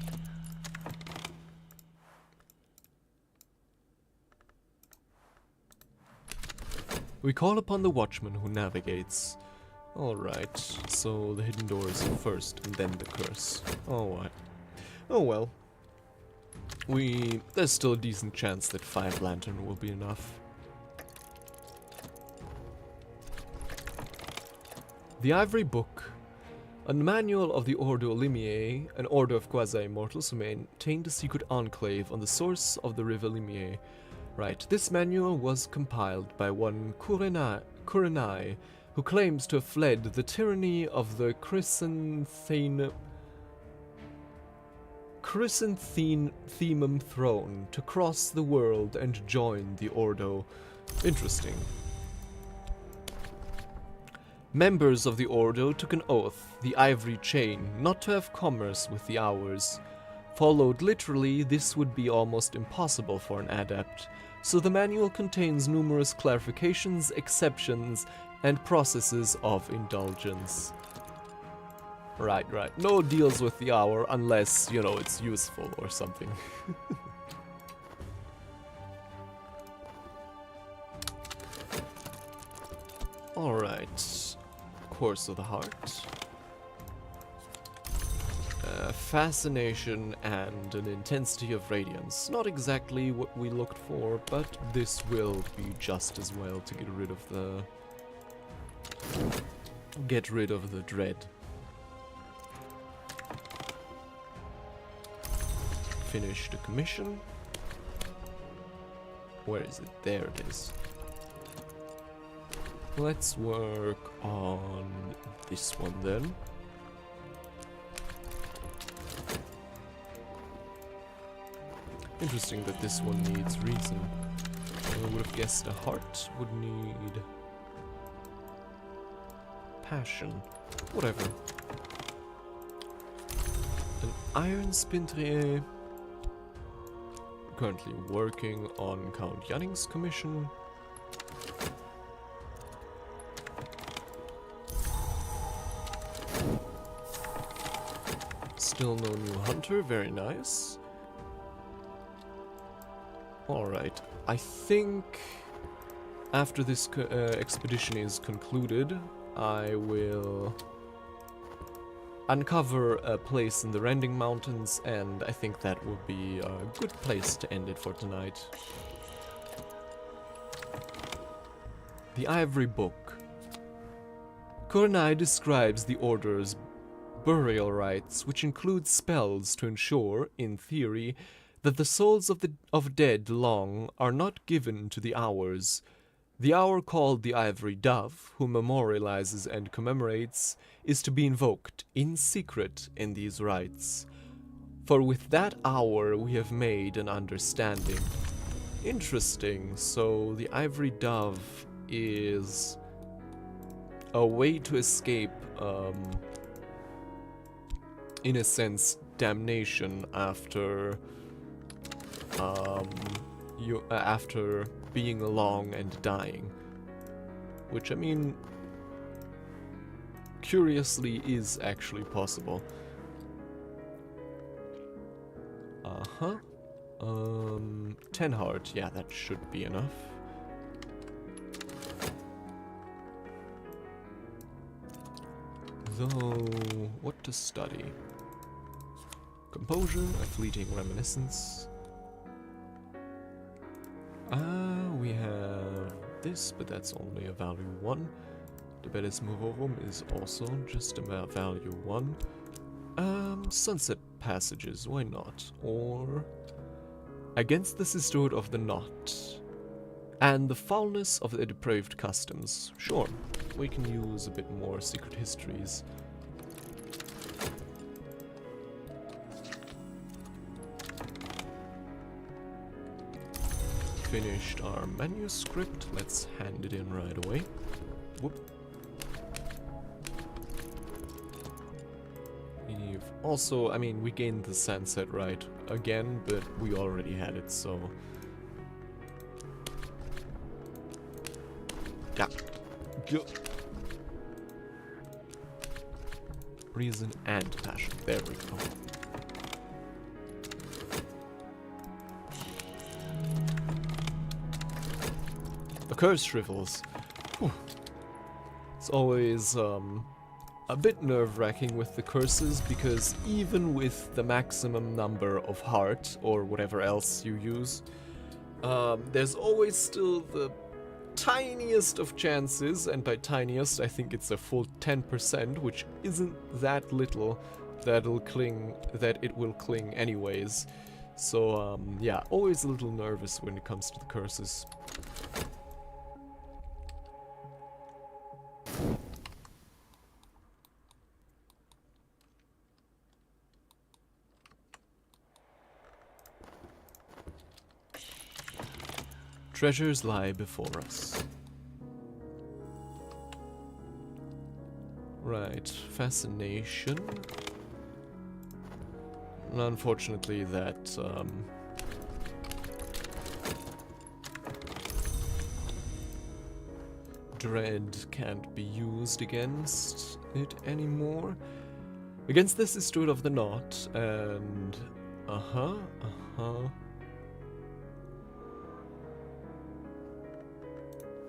We call upon the watchman who navigates. Alright, so the hidden door is first and then the curse. Alright. Oh well. There's still a decent chance that 5 lantern will be enough. The Ivory Book. A manual of the Ordo 𝐦𝐮𝐬𝐭, an order of quasi-immortals who maintained a secret enclave on the source of the river 𝐦𝐮𝐬. Right, this manual was compiled by one 𝐦𝐮𝐬𝐭, who claims to have fled the tyranny of the 𝐫𝐶𝐬𝐵 throne to cross the world and join the Ordo. Interesting. Members of the Ordo took an oath, the Ivory Chain, not to have commerce with the Hours. Followed literally, this would be almost impossible for an adept, so the manual contains numerous clarifications, exceptions, and processes of indulgence. Right. No deals with the hour unless, you know, it's useful or something. Alright. Course of the Heart. Fascination and an intensity of radiance. Not exactly what we looked for, but this will be just as well to get rid of the dread. Finish the commission. Where is it? There it is. Let's work on this one then. Interesting that this one needs reason. I would have guessed a heart would need passion. Whatever. An 𝐦𝐮𝐬𝐭. Currently working on Count Yanning's commission. Still no new hunter, very nice. Alright, I think after this expedition is concluded, I will uncover a place in the Rending Mountains, and I think that will be a good place to end it for tonight. The Ivory Book. Kurenai describes the Order's burial rites, which include spells to ensure, in theory, that the souls of dead long are not given to the Hours. The Hour called the Ivory Dove, who memorializes and commemorates, is to be invoked in secret in these rites. For with that Hour we have made an understanding. Interesting, so the Ivory Dove is a way to escape, in a sense, damnation after after being along and dying, which I mean, curiously is actually possible. 10 heart, yeah, that should be enough. Though, what to study? Composure, a fleeting reminiscence. We have this, but that's only a value 1. Delicacy is also just about value 1. Sunset Passages, why not? Or Against the Sisterhood of the Knot. And the Foulness of the Depraved Customs. Sure, we can use a bit more secret histories. Finished our manuscript. Let's hand it in right away. Whoop. We've also, I mean, we gained the sunset right again, but we already had it, so... Yeah. Go. Reason and passion. There we go. The curse shrivels. Whew. It's always a bit nerve-wracking with the curses, because even with the maximum number of heart or whatever else you use, there's always still the tiniest of chances, and by tiniest I think it's a full 10%, which isn't that little, that it will cling anyways. So yeah, always a little nervous when it comes to the curses. Treasures lie before us. Right, fascination. unfortunately, that dread can't be used against it anymore. Against the Sisterhood of the Knot, and...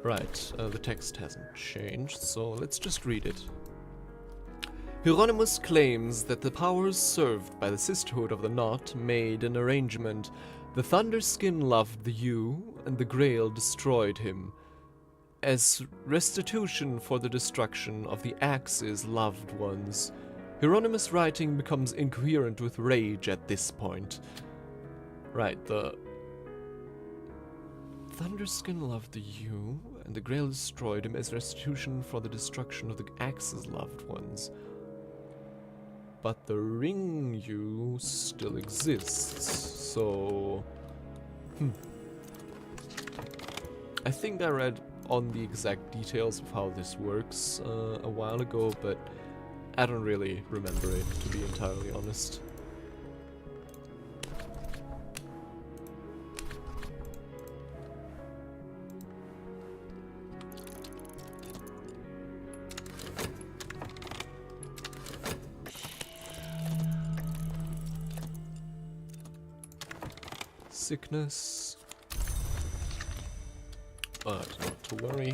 Right, the text hasn't changed, so let's just read it. Hieronymus claims that the powers served by the Sisterhood of the Knot made an arrangement. The Thunderskin loved the 𝐸, and the Grail destroyed him. As restitution for the destruction of the Axe's loved ones, Hieronymus' writing becomes incoherent with rage at this point. Right, the Thunderskin loved the 𝐸, and the Grail destroyed him as restitution for the destruction of the Axe's loved ones. But the ring 𝐸 still exists, so... I think I read on the exact details of how this works a while ago, but I don't really remember it, to be entirely honest. Sickness. But not to worry.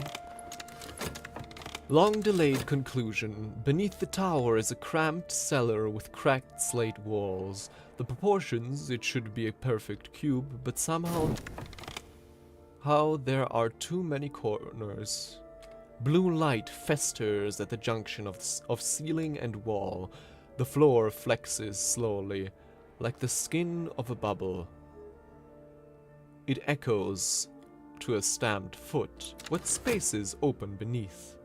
Long delayed conclusion. Beneath the tower is a cramped cellar with cracked slate walls. The proportions, it should be a perfect cube, but somehow there are too many corners. Blue light festers at the junction of ceiling and wall. The floor flexes slowly, like the skin of a bubble. It echoes to a stamped foot. What spaces open beneath?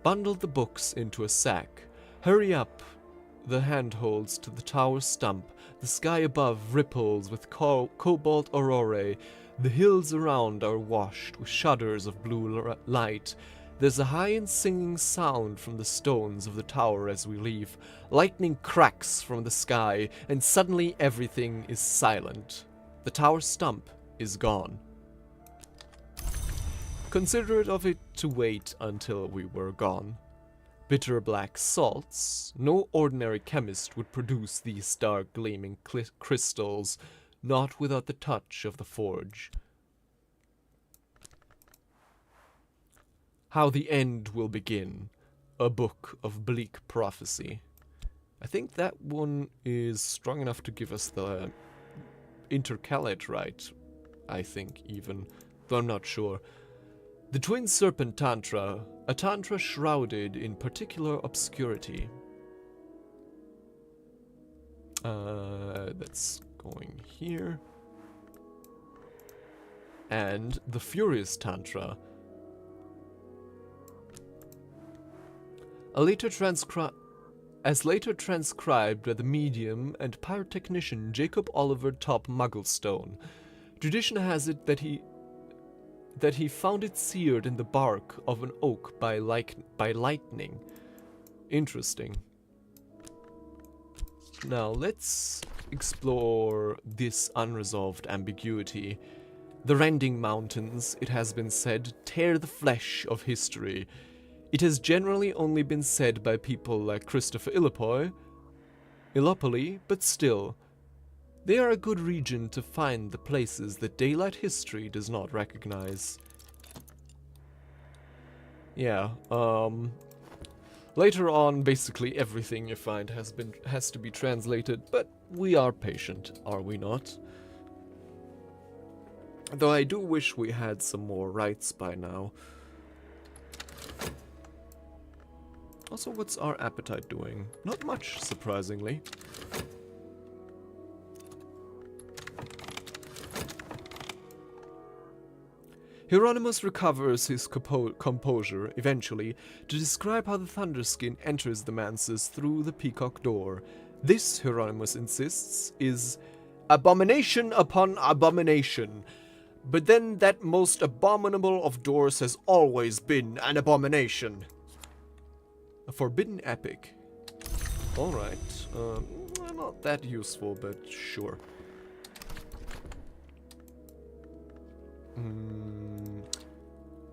Bundle the books into a sack. Hurry up. The hand holds to the tower stump. The sky above ripples with cobalt aurorae. The hills around are washed with shudders of blue light. There's a high and singing sound from the stones of the tower as we leave. Lightning cracks from the sky, and suddenly everything is silent. The tower stump is gone. Considerate of it to wait until we were gone. Bitter black salts. No ordinary chemist would produce these dark gleaming crystals, not without the touch of the forge. How the end will begin. A book of bleak prophecy. I think that one is strong enough to give us the intercalate right, I think, even, though I'm not sure. The Twin Serpent Tantra, a tantra shrouded in particular obscurity. That's going here. And the Furious Tantra. As later transcribed by the medium and pyrotechnician Jacob Oliver Top Mugglestone, tradition has it that he found it seared in the bark of an oak by lightning. Interesting. Now let's explore this unresolved ambiguity. The rending mountains, it has been said, tear the flesh of history. It has generally only been said by people like Christopher Illopoli, but still, they are a good region to find the places that daylight history does not recognize. Yeah, later on, basically everything you find has to be translated, but we are patient, are we not? Though I do wish we had some more rights by now. Also, what's our appetite doing? Not much, surprisingly. Hieronymus recovers his composure, eventually, to describe how the Thunderskin enters the manses through the peacock door. This, Hieronymus insists, is abomination upon abomination. But then that most abominable of doors has always been an abomination. A forbidden epic. Alright. Not that useful, but sure.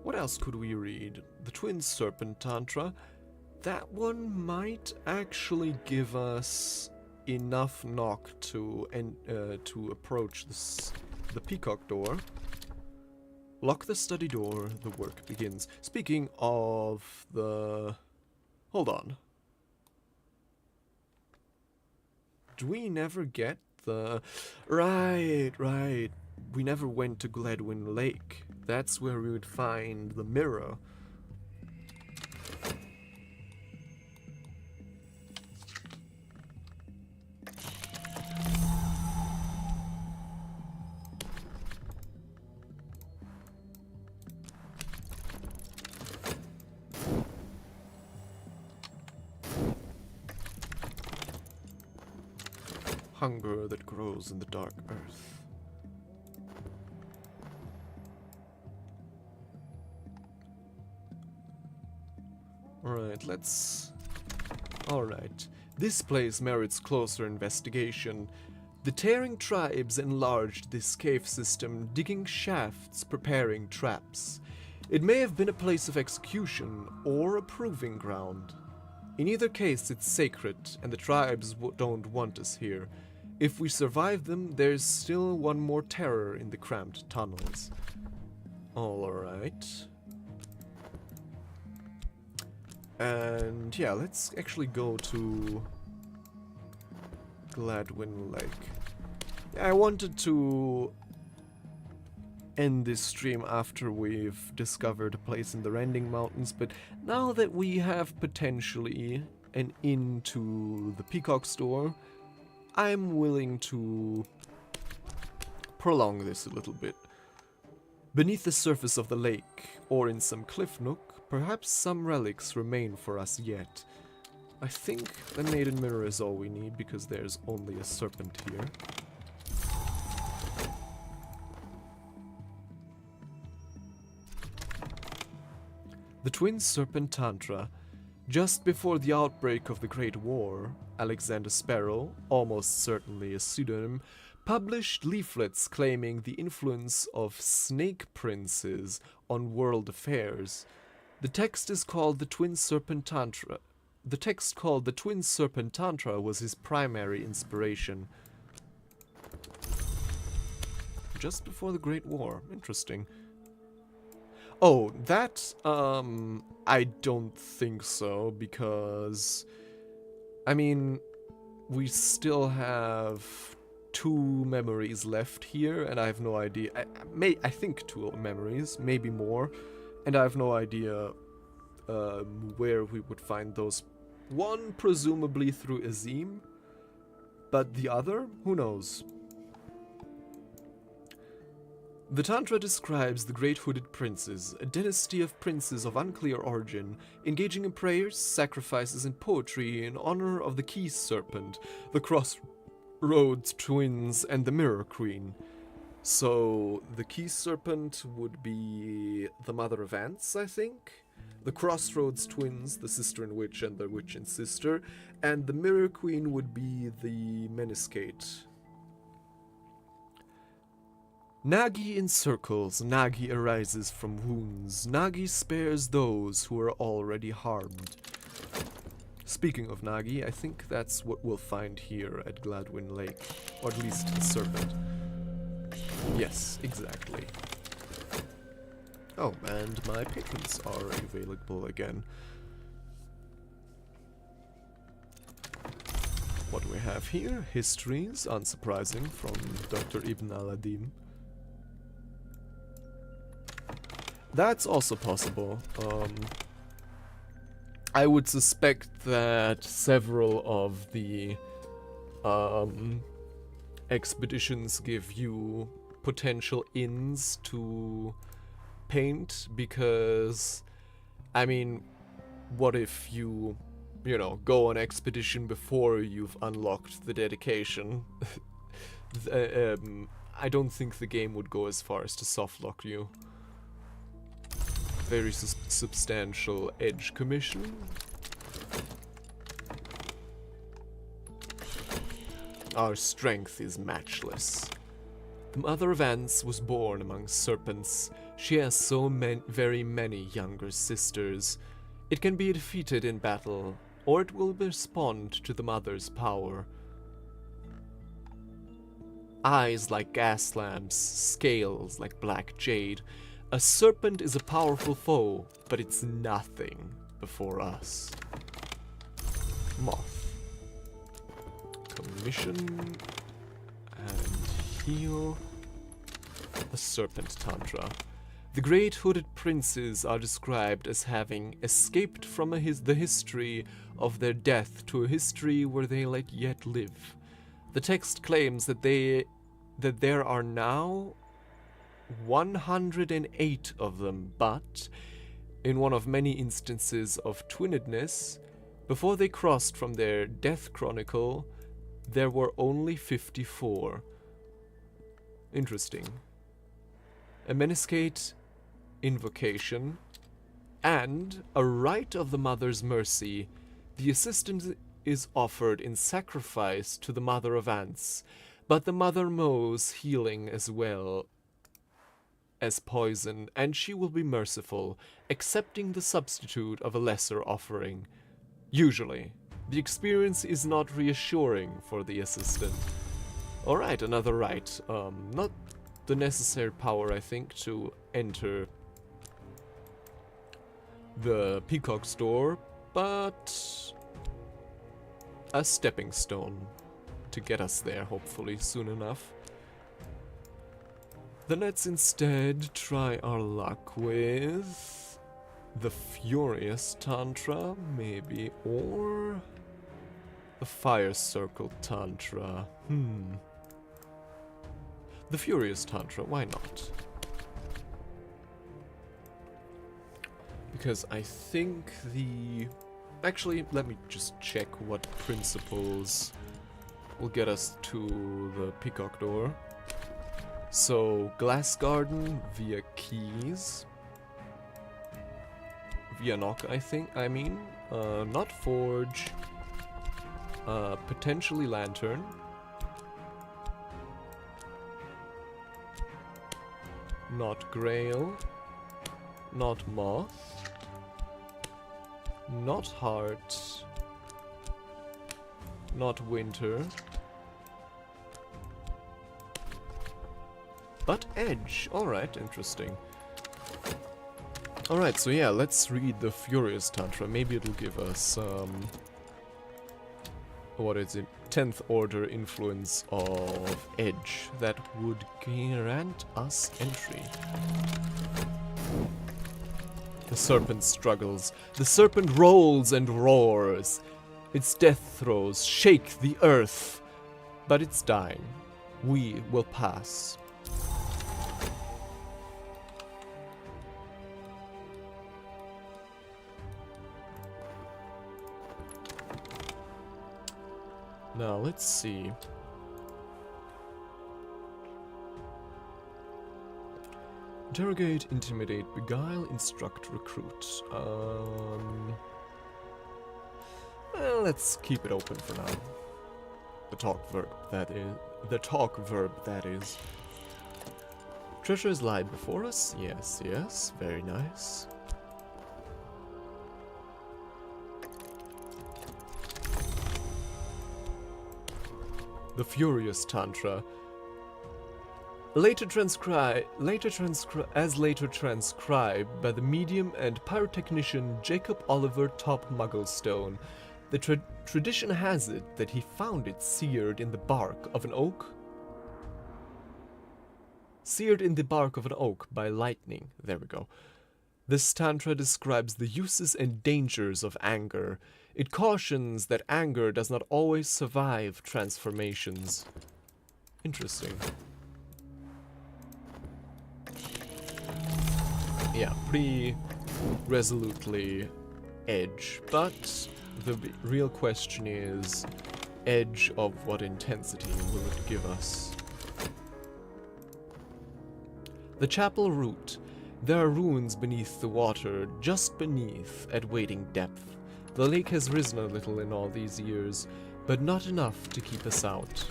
What else could we read? The Twin Serpent Tantra. That one might actually give us enough knock to approach the peacock door. Lock the study door, the work begins. Speaking of the... Hold on. Do we never get the... Right. We never went to Gladwin Lake. That's where we would find the mirror. Hunger that grows in the dark earth. Alright. This place merits closer investigation. The Tearing tribes enlarged this cave system, digging shafts, preparing traps. It may have been a place of execution or a proving ground. In either case, it's sacred, and the tribes don't want us here. If we survive them, there's still one more terror in the cramped tunnels. Alright. And yeah, let's actually go to Gladwin Lake. I wanted to end this stream after we've discovered a place in the Rending Mountains, but now that we have potentially an inn to the Peacock Store, I'm willing to prolong this a little bit. Beneath the surface of the lake, or in some cliff nook, perhaps some relics remain for us yet. I think the Maiden Mirror is all we need, because there's only a serpent here. The Twin Serpent Tantra. Just before the outbreak of the Great War, Alexander Sparrow, almost certainly a pseudonym, published leaflets claiming the influence of snake princes on world affairs. The text is called the Twin Serpent Tantra. The text called the Twin Serpent Tantra was his primary inspiration. Just before the Great War. Interesting. Oh, that, I don't think so, because, I mean, we still have 2 memories left here, and I have no idea. I think 2 memories, maybe more, and I have no idea where we would find those. One, presumably through 𝐦𝐮𝐬𝐭, but the other, who knows? The Tantra describes the Great Hooded Princes, a dynasty of princes of unclear origin, engaging in prayers, sacrifices, and poetry in honor of the Key Serpent, the Crossroads Twins, and the Mirror Queen. So, the Key Serpent would be the Mother of Ants, I think. The Crossroads Twins, the Sister and Witch and the Witch and Sister. And the Mirror Queen would be the Meniscate. Nagi encircles, Nagi arises from wounds, Nagi spares those who are already harmed. Speaking of Nagi, I think that's what we'll find here at Gladwin Lake, or at least the serpent. Yes, exactly. Oh, and my patrons are available again. What do we have here? Histories, unsurprising, from Dr. Ibn Aladdin. That's also possible. I would suspect that several of the expeditions give you potential inns to paint, because, I mean, what if you know, go on expedition before you've unlocked the dedication? I don't think the game would go as far as to softlock you. Very substantial edge commission. Our strength is matchless. The mother of ants was born among serpents. She has so very many younger sisters. It can be defeated in battle, or it will respond to the mother's power. Eyes like gas lamps, scales like black jade. A serpent is a powerful foe, but it's nothing before us. Moth. Commission and heal. A serpent tantra. The great hooded princes are described as having escaped from the history of their death to a history where they yet live. The text claims that there are now 108 of them, but in one of many instances of twinnedness, before they crossed from their death chronicle, there were only 54. Interesting. A Meniscate invocation and a rite of the Mother's Mercy. The assistance is offered in sacrifice to the Mother of Ants, but the Mother mows healing as well as poison, and she will be merciful, accepting the substitute of a lesser offering. Usually, the experience is not reassuring for the assistant. Alright, another rite. Not the necessary power, I think, to enter the Peacock store, but a stepping stone to get us there, hopefully, soon enough. Then let's instead try our luck with the Furious Tantra, maybe, or the Fire Circle Tantra. The Furious Tantra, why not? Because I think the... Actually, let me just check what principles will get us to the Peacock door. So, Glass Garden via keys. Via knock, I mean. Not Forge. Potentially Lantern. Not Grail. Not Moth. Not Heart. Not Winter. But Edge. Alright, interesting. Alright, so yeah, let's read the Furious Tantra. Maybe it'll give us, what is it? 10th order influence of Edge. That would grant us entry. The serpent struggles. The serpent rolls and roars. Its death throes shake the earth. But it's dying. We will pass. Now, let's see. Interrogate, intimidate, beguile, instruct, recruit. Well, let's keep it open for now. The talk verb, that is. The talk verb, that is. Treasures lie before us? Yes, yes. Very nice. The Furious Tantra. Later transcribed by the medium and pyrotechnician Jacob Oliver Top Mugglestone. The tradition has it that he found it seared in the bark of an oak. Seared in the bark of an oak by lightning. There we go. This tantra describes the uses and dangers of anger. It cautions that anger does not always survive transformations. Interesting. Yeah, pretty resolutely Edge, but the real question is, Edge of what intensity will it give us? The chapel root. There are ruins beneath the water, just beneath, at waiting depth. The lake has risen a little in all these years. but not enough to keep us out.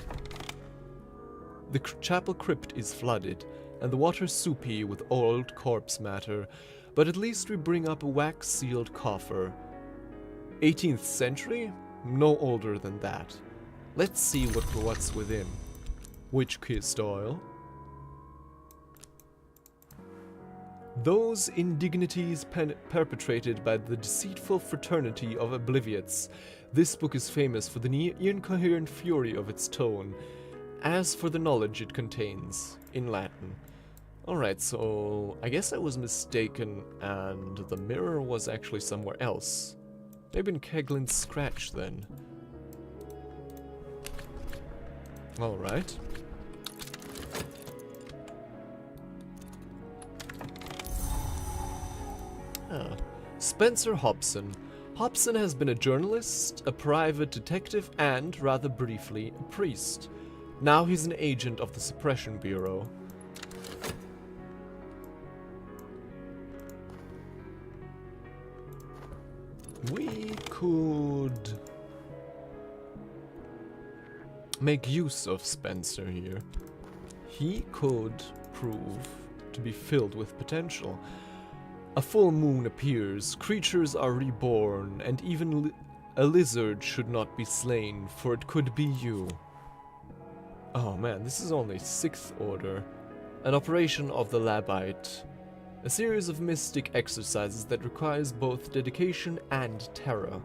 The chapel crypt is flooded, and the water soupy with old corpse matter, but at least we bring up a wax-sealed coffer. 18th century? No older than that. Let's see what's within. 𝐦𝐮𝐬𝐭 style. Those indignities perpetrated by the deceitful fraternity of obliviots. This book is famous for the incoherent fury of its tone, as for the knowledge it contains, in Latin. Alright, so I guess I was mistaken and the mirror was actually somewhere else. Maybe in 𝐫𝐞𝐯𝐬𝐭 scratch then. Alright. Spencer Hobson. Hobson has been a journalist, a private detective, and, rather briefly, a priest. Now he's an agent of the Suppression Bureau. We could make use of Spencer here. He could prove to be filled with potential. A full moon appears, creatures are reborn, and even a lizard should not be slain, for it could be you. Oh man, this is only 6th order. An operation of the 𝐫𝐴𝐴𝐻. A series of mystic exercises that requires both dedication and terror.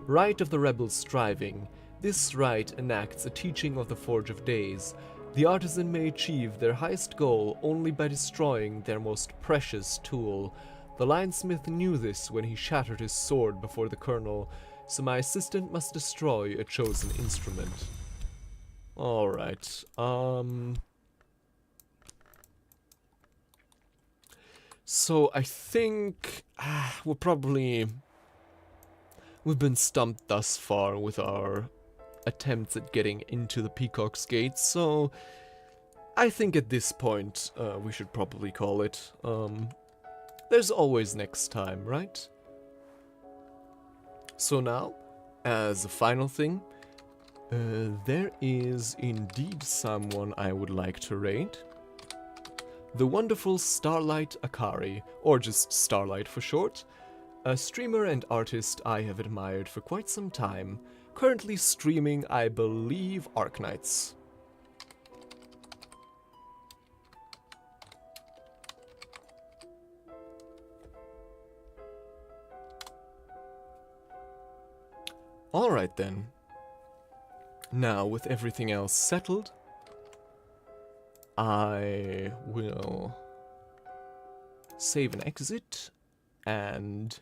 Rite of the Rebel's Striving. This rite enacts a teaching of the Forge of Days. The artisan may achieve their highest goal only by destroying their most precious tool. The linesmith knew this when he shattered his sword before the colonel, so my assistant must destroy a chosen instrument. Alright, so I think we've been stumped thus far with our attempts at getting into the Peacock's Gate, so I think at this point we should probably call it. There's always next time, right? So now, as a final thing, there is indeed someone I would like to raid. The wonderful Starlight Akari, or just Starlight for short, a streamer and artist I have admired for quite some time, currently streaming, I believe, Arknights. Alright then. Now, with everything else settled, I will save and exit, and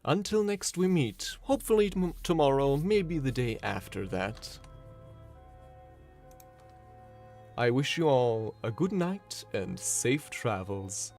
until next we meet, hopefully tomorrow, maybe the day after that. I wish you all a good night and safe travels.